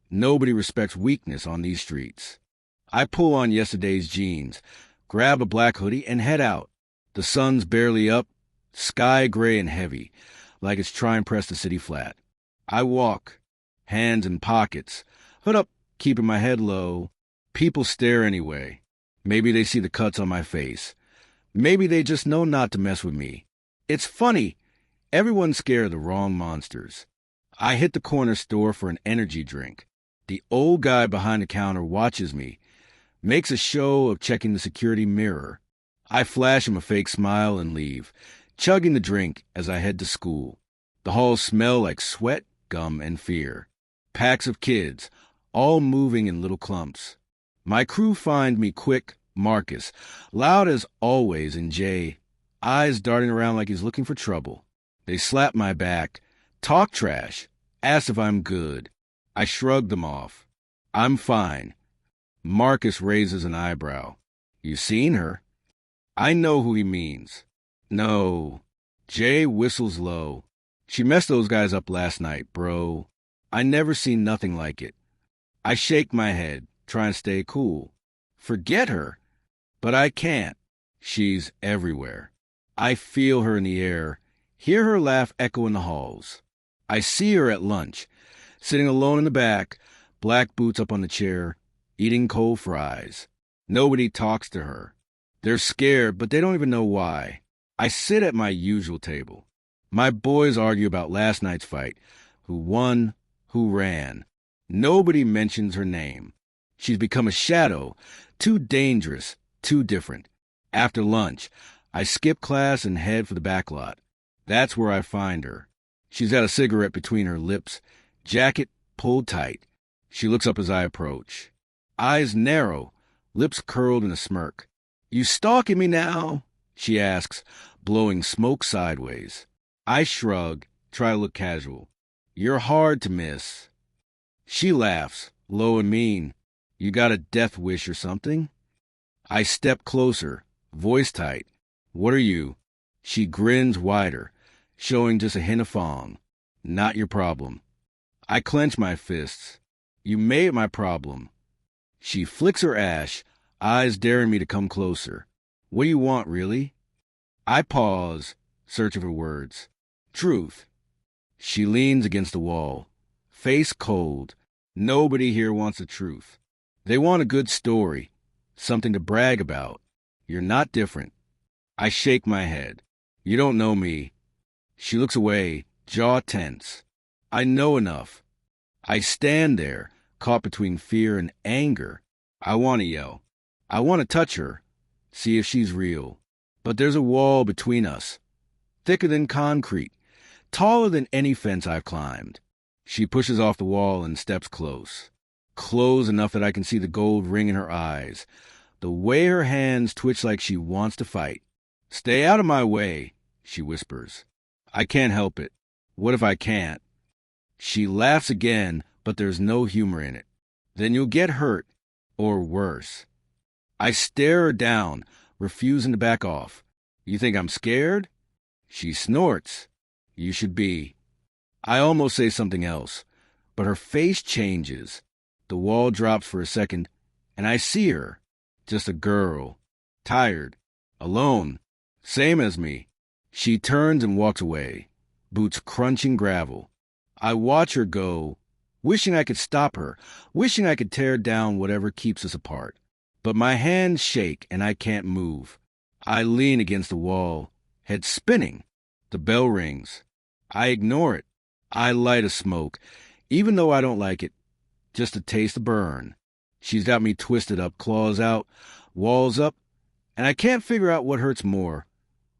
Nobody respects weakness on these streets. I pull on yesterday's jeans, grab a black hoodie, and head out. The sun's barely up, sky gray and heavy, like it's trying to press the city flat. I walk, hands in pockets, hood up, keeping my head low. People stare anyway. Maybe they see the cuts on my face. Maybe they just know not to mess with me. It's funny. Everyone's scared of the wrong monsters. I hit the corner store for an energy drink. The old guy behind the counter watches me, makes a show of checking the security mirror. I flash him a fake smile and leave, chugging the drink as I head to school. The halls smell like sweat, gum, and fear. Packs of kids, all moving in little clumps. My crew find me quick, Marcus, loud as always, and Jay, eyes darting around like he's looking for trouble. They slap my back, talk trash, ask if I'm good. I shrug them off. I'm fine. Marcus raises an eyebrow. You seen her? I know who he means. No. Jay whistles low. She messed those guys up last night, bro. I never seen nothing like it. I shake my head, trying to stay cool. Forget her. But I can't. She's everywhere. I feel her in the air, hear her laugh echo in the halls. I see her at lunch, sitting alone in the back, black boots up on the chair, eating cold fries. Nobody talks to her. They're scared, but they don't even know why. I sit at my usual table. My boys argue about last night's fight. Who won, who ran. Nobody mentions her name. She's become a shadow, too dangerous, too different. After lunch, I skip class and head for the back lot. That's where I find her. She's got a cigarette between her lips, jacket pulled tight. She looks up as I approach. Eyes narrow, lips curled in a smirk. You stalking me now? She asks, blowing smoke sideways. I shrug, try to look casual. You're hard to miss. She laughs, low and mean. You got a death wish or something? I step closer, voice tight. What are you? She grins wider, showing just a hint of fong. Not your problem. I clench my fists. You made my problem. She flicks her ash, eyes daring me to come closer. What do you want, really? I pause, searching for words. Truth. She leans against the wall, face cold. Nobody here wants the truth. They want a good story, something to brag about. You're not different. I shake my head. You don't know me. She looks away, jaw tense. I know enough. I stand there, caught between fear and anger. I want to yell. I want to touch her, see if she's real. But there's a wall between us, thicker than concrete, taller than any fence I've climbed. She pushes off the wall and steps close. Close enough that I can see the gold ring in her eyes, the way her hands twitch like she wants to fight. Stay out of my way, she whispers. I can't help it. What if I can't? She laughs again, but there's no humor in it. Then you'll get hurt, or worse. I stare her down, refusing to back off. You think I'm scared? She snorts. You should be. I almost say something else, but her face changes. The wall drops for a second, and I see her. Just a girl. Tired. Alone. Same as me. She turns and walks away, boots crunching gravel. I watch her go, wishing I could stop her, wishing I could tear down whatever keeps us apart. But my hands shake and I can't move. I lean against the wall, head spinning. The bell rings. I ignore it. I light a smoke, even though I don't like it. Just a taste of burn. She's got me twisted up, claws out, walls up, and I can't figure out what hurts more,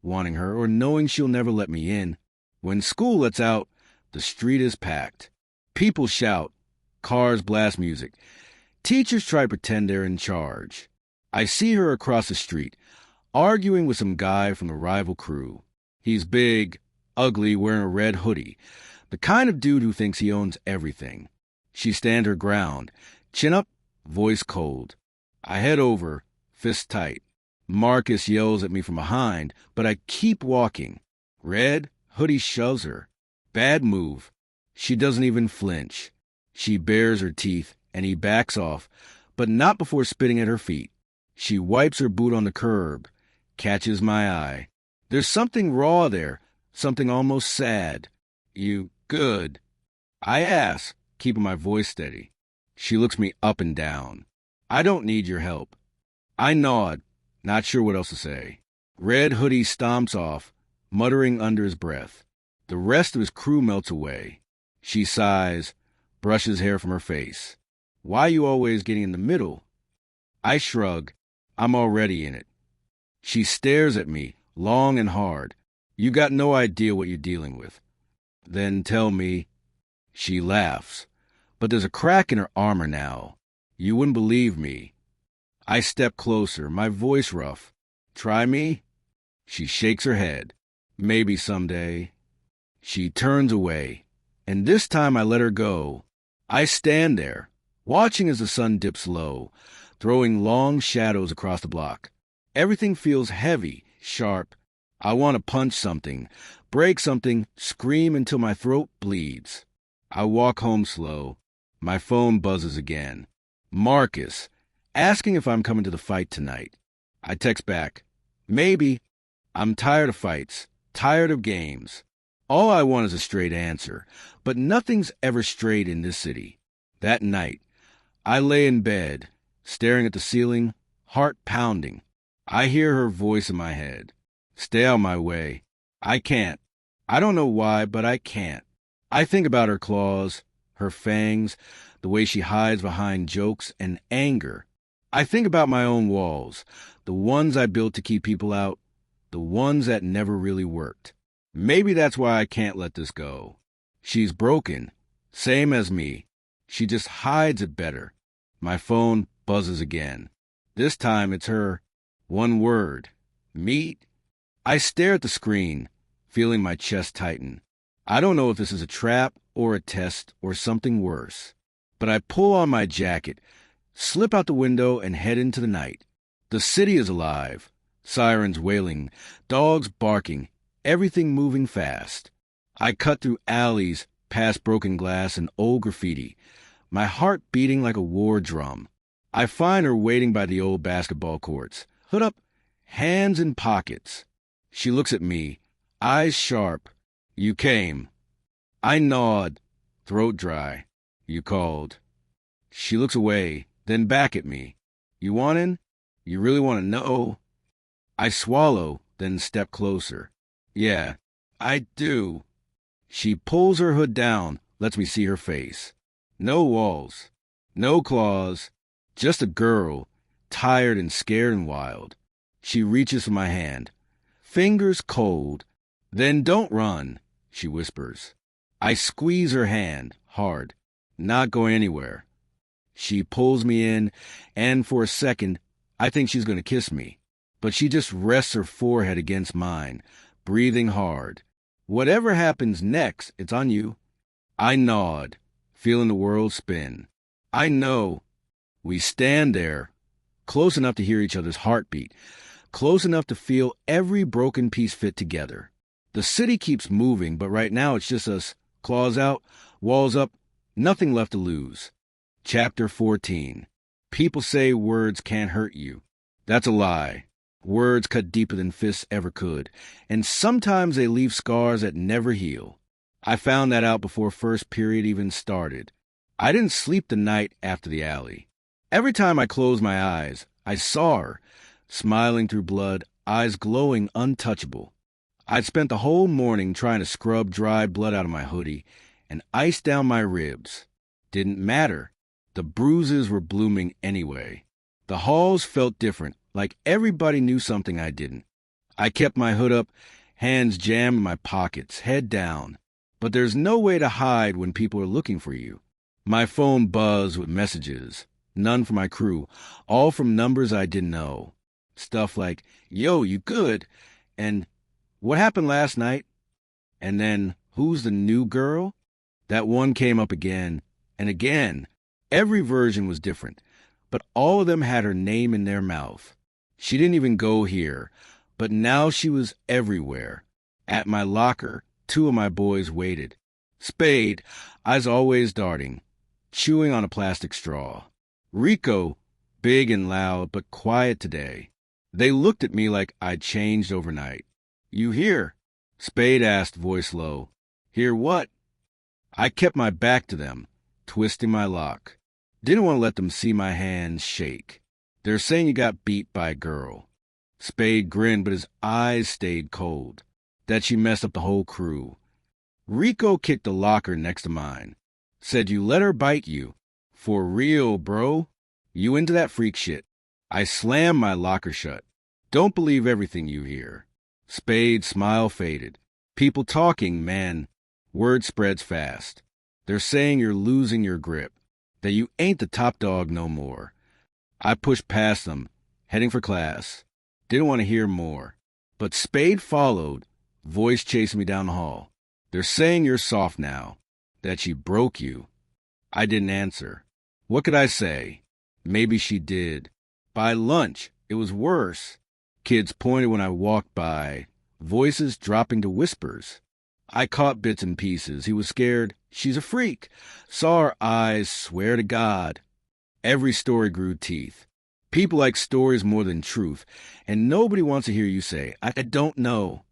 wanting her or knowing she'll never let me in. When school lets out, the street is packed. People shout. Cars blast music. Teachers try to pretend they're in charge. I see her across the street, arguing with some guy from the rival crew. He's big, ugly, wearing a red hoodie, the kind of dude who thinks he owns everything. She stands her ground, chin up, voice cold. I head over, fist tight. Marcus yells at me from behind, but I keep walking. Red hoodie shoves her. Bad move. She doesn't even flinch. She bares her teeth, and he backs off, but not before spitting at her feet. She wipes her boot on the curb, catches my eye. There's something raw there, something almost sad. You good? I ask, keeping my voice steady. She looks me up and down. I don't need your help. I nod, not sure what else to say. Red hoodie stomps off, muttering under his breath. The rest of his crew melts away. She sighs, brushes hair from her face. Why are you always getting in the middle? I shrug. I'm already in it. She stares at me, long and hard. You got no idea what you're dealing with. Then tell me. She laughs, but there's a crack in her armor now. You wouldn't believe me. I step closer, my voice rough. Try me? She shakes her head. Maybe someday. She turns away, and this time I let her go. I stand there, watching as the sun dips low, throwing long shadows across the block. Everything feels heavy, sharp. I want to punch something, break something, scream until my throat bleeds. I walk home slow. My phone buzzes again. Marcus, asking if I'm coming to the fight tonight. I text back. Maybe. I'm tired of fights, tired of games. All I want is a straight answer, but nothing's ever straight in this city. That night, I lay in bed, staring at the ceiling, heart pounding. I hear her voice in my head. Stay out of my way. I can't. I don't know why, but I can't. I think about her claws, her fangs, the way she hides behind jokes and anger. I think about my own walls, the ones I built to keep people out, the ones that never really worked. Maybe that's why I can't let this go. She's broken, same as me. She just hides it better. My phone buzzes again. This time it's her. One word. Meet. I stare at the screen, feeling my chest tighten. I don't know if this is a trap or a test or something worse. But I pull on my jacket, slip out the window, and head into the night. The city is alive. Sirens wailing, dogs barking, everything moving fast. I cut through alleys, past broken glass and old graffiti, my heart beating like a war drum. I find her waiting by the old basketball courts, hood up, hands in pockets. She looks at me, eyes sharp. You came. I nod, throat dry. You called. She looks away, then back at me. You want in? You really want to know? I swallow, then step closer. Yeah, I do. She pulls her hood down, lets me see her face. No walls, no claws, just a girl, tired and scared and wild. She reaches for my hand, fingers cold. Then don't run, she whispers. I squeeze her hand, hard, not going anywhere. She pulls me in, and for a second, I think she's going to kiss me. But she just rests her forehead against mine, breathing hard. Whatever happens next, it's on you. I nod, feeling the world spin. I know. We stand there, close enough to hear each other's heartbeat, close enough to feel every broken piece fit together. The city keeps moving, but right now it's just us, claws out, walls up, nothing left to lose. Chapter 14. People say words can't hurt you. That's a lie. Words cut deeper than fists ever could, and sometimes they leave scars that never heal. I found that out before first period even started. I didn't sleep the night after the alley. Every time I closed my eyes, I saw her, smiling through blood, eyes glowing untouchable. I'd spent the whole morning trying to scrub dry blood out of my hoodie and ice down my ribs. Didn't matter. The bruises were blooming anyway. The halls felt different, like everybody knew something I didn't. I kept my hood up, hands jammed in my pockets, head down. But there's no way to hide when people are looking for you. My phone buzzed with messages, none from my crew, all from numbers I didn't know. Stuff like, "Yo, you good?" and "What happened last night?" And then, "Who's the new girl?" That one came up again and again. Every version was different, but all of them had her name in their mouth. She didn't even go here, but now she was everywhere. At my locker, 2 of my boys waited. Spade, eyes always darting, chewing on a plastic straw. Rico, big and loud, but quiet today. They looked at me like I'd changed overnight. "You here?" Spade asked, voice low. "Hear what?" I kept my back to them, twisting my lock. Didn't want to let them see my hands shake. They're saying you got beat by a girl. Spade grinned, but his eyes stayed cold. That she messed up the whole crew. Rico kicked the locker next to mine. Said you let her bite you. For real, bro. You into that freak shit. I slammed my locker shut. Don't believe everything you hear. Spade's smile faded. People talking, man. Word spreads fast. They're saying you're losing your grip. That you ain't the top dog no more. I pushed past them, heading for class. Didn't want to hear more. But Spade followed, voice chasing me down the hall. They're saying you're soft now. That she broke you. I didn't answer. What could I say? Maybe she did. By lunch, it was worse. Kids pointed when I walked by, voices dropping to whispers. I caught bits and pieces. He was scared. She's a freak. Saw her eyes, swear to God. Every story grew teeth. People like stories more than truth, and nobody wants to hear you say, I don't know.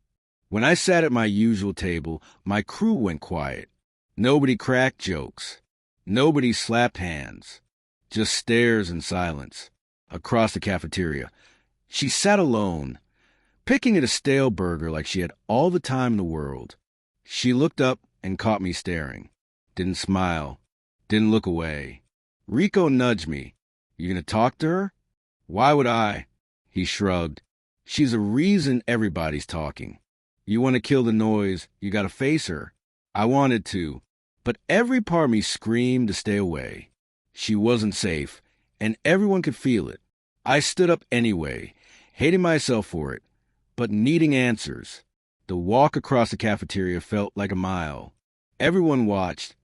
When I sat at my usual table, my crew went quiet. Nobody cracked jokes. Nobody slapped hands. Just stares and silence. Across the cafeteria. She sat alone, picking at a stale burger like she had all the time in the world. She looked up and caught me staring. Didn't smile. Didn't look away. Rico nudged me. You gonna talk to her? Why would I? He shrugged. She's a reason everybody's talking. You want to kill the noise, you gotta face her. I wanted to, but every part of me screamed to stay away. She wasn't safe, and everyone could feel it. I stood up anyway, hating myself for it, but needing answers. The walk across the cafeteria felt like a mile. Everyone watched,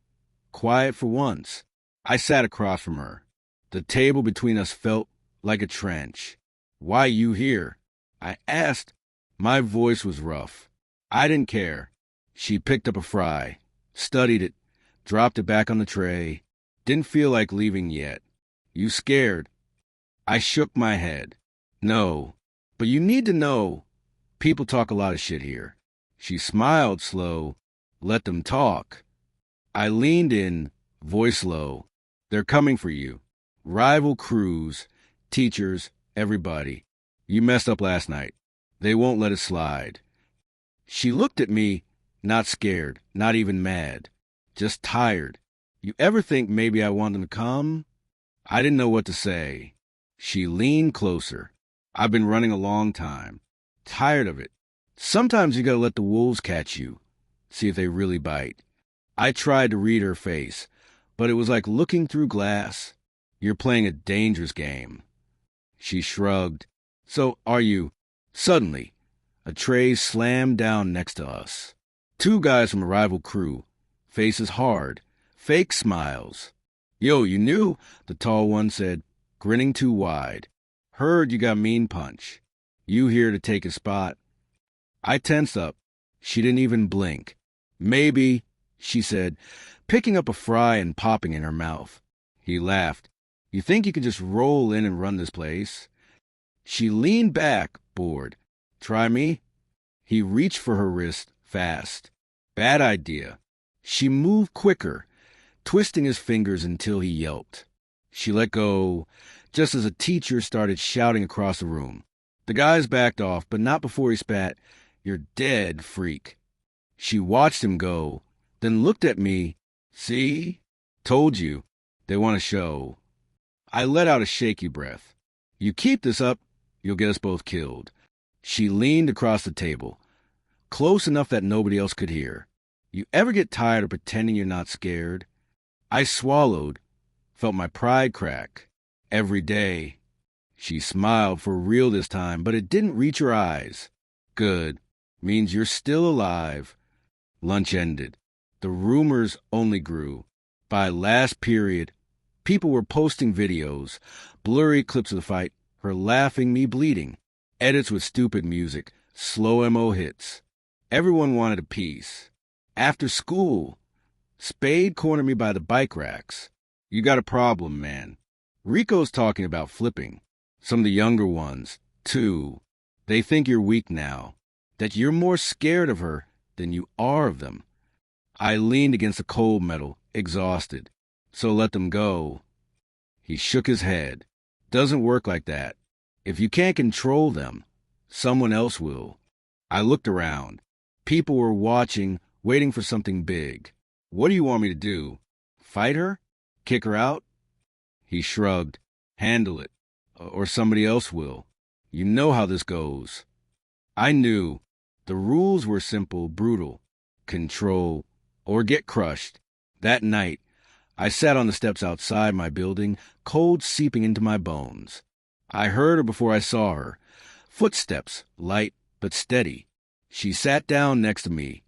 quiet for once. I sat across from her. The table between us felt like a trench. Why you here? I asked. My voice was rough. I didn't care. She picked up a fry, studied it, dropped it back on the tray. Didn't feel like leaving yet. You scared? I shook my head. No, but you need to know. People talk a lot of shit here. She smiled slow. Let them talk. I leaned in, voice low. They're coming for you. Rival crews, teachers, everybody. You messed up last night. They won't let it slide. She looked at me, not scared, not even mad, just tired. You ever think maybe I want them to come? I didn't know what to say. She leaned closer. I've been running a long time. Tired of it. Sometimes you gotta let the wolves catch you. See if they really bite. I tried to read her face, but it was like looking through glass. You're playing a dangerous game. She shrugged. So are you? Suddenly, a tray slammed down next to us. Two guys from a rival crew, faces hard, fake smiles. Yo, you knew? The tall one said, grinning too wide. Heard you got mean punch. You here to take his spot? I tensed up. She didn't even blink. Maybe, she said, picking up a fry and popping in her mouth. He laughed. You think you could just roll in and run this place? She leaned back, bored. Try me? He reached for her wrist, fast. Bad idea. She moved quicker, twisting his fingers until he yelped. She let go, just as a teacher started shouting across the room. The guys backed off, but not before he spat, "You're dead, freak." She watched him go, then looked at me. See? Told you. They want a show. I let out a shaky breath. You keep this up, you'll get us both killed. She leaned across the table, close enough that nobody else could hear. You ever get tired of pretending you're not scared? I swallowed, felt my pride crack. Every day. She smiled for real this time, but it didn't reach her eyes. Good. Means you're still alive. Lunch ended. The rumors only grew. By last period, people were posting videos, blurry clips of the fight, her laughing, me bleeding, edits with stupid music, slow MO hits. Everyone wanted a piece. After school, Spade cornered me by the bike racks. You got a problem, man. Rico's talking about flipping. Some of the younger ones, too. They think you're weak now, that you're more scared of her than you are of them. I leaned against the cold metal, exhausted. So let them go. He shook his head. Doesn't work like that. If you can't control them, someone else will. I looked around. People were watching, waiting for something big. What do you want me to do? Fight her? Kick her out? He shrugged. Handle it. Or somebody else will. You know how this goes. I knew. The rules were simple, brutal. Control, or get crushed. That night, I sat on the steps outside my building, cold seeping into my bones. I heard her before I saw her. Footsteps, light but steady. She sat down next to me.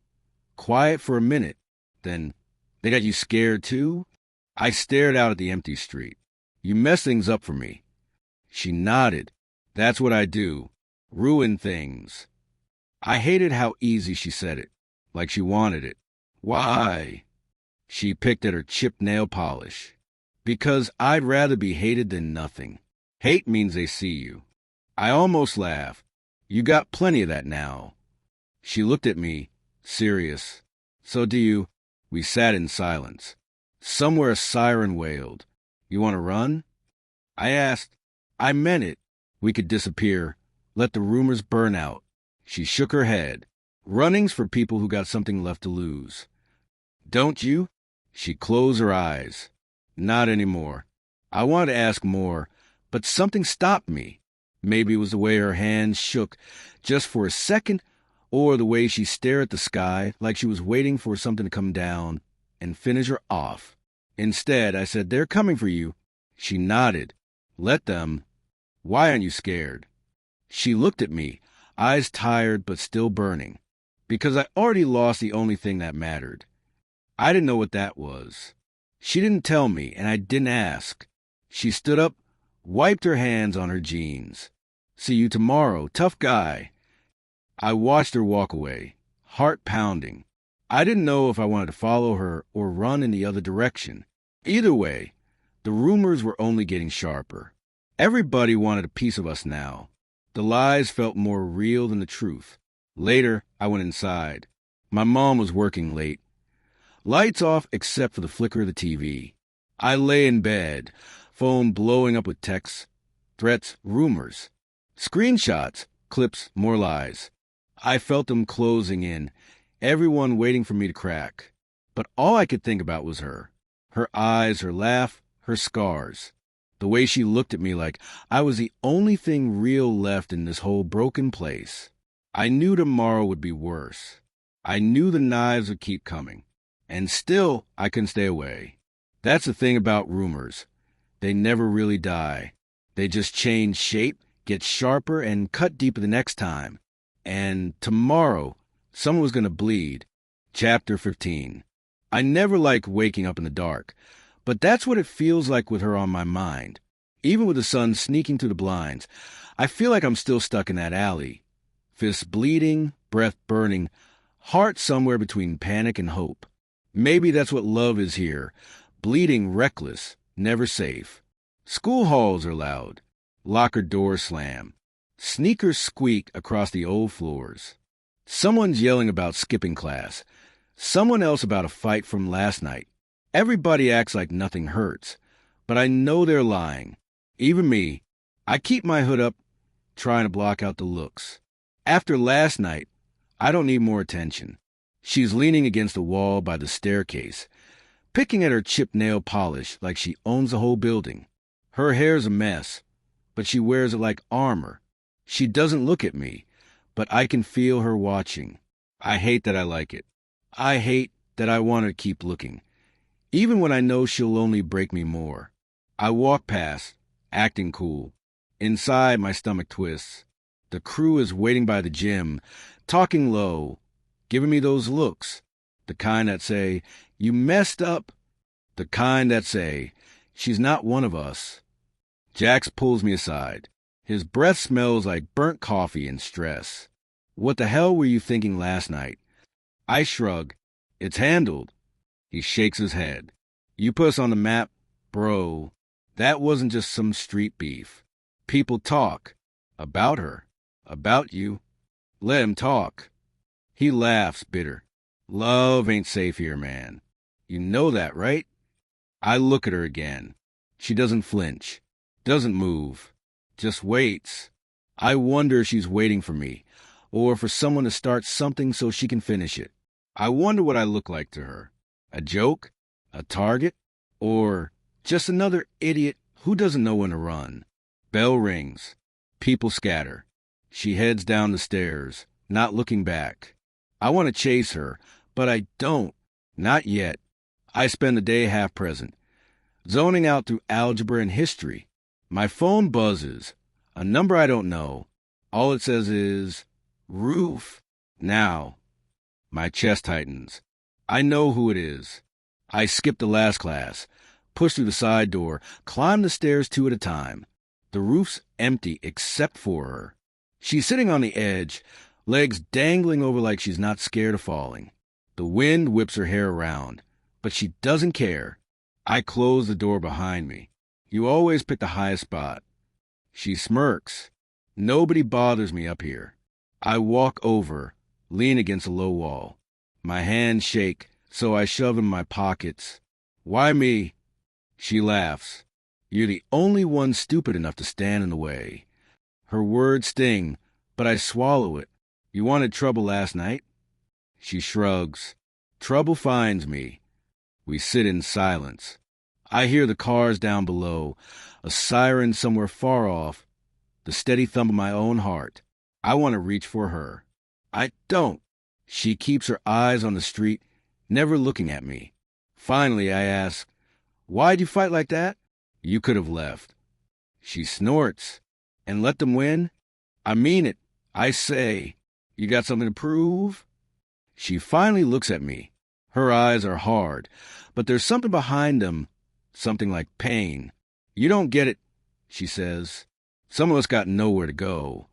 Quiet for a minute. Then, they got you scared too? I stared out at the empty street. You mess things up for me. She nodded. That's what I do. Ruin things. I hated how easy she said it, like she wanted it. Why? She picked at her chipped nail polish. Because I'd rather be hated than nothing. Hate means they see you. I almost laughed. You got plenty of that now. She looked at me, serious. So do you. We sat in silence. Somewhere a siren wailed. You want to run? I asked. I meant it. We could disappear. Let the rumors burn out. She shook her head. Running's for people who got something left to lose. Don't you? She closed her eyes. Not anymore. I wanted to ask more, but something stopped me. Maybe it was the way her hands shook just for a second, or the way she stared at the sky like she was waiting for something to come down and finish her off. Instead, I said, they're coming for you. She nodded. Let them. Why aren't you scared? She looked at me, eyes tired but still burning. Because I already lost the only thing that mattered. I didn't know what that was. She didn't tell me, and I didn't ask. She stood up, wiped her hands on her jeans. See you tomorrow, tough guy. I watched her walk away, heart pounding. I didn't know if I wanted to follow her or run in the other direction. Either way, the rumors were only getting sharper. Everybody wanted a piece of us now. The lies felt more real than the truth. Later, I went inside. My mom was working late. Lights off except for the flicker of the TV. I lay in bed, Phone blowing up with texts, threats, rumors. Screenshots, clips, more lies. I felt them closing in, everyone waiting for me to crack. But all I could think about was her. Her eyes, her laugh, her scars. The way she looked at me like I was the only thing real left in this whole broken place. I knew tomorrow would be worse. I knew the knives would keep coming. And still, I couldn't stay away. That's the thing about rumors. They never really die. They just change shape, get sharper, and cut deeper the next time. And tomorrow, someone was going to bleed. Chapter 15. I never liked waking up in the dark, but that's what it feels like with her on my mind. Even with the sun sneaking through the blinds, I feel like I'm still stuck in that alley. Fists bleeding, breath burning, heart somewhere between panic and hope. Maybe that's what love is here. Bleeding reckless, never safe. School halls are loud. Locker doors slam. Sneakers squeak across the old floors. Someone's yelling about skipping class. Someone else about a fight from last night. Everybody acts like nothing hurts. But I know they're lying. Even me. I keep my hood up, trying to block out the looks. After last night, I don't need more attention. She's leaning against the wall by the staircase, picking at her chipped nail polish like she owns the whole building. Her hair's a mess, but she wears it like armor. She doesn't look at me, but I can feel her watching. I hate that I like it. I hate that I want to keep looking, even when I know she'll only break me more. I walk past, acting cool. Inside, my stomach twists. The crew is waiting by the gym, talking low, giving me those looks. The kind that say, "You messed up." The kind that say, "She's not one of us." Jax pulls me aside. His breath smells like burnt coffee and stress. "What the hell were you thinking last night?" I shrug. "It's handled." He shakes his head. "You put us on the map, bro. That wasn't just some street beef. People talk. About her. About you. Let him talk." He laughs, bitter. "Love ain't safe here, man. You know that, right?" I look at her again. She doesn't flinch. Doesn't move. Just waits. I wonder if she's waiting for me, or for someone to start something so she can finish it. I wonder what I look like to her. A joke? A target? Or just another idiot who doesn't know when to run? Bell rings. People scatter. She heads down the stairs, not looking back. I want to chase her, but I don't. Not yet. I spend the day half present, zoning out through algebra and history. My phone buzzes. A number I don't know. All it says is, "Roof." Now. My chest tightens. I know who it is. I skip the last class, push through the side door, climb the stairs 2 at a time. The roof's empty except for her. She's sitting on the edge, legs dangling over like she's not scared of falling. The wind whips her hair around, but she doesn't care. I close the door behind me. "You always pick the highest spot." She smirks. "Nobody bothers me up here." I walk over, lean against a low wall. My hands shake, so I shove in my pockets. "Why me?" She laughs. "You're the only one stupid enough to stand in the way." Her words sting, but I swallow it. "You wanted trouble last night?" She shrugs. "Trouble finds me." We sit in silence. I hear the cars down below, a siren somewhere far off, the steady thump of my own heart. I want to reach for her. I don't. She keeps her eyes on the street, never looking at me. Finally, I ask, "Why'd you fight like that?" "You could have left." She snorts. "And let them win?" "I mean it. I say, you got something to prove?" She finally looks at me. Her eyes are hard, but there's something behind them, something like pain. "You don't get it," she says. "Some of us got nowhere to go."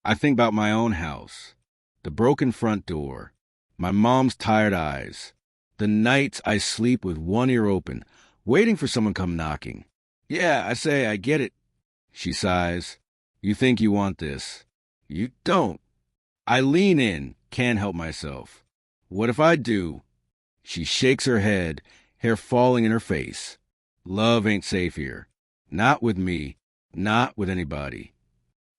I think about my own house, the broken front door, my mom's tired eyes, the nights I sleep with one ear open, waiting for someone to come knocking. "Yeah," I say, "I get it." She sighs. "You think you want this. You don't." I lean in, can't help myself. "What if I do?" She shakes her head, hair falling in her face. "Love ain't safe here." Not with me. Not with anybody.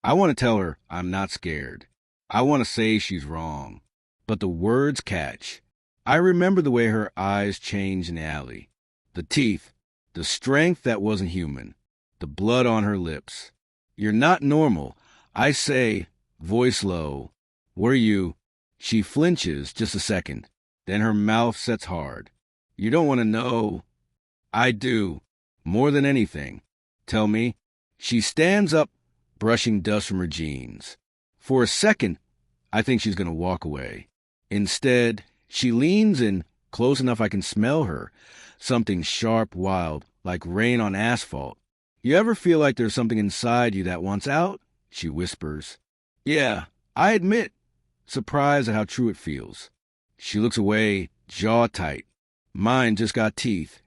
I want to tell her I'm not scared. I want to say she's wrong. But the words catch. I remember the way her eyes changed in the alley. The teeth. The strength that wasn't human. The blood on her lips. You're not normal. I say, voice low. Were you? She flinches just a second. Then her mouth sets hard. You don't want to know. I do. More than anything. Tell me. She stands up, brushing dust from her jeans. For a second, I think she's going to walk away. Instead, she leans in close enough I can smell her. Something sharp, wild, like rain on asphalt. You ever feel like there's something inside you that wants out? She whispers. Yeah, I admit. Surprised at how true it feels. She looks away, jaw tight. Mine just got teeth.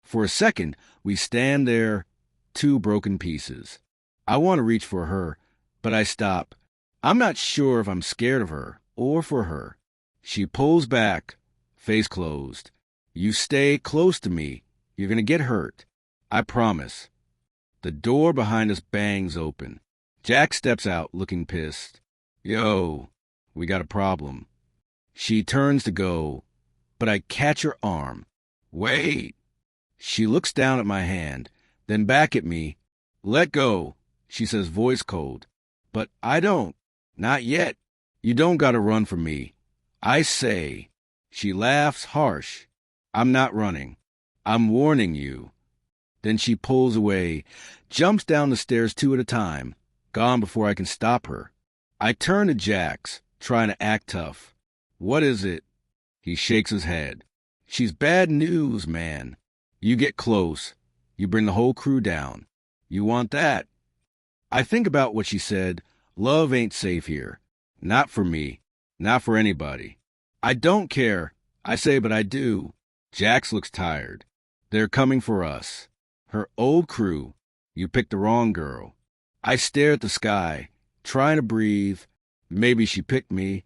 For a second, we stand there, two broken pieces. I want to reach for her, but I stop. I'm not sure if I'm scared of her or for her. She pulls back, face closed. You stay close to me. You're going to get hurt. I promise. The door behind us bangs open. Jack steps out, looking pissed. Yo, we got a problem. She turns to go, but I catch her arm. Wait. She looks down at my hand, then back at me. Let go, she says, voice cold. But I don't. Not yet. You don't gotta run from me. I say. She laughs harsh. I'm not running. I'm warning you. Then she pulls away, jumps down the stairs two at a time, gone before I can stop her. I turn to Jax, trying to act tough. What is it? He shakes his head. She's bad news, man. You get close. You bring the whole crew down. You want that? I think about what she said. Love ain't safe here. Not for me. Not for anybody. I don't care. I say, but I do. Jax looks tired. They're coming for us. Her old crew. You picked the wrong girl. I stare at the sky, trying to breathe. Maybe she picked me.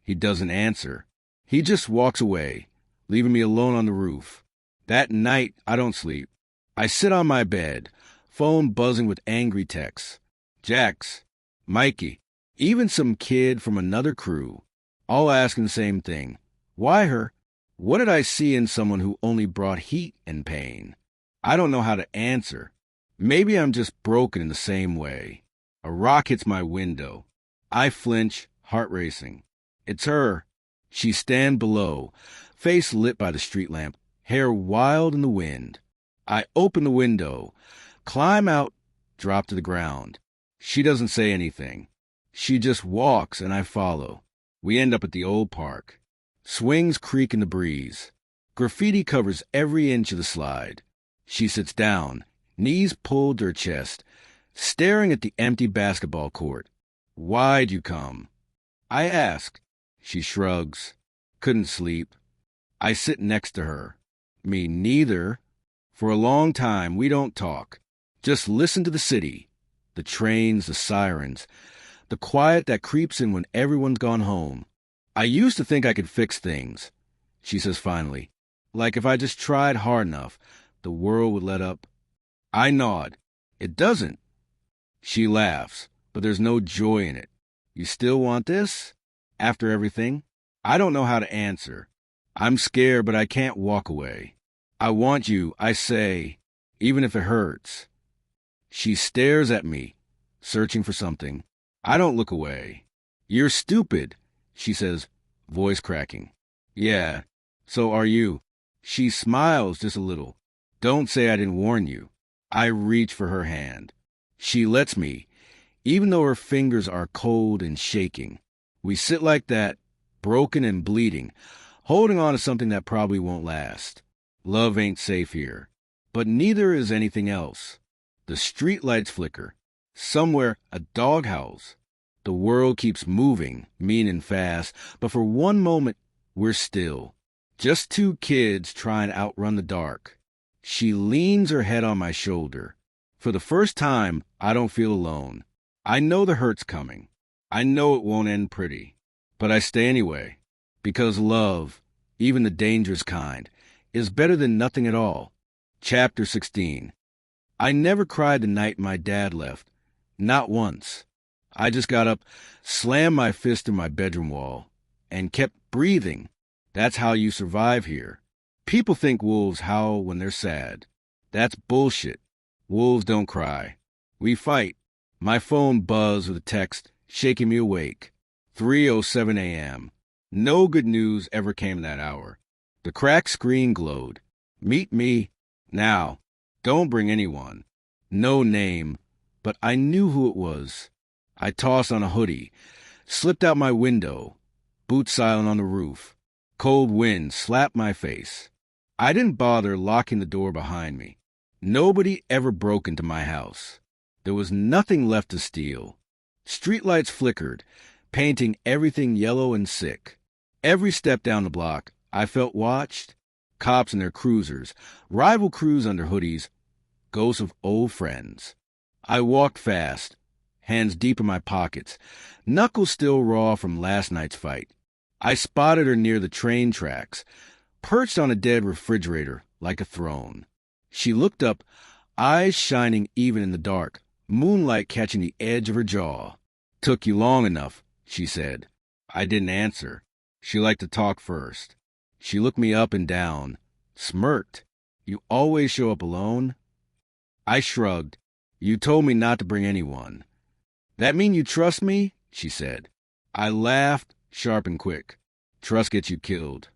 He doesn't answer. He just walks away, leaving me alone on the roof. That night, I don't sleep. I sit on my bed, phone buzzing with angry texts. Jax, Mikey, even some kid from another crew, all asking the same thing. Why her? What did I see in someone who only brought heat and pain? I don't know how to answer. Maybe I'm just broken in the same way. A rock hits my window. I flinch, heart racing. It's her. She stands below, face lit by the street lamp, hair wild in the wind. I open the window, climb out, drop to the ground. She doesn't say anything. She just walks and I follow. We end up at the old park. Swings creak in the breeze. Graffiti covers every inch of the slide. She sits down, knees pulled to her chest, staring at the empty basketball court. Why'd you come? I ask. She shrugs. Couldn't sleep. I sit next to her. Me neither. For a long time, we don't talk. Just listen to the city. The trains, the sirens. The quiet that creeps in when everyone's gone home. I used to think I could fix things, she says finally. Like if I just tried hard enough, the world would let up. I nod. It doesn't. She laughs, but there's no joy in it. You still want this? After everything? I don't know how to answer. I'm scared, but I can't walk away. I want you, I say, even if it hurts. She stares at me, searching for something. I don't look away. You're stupid, she says, voice cracking. Yeah, so are you. She smiles just a little. Don't say I didn't warn you. I reach for her hand. She lets me, even though her fingers are cold and shaking. We sit like that, broken and bleeding, holding on to something that probably won't last. Love ain't safe here. But neither is anything else. The street lights flicker. Somewhere, a dog howls. The world keeps moving, mean and fast, but for one moment, we're still. Just two kids trying to outrun the dark. She leans her head on my shoulder. For the first time, I don't feel alone. I know the hurt's coming. I know it won't end pretty. But I stay anyway. Because love, even the dangerous kind, is better than nothing at all. Chapter 16. I never cried the night my dad left. Not once. I just got up, slammed my fist in my bedroom wall, and kept breathing. That's how you survive here. People think wolves howl when they're sad. That's bullshit. Wolves don't cry. We fight. My phone buzzed with a text shaking me awake. 3:07 a.m. No good news ever came that hour. The cracked screen glowed. Meet me now. Don't bring anyone. No name, but I knew who it was. I tossed on a hoodie, slipped out my window, boots silent on the roof. Cold wind slapped my face. I didn't bother locking the door behind me. Nobody ever broke into my house. There was nothing left to steal. Streetlights flickered, painting everything yellow and sick. Every step down the block, I felt watched. Cops in their cruisers, rival crews under hoodies, ghosts of old friends. I walked fast, hands deep in my pockets, knuckles still raw from last night's fight. I spotted her near the train tracks, perched on a dead refrigerator like a throne. She looked up, eyes shining even in the dark, moonlight catching the edge of her jaw. "Took you long enough," she said. I didn't answer. She liked to talk first. She looked me up and down, smirked. "You always show up alone?" I shrugged. "You told me not to bring anyone." "That mean you trust me?" she said. I laughed, sharp and quick. "Trust gets you killed."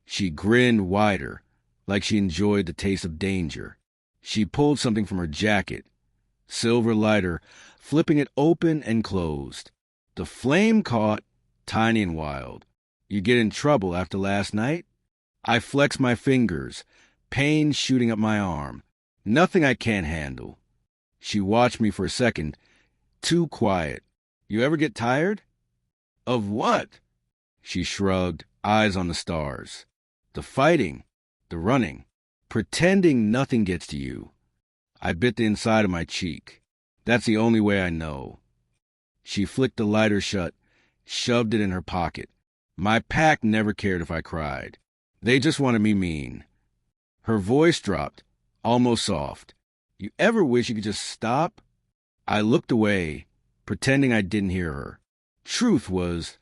She grinned wider, like she enjoyed the taste of danger. She pulled something from her jacket. Silver lighter, flipping it open and closed. The flame caught, tiny and wild. "You get in trouble after last night?" I flexed my fingers, pain shooting up my arm. "Nothing I can't handle." She watched me for a second, too quiet. "You ever get tired?" "Of what?" She shrugged, eyes on the stars. "The fighting, the running, pretending nothing gets to you." I bit the inside of my cheek. "That's the only way I know." She flicked the lighter shut, shoved it in her pocket. My pack never cared if I cried. They just wanted me mean. Her voice dropped, almost soft. "You ever wish you could just stop?" I looked away, pretending I didn't hear her. Truth was,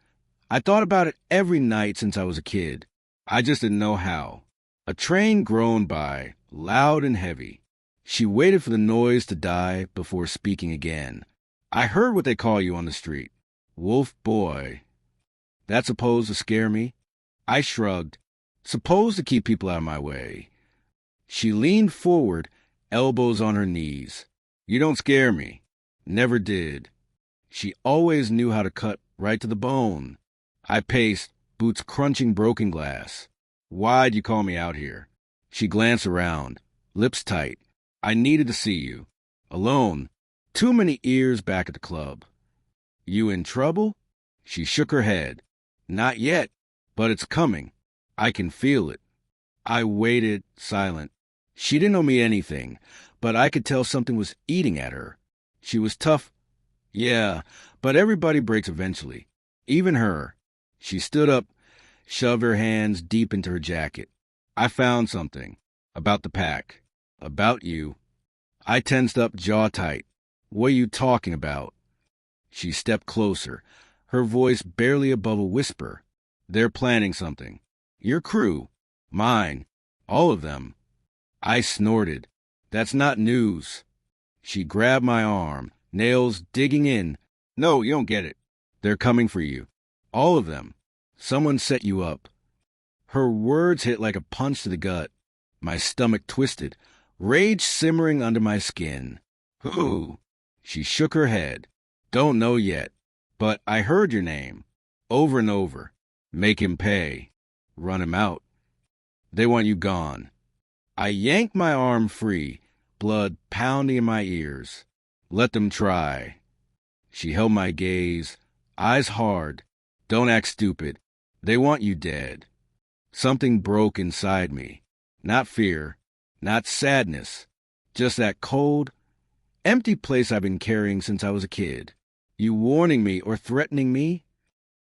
I thought about it every night since I was a kid. I just didn't know how. A train groaned by, loud and heavy. She waited for the noise to die before speaking again. "I heard what they call you on the street. Wolf boy. That supposed to scare me?" I shrugged. "Supposed to keep people out of my way." She leaned forward, elbows on her knees. "You don't scare me. Never did." She always knew how to cut right to the bone. I paced, boots crunching broken glass. "Why'd you call me out here?" She glanced around, lips tight. "I needed to see you. Alone. Too many ears back at the club." "You in trouble?" She shook her head. "Not yet, but it's coming. I can feel it." I waited, silent. She didn't owe me anything, but I could tell something was eating at her. She was tough. Yeah, but everybody breaks eventually. Even her. She stood up, shoved her hands deep into her jacket. "I found something. About the pack. About you." I tensed up, jaw tight. "What are you talking about?" She stepped closer, her voice barely above a whisper. "They're planning something. Your crew. Mine. All of them." I snorted. "That's not news." She grabbed my arm, nails digging in. "No, you don't get it. They're coming for you. All of them. Someone set you up." Her words hit like a punch to the gut. My stomach twisted, rage simmering under my skin. "Who?" She shook her head. "Don't know yet. But I heard your name. Over and over. Make him pay. Run him out. They want you gone." I yanked my arm free, blood pounding in my ears. "Let them try." She held my gaze, eyes hard. "Don't act stupid. They want you dead." Something broke inside me. Not fear, not sadness, just that cold, empty place I've been carrying since I was a kid. "You warning me or threatening me?"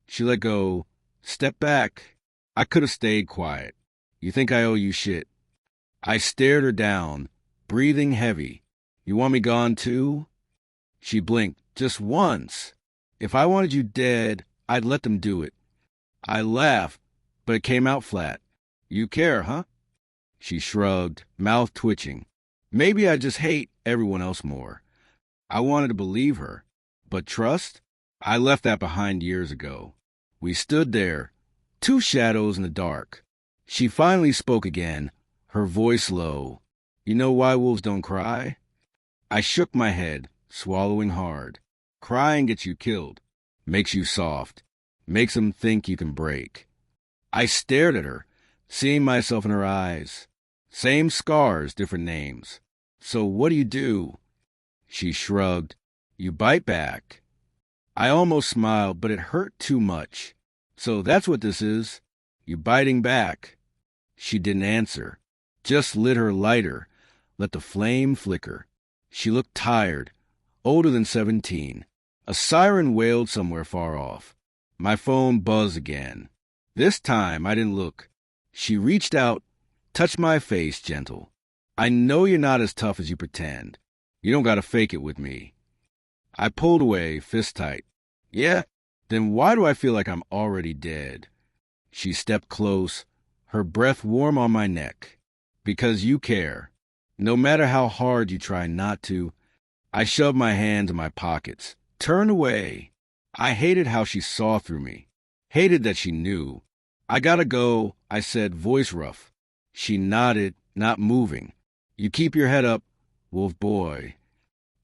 She let go. "Step back." I could have stayed quiet. "You think I owe you shit?" I stared her down, breathing heavy. You want me gone too? She blinked just once. If I wanted you dead, I'd let them do it. I laughed, but it came out flat. You care, huh? She shrugged, mouth twitching. Maybe I just hate everyone else more. I wanted to believe her. But trust? I left that behind years ago. We stood there, two shadows in the dark. She finally spoke again, her voice low. You know why wolves don't cry? I shook my head, swallowing hard. Crying gets you killed, makes you soft, makes them think you can break. I stared at her, seeing myself in her eyes. Same scars, different names. So what do you do? She shrugged. You bite back. I almost smiled, but it hurt too much. So that's what this is. You biting back. She didn't answer, just lit her lighter, let the flame flicker. She looked tired, older than 17. A siren wailed somewhere far off. My phone buzzed again. This time I didn't look. She reached out, touched my face gentle. I know you're not as tough as you pretend. You don't gotta fake it with me. I pulled away, fist tight. Yeah? Then why do I feel like I'm already dead? She stepped close, her breath warm on my neck. Because you care. No matter how hard you try not to. I shoved my hands in my pockets, turned away. I hated how she saw through me. Hated that she knew. I gotta go, I said, voice rough. She nodded, not moving. You keep your head up, wolf boy.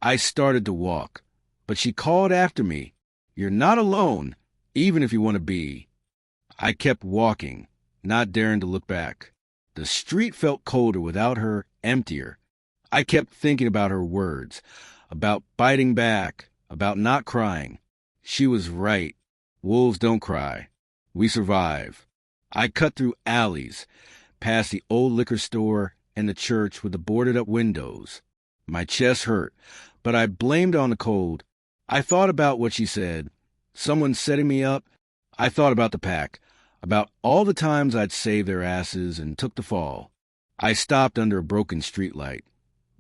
I started to walk, but she called after me. You're not alone, even if you want to be. I kept walking, not daring to look back. The street felt colder without her, emptier. I kept thinking about her words, about biting back, about not crying. She was right. Wolves don't cry. We survive. I cut through alleys, past the old liquor store and the church with the boarded-up windows. My chest hurt, but I blamed on the cold. I thought about what she said. Someone setting me up. I thought about the pack, about all the times I'd saved their asses and took the fall. I stopped under a broken streetlight,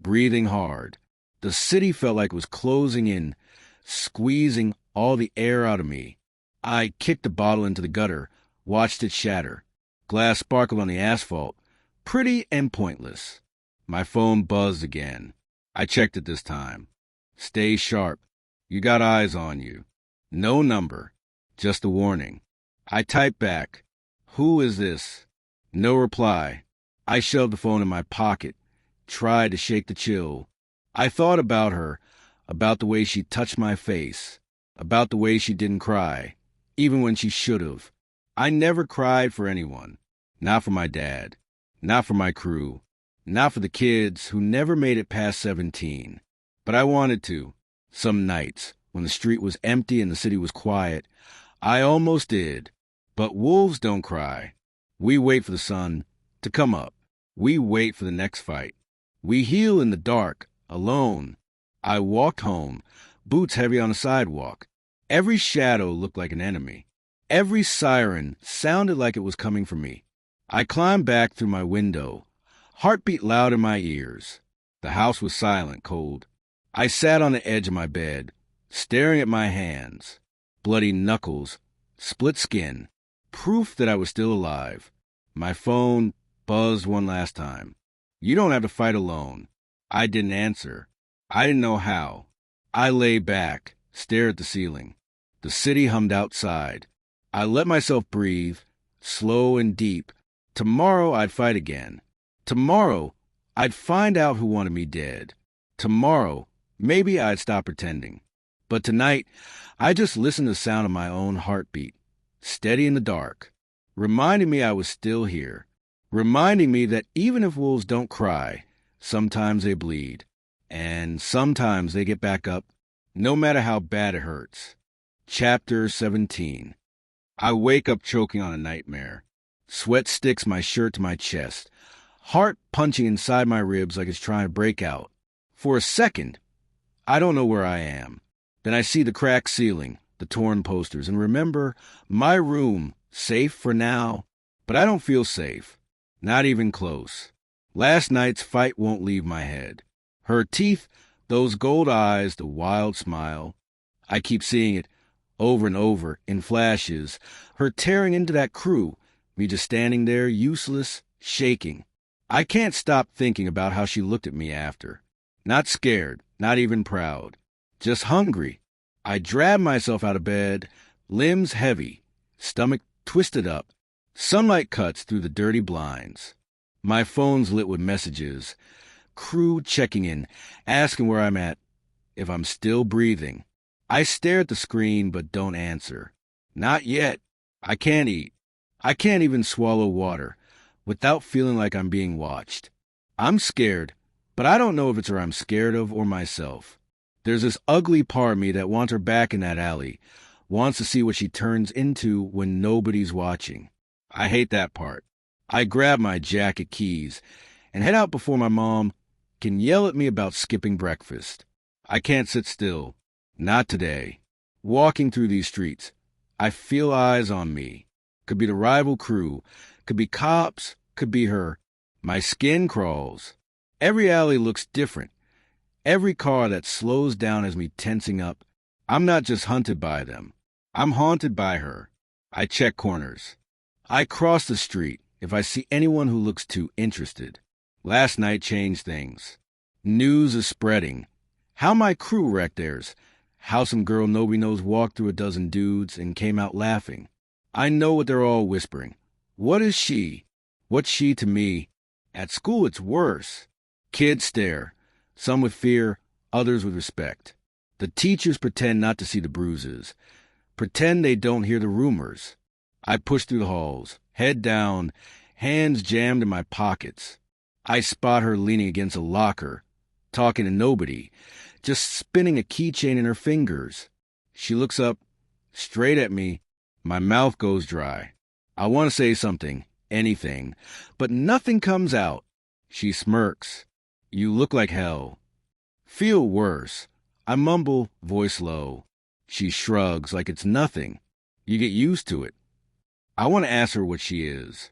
breathing hard. The city felt like it was closing in, squeezing all the air out of me. I kicked the bottle into the gutter, watched it shatter. Glass sparkled on the asphalt, pretty and pointless. My phone buzzed again. I checked it this time. Stay sharp. You got eyes on you. No number. Just a warning. I typed back. Who is this? No reply. I shoved the phone in my pocket, tried to shake the chill. I thought about her, about the way she touched my face, about the way she didn't cry, even when she should have. I never cried for anyone. Not for my dad. Not for my crew. Not for the kids who never made it past 17. But I wanted to. Some nights, when the street was empty and the city was quiet, I almost did. But wolves don't cry. We wait for the sun to come up. We wait for the next fight. We heal in the dark, alone. I walked home, boots heavy on the sidewalk. Every shadow looked like an enemy. Every siren sounded like it was coming for me. I climbed back through my window, heartbeat loud in my ears. The house was silent, cold. I sat on the edge of my bed, staring at my hands. Bloody knuckles, split skin, proof that I was still alive. My phone buzzed one last time. You don't have to fight alone. I didn't answer. I didn't know how. I lay back, stared at the ceiling. The city hummed outside. I let myself breathe, slow and deep. Tomorrow I'd fight again. Tomorrow I'd find out who wanted me dead. Tomorrow maybe I'd stop pretending. But tonight I just listened to the sound of my own heartbeat, steady in the dark, reminding me I was still here, reminding me that even if wolves don't cry, sometimes they bleed, and sometimes they get back up, no matter how bad it hurts. Chapter 17. I wake up choking on a nightmare. Sweat sticks my shirt to my chest, heart punching inside my ribs like it's trying to break out. For a second, I don't know where I am. Then I see the cracked ceiling, the torn posters, and remember my room, safe for now. But I don't feel safe, not even close. Last night's fight won't leave my head. Her teeth Those gold eyes, the wild smile. I keep seeing it over and over in flashes. Her tearing into that crew, me just standing there, useless, shaking. I can't stop thinking about how she looked at me after. Not scared, not even proud. Just hungry. I drab myself out of bed, limbs heavy, stomach twisted up. Sunlight cuts through the dirty blinds. My phone's lit with messages. Crew checking in, asking where I'm at, if I'm still breathing. I stare at the screen but don't answer. Not yet. I can't eat. I can't even swallow water without feeling like I'm being watched. I'm scared, but I don't know if it's her I'm scared of or myself. There's this ugly part of me that wants her back in that alley, wants to see what she turns into when nobody's watching. I hate that part. I grab my jacket keys and head out before my mom can yell at me about skipping breakfast. I can't sit still. Not today. Walking through these streets, I feel eyes on me. Could be the rival crew, could be cops, could be her. My skin crawls. Every alley looks different. Every car that slows down has me tensing up. I'm not just hunted by them. I'm haunted by her. I check corners. I cross the street if I see anyone who looks too interested. Last night changed things. News is spreading. How my crew wrecked theirs. How some girl nobody knows walked through a dozen dudes and came out laughing. I know what they're all whispering. What is she? What's she to me? At school it's worse. Kids stare. Some with fear, others with respect. The teachers pretend not to see the bruises. Pretend they don't hear the rumors. I push through the halls, head down, hands jammed in my pockets. I spot her leaning against a locker, talking to nobody, just spinning a keychain in her fingers. She looks up, straight at me. My mouth goes dry. I want to say something, anything, but nothing comes out. She smirks. You look like hell. Feel worse. I mumble, voice low. She shrugs like it's nothing. You get used to it. I want to ask her what she is.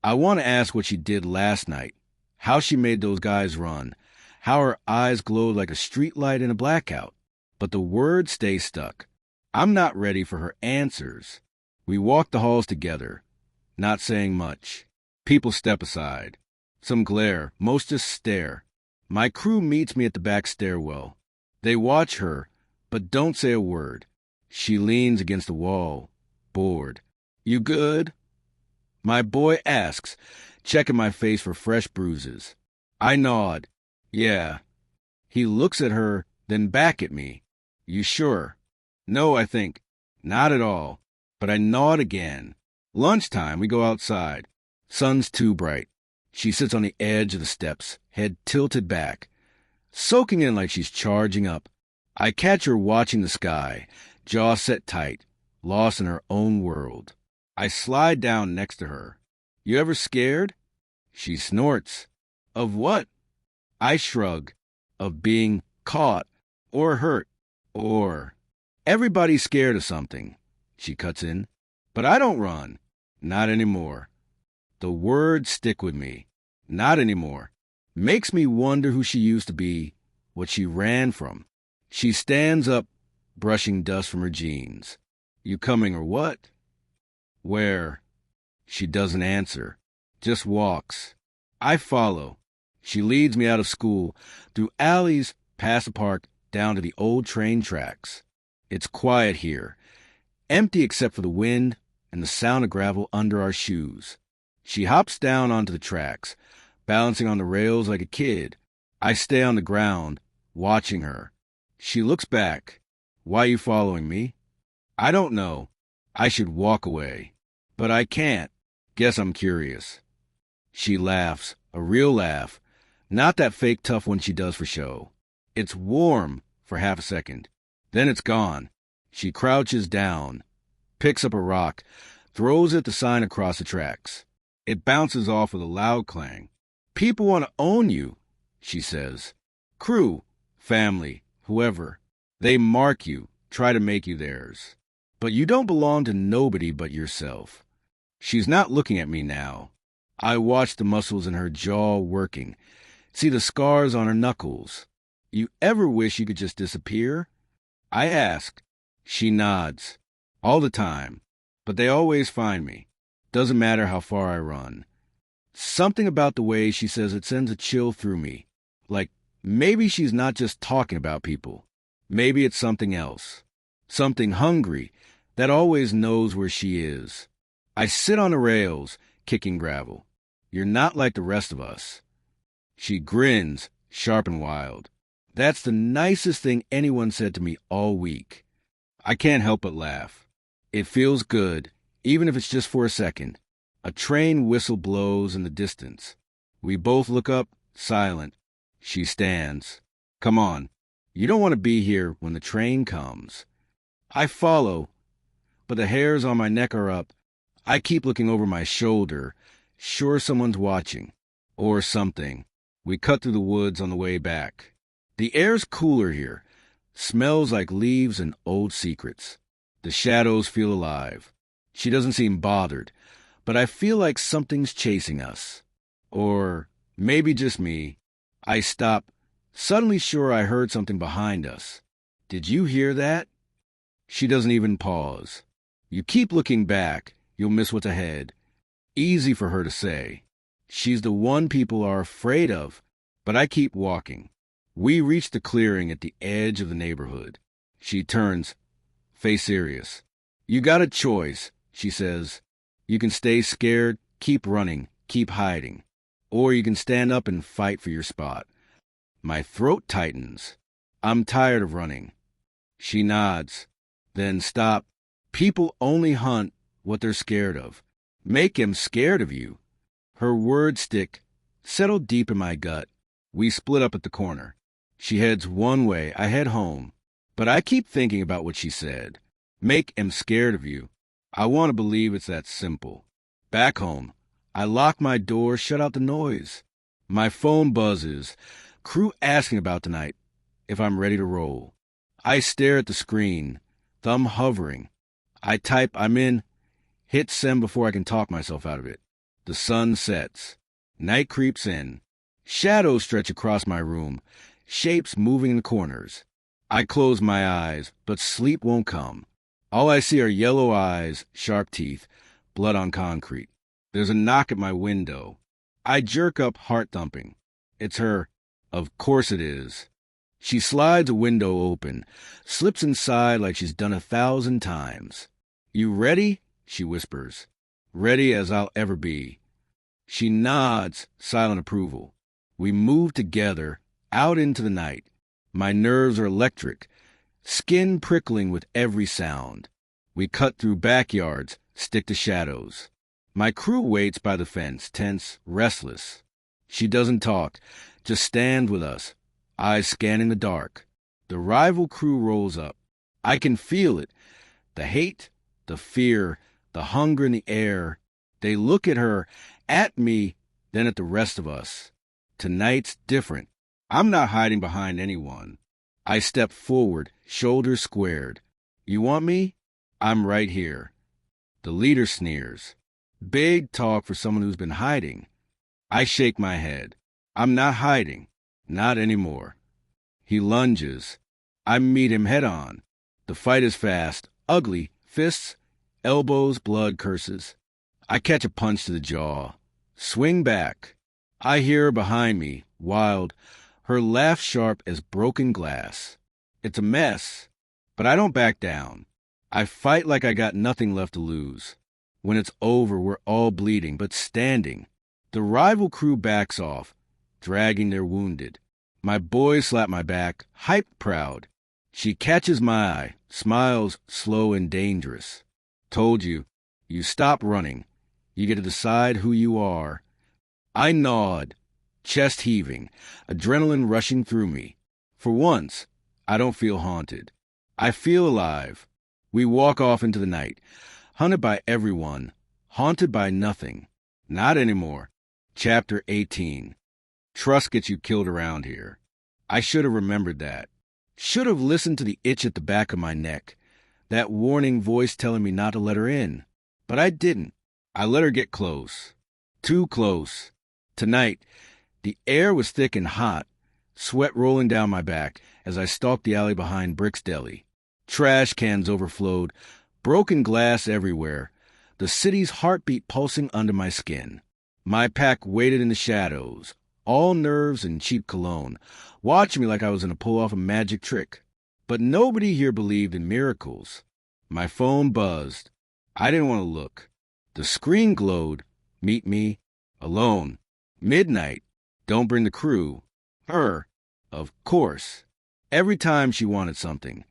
I want to ask what she did last night, how she made those guys run, how her eyes glowed like a street light in a blackout. But the words stay stuck. I'm not ready for her answers. We walk the halls together, not saying much. People step aside. Some glare, most just stare. My crew meets me at the back stairwell. They watch her, but don't say a word. She leans against the wall, bored. You good? My boy asks, checking my face for fresh bruises. I nod. Yeah. He looks at her, then back at me. You sure? No, I think. Not at all. But I nod again. Lunchtime, we go outside. Sun's too bright. She sits on the edge of the steps, head tilted back, soaking in like she's charging up. I catch her watching the sky, jaw set tight, lost in her own world. I slide down next to her. You ever scared? She snorts. Of what? I shrug. Of being caught, or hurt, or... Everybody's scared of something, she cuts in. But I don't run. Not anymore. The words stick with me. Not anymore. Makes me wonder who she used to be, what she ran from. She stands up, brushing dust from her jeans. You coming or what? Where? She doesn't answer, just walks. I follow. She leads me out of school, through alleys, past the park, down to the old train tracks. It's quiet here, empty except for the wind and the sound of gravel under our shoes. She hops down onto the tracks, balancing on the rails like a kid. I stay on the ground, watching her. She looks back. Why you following me? I don't know. I should walk away. But I can't. Guess I'm curious. She laughs, a real laugh. Not that fake tough one she does for show. It's warm for half a second. Then it's gone. She crouches down, picks up a rock, throws it the sign across the tracks. It bounces off with a loud clang. People want to own you, she says. Crew, family, whoever. They mark you, try to make you theirs. But you don't belong to nobody but yourself. She's not looking at me now. I watch the muscles in her jaw working, see the scars on her knuckles. You ever wish you could just disappear? I ask. She nods. All the time. But they always find me. Doesn't matter how far I run. Something about the way she says it sends a chill through me. Like, maybe she's not just talking about people. Maybe it's something else. Something hungry that always knows where she is. I sit on the rails, kicking gravel. You're not like the rest of us. She grins, sharp and wild. That's the nicest thing anyone said to me all week. I can't help but laugh. It feels good, even if it's just for a second. A train whistle blows in the distance. We both look up, silent. She stands. Come on. You don't want to be here when the train comes. I follow, but the hairs on my neck are up. I keep looking over my shoulder, sure someone's watching. Or something. We cut through the woods on the way back. The air's cooler here. Smells like leaves and old secrets. The shadows feel alive. She doesn't seem bothered, but I feel like something's chasing us. Or maybe just me. I stop, suddenly sure I heard something behind us. Did you hear that? She doesn't even pause. You keep looking back, you'll miss what's ahead. Easy for her to say. She's the one people are afraid of, but I keep walking. We reach the clearing at the edge of the neighborhood. She turns, face serious. You got a choice, she says. You can stay scared, keep running, keep hiding. Or you can stand up and fight for your spot. My throat tightens. I'm tired of running. She nods. Then stop. People only hunt what they're scared of. Make him scared of you. Her words stick, settle deep in my gut. We split up at the corner. She heads one way, I head home. But I keep thinking about what she said. Make him scared of you. I want to believe it's that simple. Back home, I lock my door, shut out the noise. My phone buzzes. Crew asking about tonight, if I'm ready to roll. I stare at the screen, thumb hovering. I type, I'm in, hit send before I can talk myself out of it. The sun sets. Night creeps in. Shadows stretch across my room, shapes moving in the corners. I close my eyes, but sleep won't come. All I see are yellow eyes, sharp teeth, blood on concrete. There's a knock at my window. I jerk up, heart thumping. It's her. Of course it is. She slides a window open, slips inside like she's done 1,000 times. You ready? She whispers. Ready as I'll ever be. She nods, silent approval. We move together, out into the night. My nerves are electric, skin prickling with every sound. We cut through backyards, stick to shadows. My crew waits by the fence, tense, restless. She doesn't talk, just stands with us, eyes scanning the dark. The rival crew rolls up. I can feel it. The hate, the fear, the hunger in the air. They look at her, at me, then at the rest of us. Tonight's different. I'm not hiding behind anyone. I step forward, shoulders squared. You want me? I'm right here. The leader sneers. Big talk for someone who's been hiding. I shake my head. I'm not hiding. Not anymore. He lunges. I meet him head on. The fight is fast, ugly, fists, elbows, blood, curses. I catch a punch to the jaw. Swing back. I hear her behind me, wild, her laugh sharp as broken glass. It's a mess, but I don't back down. I fight like I got nothing left to lose. When it's over, we're all bleeding, but standing. The rival crew backs off, dragging their wounded. My boys slap my back, hyped proud. She catches my eye, smiles slow and dangerous. Told you, you stop running. You get to decide who you are. I nod, chest heaving, adrenaline rushing through me. For once, I don't feel haunted. I feel alive. We walk off into the night, hunted by everyone, haunted by nothing. Not anymore. Chapter 18. Trust gets you killed around here. I should have remembered that. Should have listened to the itch at the back of my neck, that warning voice telling me not to let her in. But I didn't. I let her get close. Too close. Tonight, the air was thick and hot, sweat rolling down my back as I stalked the alley behind Brick's Deli. Trash cans overflowed, broken glass everywhere, the city's heartbeat pulsing under my skin. My pack waited in the shadows, all nerves and cheap cologne, watching me like I was going to pull off a magic trick. But nobody here believed in miracles. My phone buzzed. I didn't want to look. The screen glowed. Meet me. Alone. Midnight. Don't bring the crew. Her. Of course. Every time she wanted something,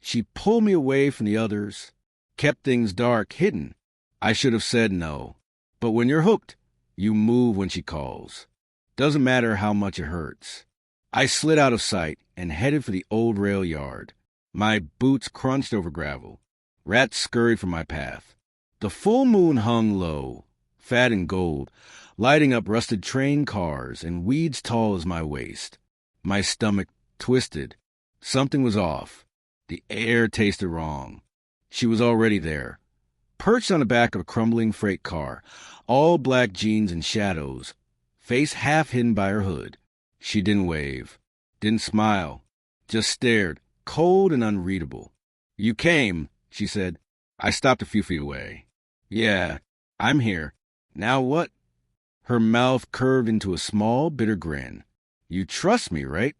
she pulled me away from the others, kept things dark, hidden. I should have said no. But when you're hooked, you move when she calls. Doesn't matter how much it hurts. I slid out of sight and headed for the old rail yard. My boots crunched over gravel. Rats scurried from my path. The full moon hung low, fat and gold, lighting up rusted train cars and weeds tall as my waist. My stomach twisted. Something was off. The air tasted wrong. She was already there, perched on the back of a crumbling freight car, all black jeans and shadows, face half hidden by her hood. She didn't wave, didn't smile, just stared, cold and unreadable. "You came," she said. I stopped a few feet away. "Yeah, I'm here. Now what?" Her mouth curved into a small, bitter grin. "You trust me, right?"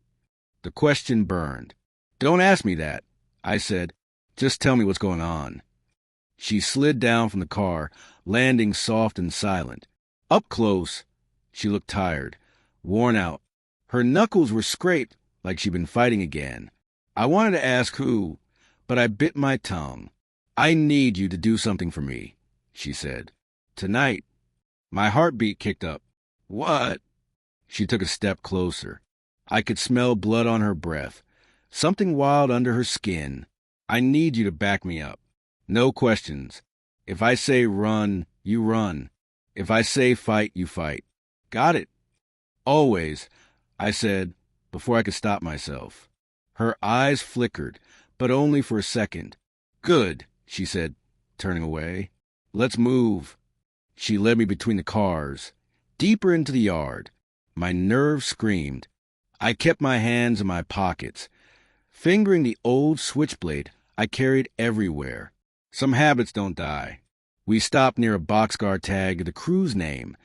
The question burned. "Don't ask me that," I said. "Just tell me what's going on." She slid down from the car, landing soft and silent. Up close, she looked tired, worn out. Her knuckles were scraped like she'd been fighting again. I wanted to ask who, but I bit my tongue. "I need you to do something for me," she said. "Tonight." My heartbeat kicked up. "What?" She took a step closer. I could smell blood on her breath, something wild under her skin. "I need you to back me up. No questions. If I say run, you run. If I say fight, you fight. Got it?" "Always," I said, before I could stop myself. Her eyes flickered, but only for a second. "Good," she said, turning away. "Let's move." She led me between the cars, deeper into the yard. My nerves screamed. I kept my hands in my pockets, fingering the old switchblade I carried everywhere. Some habits don't die. We stopped near a boxcar tag of the crew's name,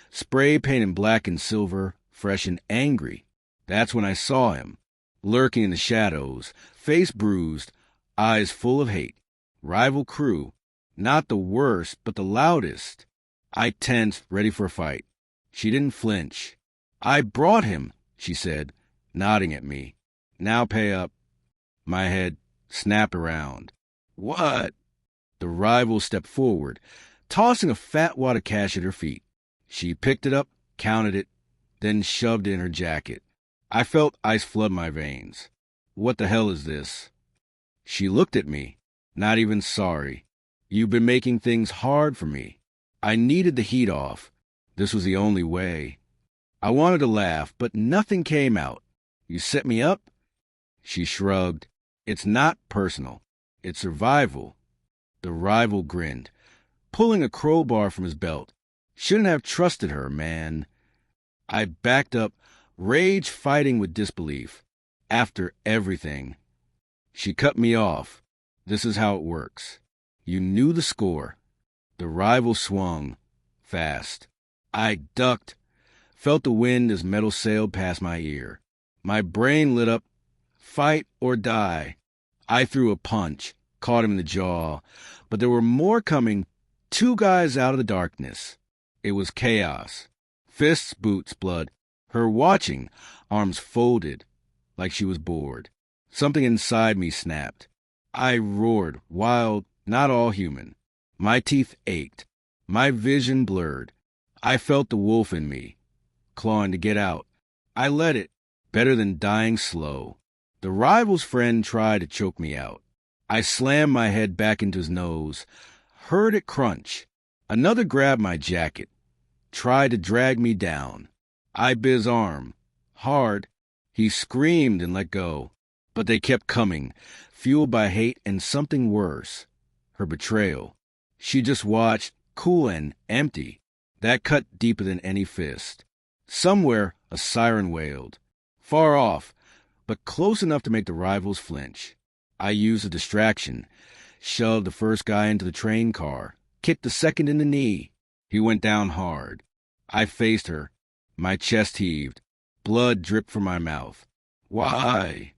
spray painted black and silver, fresh and angry. That's when I saw him, lurking in the shadows, face bruised, eyes full of hate. Rival crew, not the worst, but the loudest. I tensed, ready for a fight. She didn't flinch. "I brought him," she said, nodding at me. "Now pay up." My head snapped around. "What?" The rival stepped forward, tossing a fat wad of cash at her feet. She picked it up, counted it, then shoved it in her jacket. I felt ice flood my veins. "What the hell is this?" She looked at me, not even sorry. "You've been making things hard for me." I needed the heat off. This was the only way. I wanted to laugh, but nothing came out. "You set me up?" She shrugged. "It's not personal. It's survival." The rival grinned, pulling a crowbar from his belt. Shouldn't have trusted her, man. I backed up, rage fighting with disbelief. After everything. She cut me off. "This is how it works." You knew the score. The rival swung. Fast. I ducked, felt the wind as metal sailed past my ear. My brain lit up. Fight or die. I threw a punch, caught him in the jaw, but there were more coming, 2 guys out of the darkness. It was chaos. Fists, boots, blood. Her watching, arms folded, like she was bored. Something inside me snapped. I roared, wild, not all human. My teeth ached. My vision blurred. I felt the wolf in me, clawing to get out. I let it, better than dying slow. The rival's friend tried to choke me out. I slammed my head back into his nose, heard it crunch. Another grabbed my jacket, tried to drag me down. I bit his arm. Hard. He screamed and let go. But they kept coming, fueled by hate and something worse. Her betrayal. She just watched, cool and empty. That cut deeper than any fist. Somewhere a siren wailed. far off, but close enough to make the rivals flinch. I used a distraction, shoved the first guy into the train car, kicked the second in the knee. He went down hard. I faced her. My chest heaved. Blood dripped from my mouth. Why?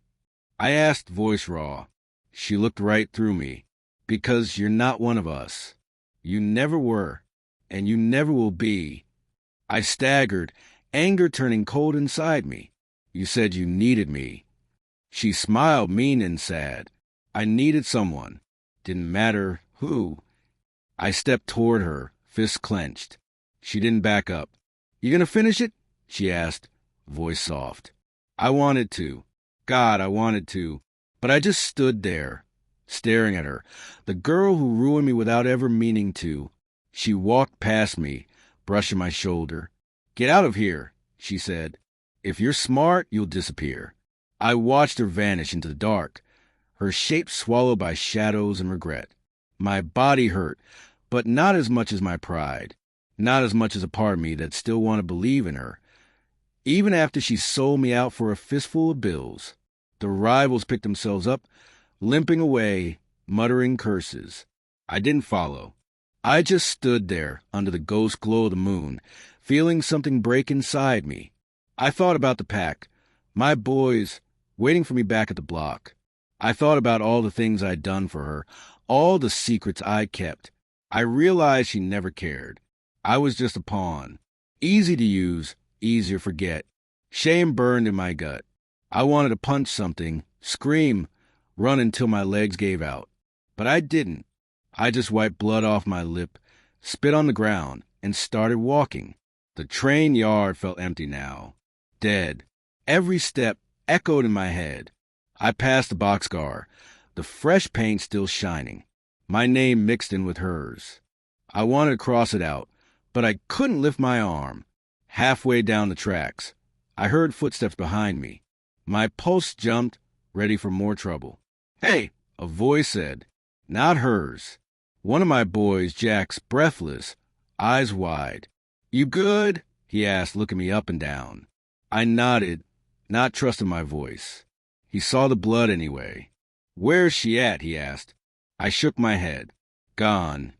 I asked, voice raw. She looked right through me. Because you're not one of us. You never were, and you never will be. I staggered, anger turning cold inside me. You said you needed me. She smiled, mean and sad. I needed someone. Didn't matter who. I stepped toward her, fists clenched. She didn't back up. You gonna finish it? She asked, voice soft. I wanted to. God, I wanted to. But I just stood there, staring at her, the girl who ruined me without ever meaning to. She walked past me, brushing my shoulder. Get out of here, she said. If you're smart, you'll disappear. I watched her vanish into the dark, her shape swallowed by shadows and regret. My body hurt, but not as much as my pride, not as much as a part of me that still wanted to believe in her. Even after she sold me out for a fistful of bills, the rivals picked themselves up, limping away, muttering curses. I didn't follow. I just stood there under the ghost glow of the moon, feeling something break inside me. I thought about the pack, my boys, waiting for me back at the block. I thought about all the things I'd done for her, all the secrets I kept. I realized she never cared. I was just a pawn. Easy to use, easier to forget. Shame burned in my gut. I wanted to punch something, scream, run until my legs gave out. But I didn't. I just wiped blood off my lip, spit on the ground, and started walking. The train yard felt empty now. Dead. Every step echoed in my head. I passed the boxcar, the fresh paint still shining. My name mixed in with hers. I wanted to cross it out, but I couldn't lift my arm. Halfway down the tracks, I heard footsteps behind me. My pulse jumped, ready for more trouble. Hey, a voice said. Not hers. One of my boys, Jack's, breathless, eyes wide. You good? He asked, looking me up and down. I nodded, not trusting my voice. He saw the blood anyway. Where's she at? He asked. I shook my head. Gone.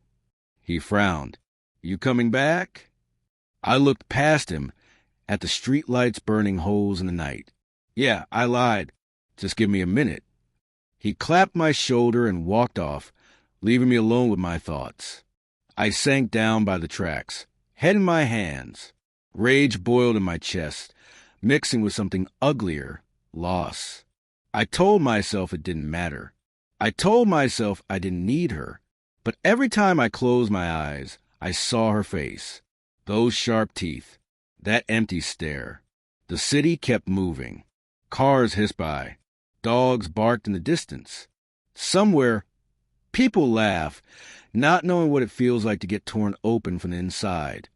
He frowned. You coming back? I looked past him at the street lights burning holes in the night. Yeah, I lied. Just give me a minute. He clapped my shoulder and walked off, leaving me alone with my thoughts. I sank down by the tracks, head in my hands. Rage boiled in my chest, mixing with something uglier, loss. I told myself it didn't matter. I told myself I didn't need her. But every time I closed my eyes, I saw her face. Those sharp teeth. That empty stare. The city kept moving. Cars hissed by. Dogs barked in the distance. Somewhere, people laugh, not knowing what it feels like to get torn open from the inside.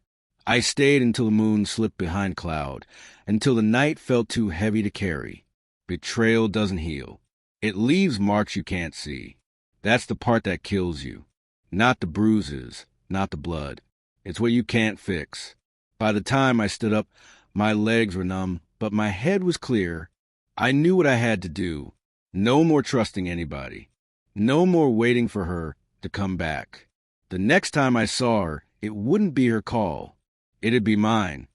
I stayed until the moon slipped behind cloud, until the night felt too heavy to carry. Betrayal doesn't heal. It leaves marks you can't see. That's the part that kills you. Not the bruises, not the blood. It's what you can't fix. By the time I stood up, my legs were numb, but my head was clear. I knew what I had to do. No more trusting anybody. No more waiting for her to come back. The next time I saw her, it wouldn't be her call. It'd be mine.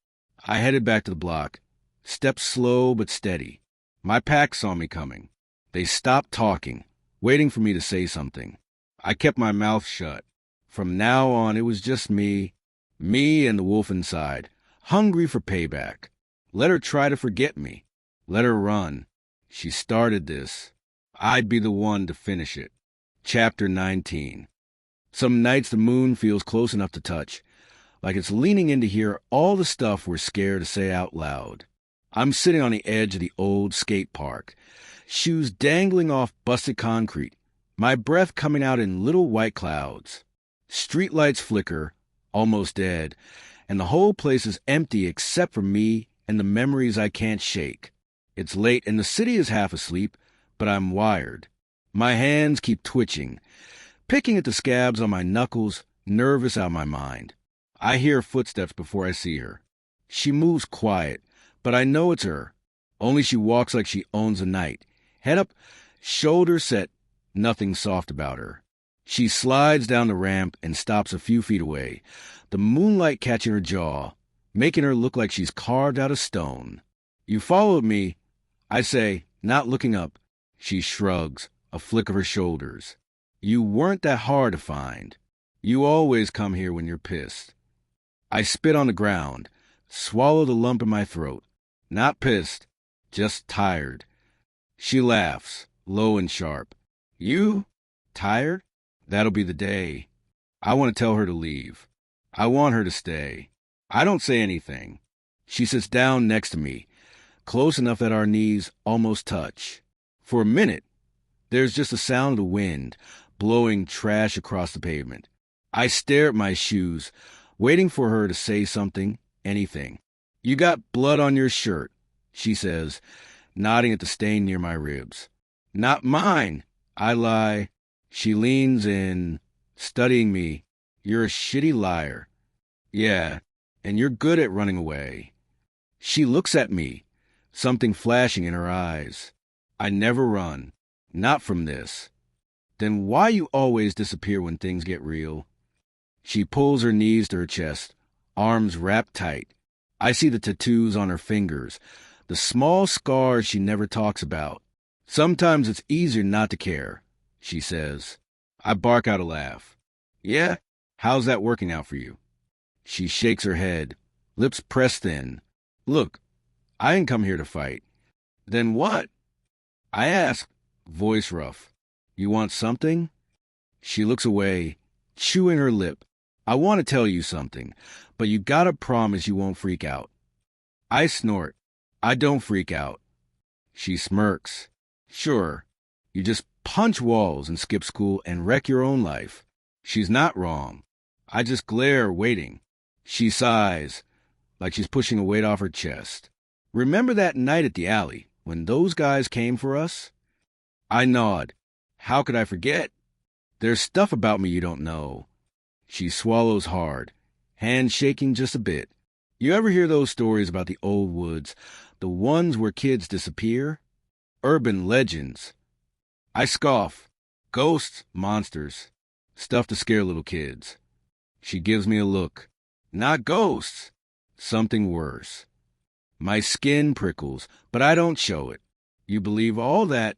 I headed back to the block, stepped slow but steady. My pack saw me coming. They stopped talking, waiting for me to say something. I kept my mouth shut. From now on, it was just me and the wolf inside, hungry for payback. Let her try to forget me. Let her run. She started this. I'd be the one to finish it. Chapter 19. Some nights the moon feels close enough to touch, like it's leaning in to hear all the stuff we're scared to say out loud. I'm sitting on the edge of the old skate park, shoes dangling off busted concrete, my breath coming out in little white clouds. Streetlights flicker, almost dead, and the whole place is empty except for me and the memories I can't shake. It's late and the city is half asleep, but I'm wired. My hands keep twitching, picking at the scabs on my knuckles, nervous out of my mind. I hear footsteps before I see her. She moves quiet, but I know it's her. only she walks like she owns the night. Head up, shoulders set, nothing soft about her. She slides down the ramp and stops a few feet away, the moonlight catching her jaw, making her look like she's carved out of stone. You followed me, I say, not looking up. She shrugs, a flick of her shoulders. You weren't that hard to find. You always come here when you're pissed. I spit on the ground, swallow the lump in my throat. Not pissed, just tired. She laughs, low and sharp. You? Tired? That'll be the day. I want to tell her to leave. I want her to stay. I don't say anything. She sits down next to me, close enough that our knees almost touch. For a minute, there's just the sound of the wind blowing trash across the pavement. I stare at my shoes, waiting for her to say something, anything. You got blood on your shirt, she says, nodding at the stain near my ribs. Not mine, I lie. She leans in, studying me. You're a shitty liar. Yeah, and you're good at running away. She looks at me, something flashing in her eyes. I never run, not from this. Then why you always disappear when things get real? She pulls her knees to her chest, arms wrapped tight. I see the tattoos on her fingers, the small scars she never talks about. Sometimes it's easier not to care, she says. I bark out a laugh. Yeah? How's that working out for you? She shakes her head, lips pressed thin. Look, I didn't come here to fight. Then what? I ask, voice rough. You want something? She looks away, chewing her lip. I want to tell you something, but you gotta promise you won't freak out. I snort. I don't freak out. She smirks. Sure, you just punch walls and skip school and wreck your own life. She's not wrong. I just glare, waiting. She sighs, like she's pushing a weight off her chest. Remember that night at the alley, when those guys came for us? I nod. How could I forget? There's stuff about me you don't know. She swallows hard, hand shaking just a bit. You ever hear those stories about the old woods, the ones where kids disappear? Urban legends. I scoff. Ghosts, monsters. Stuff to scare little kids. She gives me a look. Not ghosts. Something worse. My skin prickles, but I don't show it. You believe all that?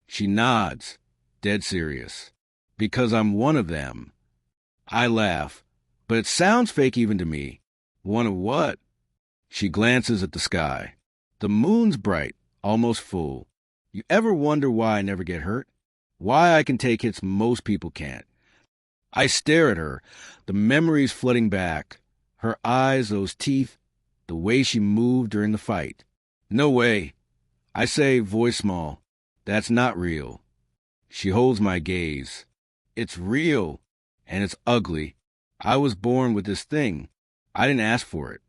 She nods, dead serious. Because I'm one of them. I laugh, but it sounds fake even to me. One of what? She glances at the sky. The moon's bright, almost full. You ever wonder why I never get hurt? Why I can take hits most people can't? I stare at her, the memories flooding back. Her eyes, those teeth, the way she moved during the fight. No way. I say, voice small. That's not real. She holds my gaze. It's real, and it's ugly. I was born with this thing. I didn't ask for it.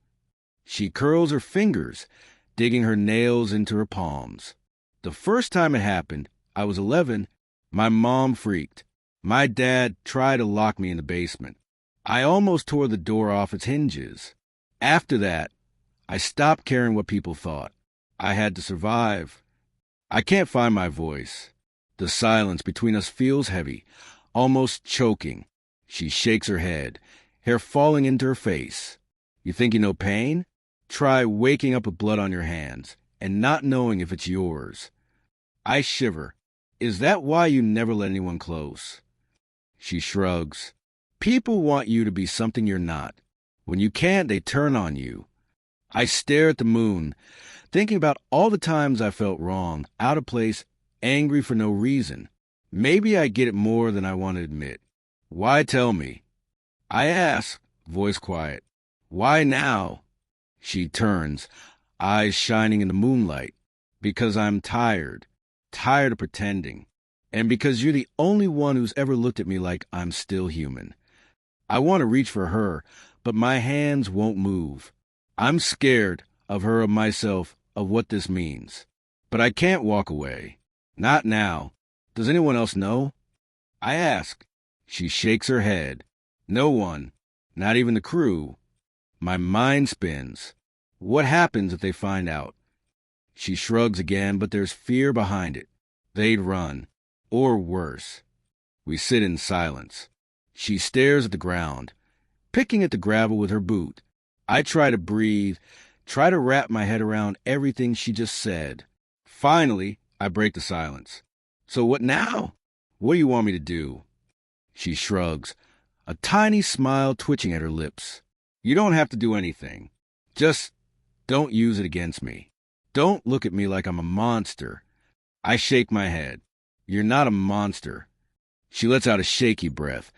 She curls her fingers, digging her nails into her palms. The first time it happened, I was 11. My mom freaked. My dad tried to lock me in the basement. I almost tore the door off its hinges. After that, I stopped caring what people thought. I had to survive. I can't find my voice. The silence between us feels heavy, almost choking. She shakes her head, hair falling into her face. You think you know pain? Try waking up with blood on your hands and not knowing if it's yours. I shiver. Is that why you never let anyone close? She shrugs. People want you to be something you're not. When you can't, they turn on you. I stare at the moon, thinking about all the times I felt wrong, out of place, angry for no reason. Maybe I get it more than I want to admit. Why tell me? I ask, voice quiet. Why now? She turns, eyes shining in the moonlight. Because I'm tired. Tired of pretending. And because you're the only one who's ever looked at me like I'm still human. I want to reach for her, but my hands won't move. I'm scared of her, of myself, of what this means. But I can't walk away. Not now. Does anyone else know? I ask. She shakes her head. No one. Not even the crew. My mind spins. What happens if they find out? She shrugs again, but there's fear behind it. They'd run. Or worse. We sit in silence. She stares at the ground, picking at the gravel with her boot. I try to breathe, try to wrap my head around everything she just said. Finally, I break the silence. So what now? What do you want me to do? She shrugs, a tiny smile twitching at her lips. You don't have to do anything. Just don't use it against me. Don't look at me like I'm a monster. I shake my head. You're not a monster. She lets out a shaky breath,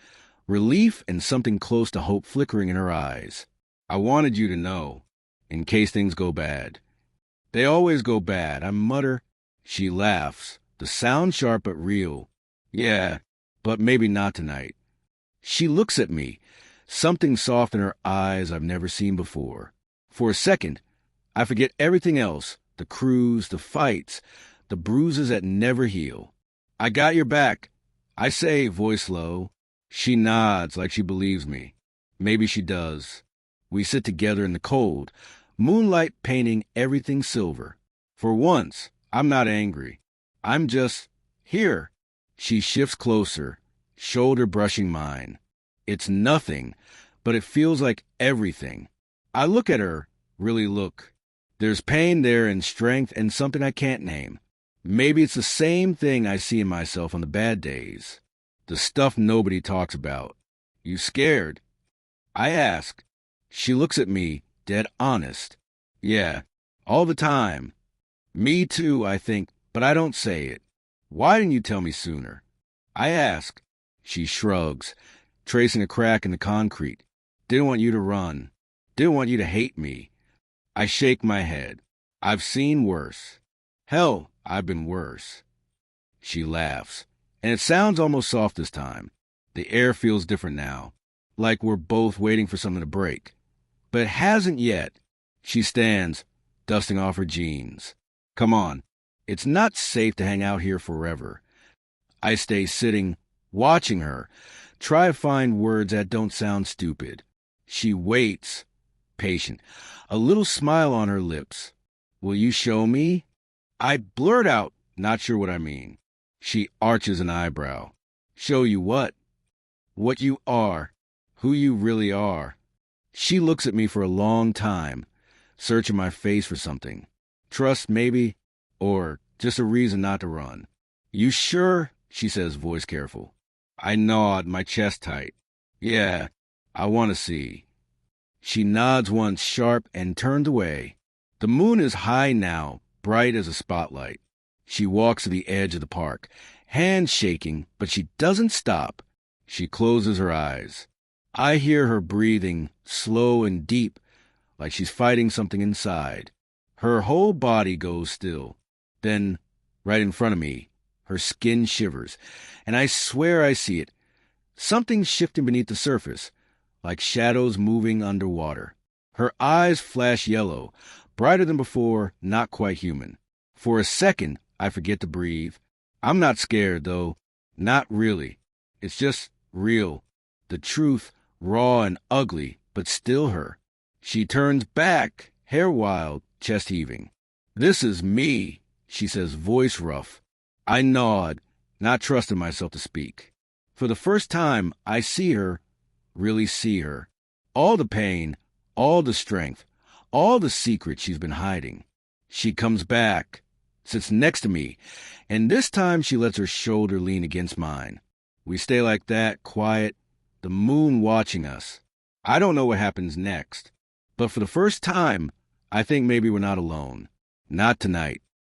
relief and something close to hope flickering in her eyes. I wanted you to know, in case things go bad. They always go bad, I mutter. She laughs, the sound sharp but real. Yeah, but maybe not tonight. She looks at me, something soft in her eyes I've never seen before. For a second, I forget everything else, the cruise, the fights, the bruises that never heal. I got your back, I say, voice low. She nods like she believes me. Maybe she does. We sit together in the cold, moonlight painting everything silver. For once, I'm not angry. I'm just here. She shifts closer, shoulder brushing mine. It's nothing, but it feels like everything. I look at her, really look. There's pain there and strength and something I can't name. Maybe it's the same thing I see in myself on the bad days. The stuff nobody talks about. You scared? I ask. She looks at me, dead honest. Yeah, all the time. Me too, I think, but I don't say it. Why didn't you tell me sooner? I ask. She shrugs, tracing a crack in the concrete. Didn't want you to run. Didn't want you to hate me. I shake my head. I've seen worse. Hell, I've been worse. She laughs, and it sounds almost soft this time. The air feels different now, like we're both waiting for something to break. But it hasn't yet. She stands, dusting off her jeans. Come on. It's not safe to hang out here forever. I stay sitting, watching her, try to find words that don't sound stupid. She waits, patient, a little smile on her lips. Will you show me? I blurt out, not sure what I mean. She arches an eyebrow. Show you what? What you are. Who you really are. She looks at me for a long time, searching my face for something. Trust, maybe, or just a reason not to run. You sure? She says, voice careful. I nod, my chest tight. Yeah, I want to see. She nods once sharp and turns away. The moon is high now, bright as a spotlight. She walks to the edge of the park, hands shaking, but she doesn't stop. She closes her eyes. I hear her breathing, slow and deep, like she's fighting something inside. Her whole body goes still. Then, right in front of me, her skin shivers, and I swear I see it. Something shifting beneath the surface, like shadows moving underwater. Her eyes flash yellow, brighter than before, not quite human. For a second, I forget to breathe. I'm not scared, though. Not really. It's just real. The truth, raw and ugly, but still her. She turns back, hair wild, chest heaving. This is me, she says, voice rough. I nod, not trusting myself to speak. For the first time, I see her, really see her. All the pain, all the strength, all the secrets she's been hiding. She comes back, sits next to me, and this time she lets her shoulder lean against mine. We stay like that, quiet, the moon watching us. I don't know what happens next, but for the first time, I think maybe we're not alone. Not tonight.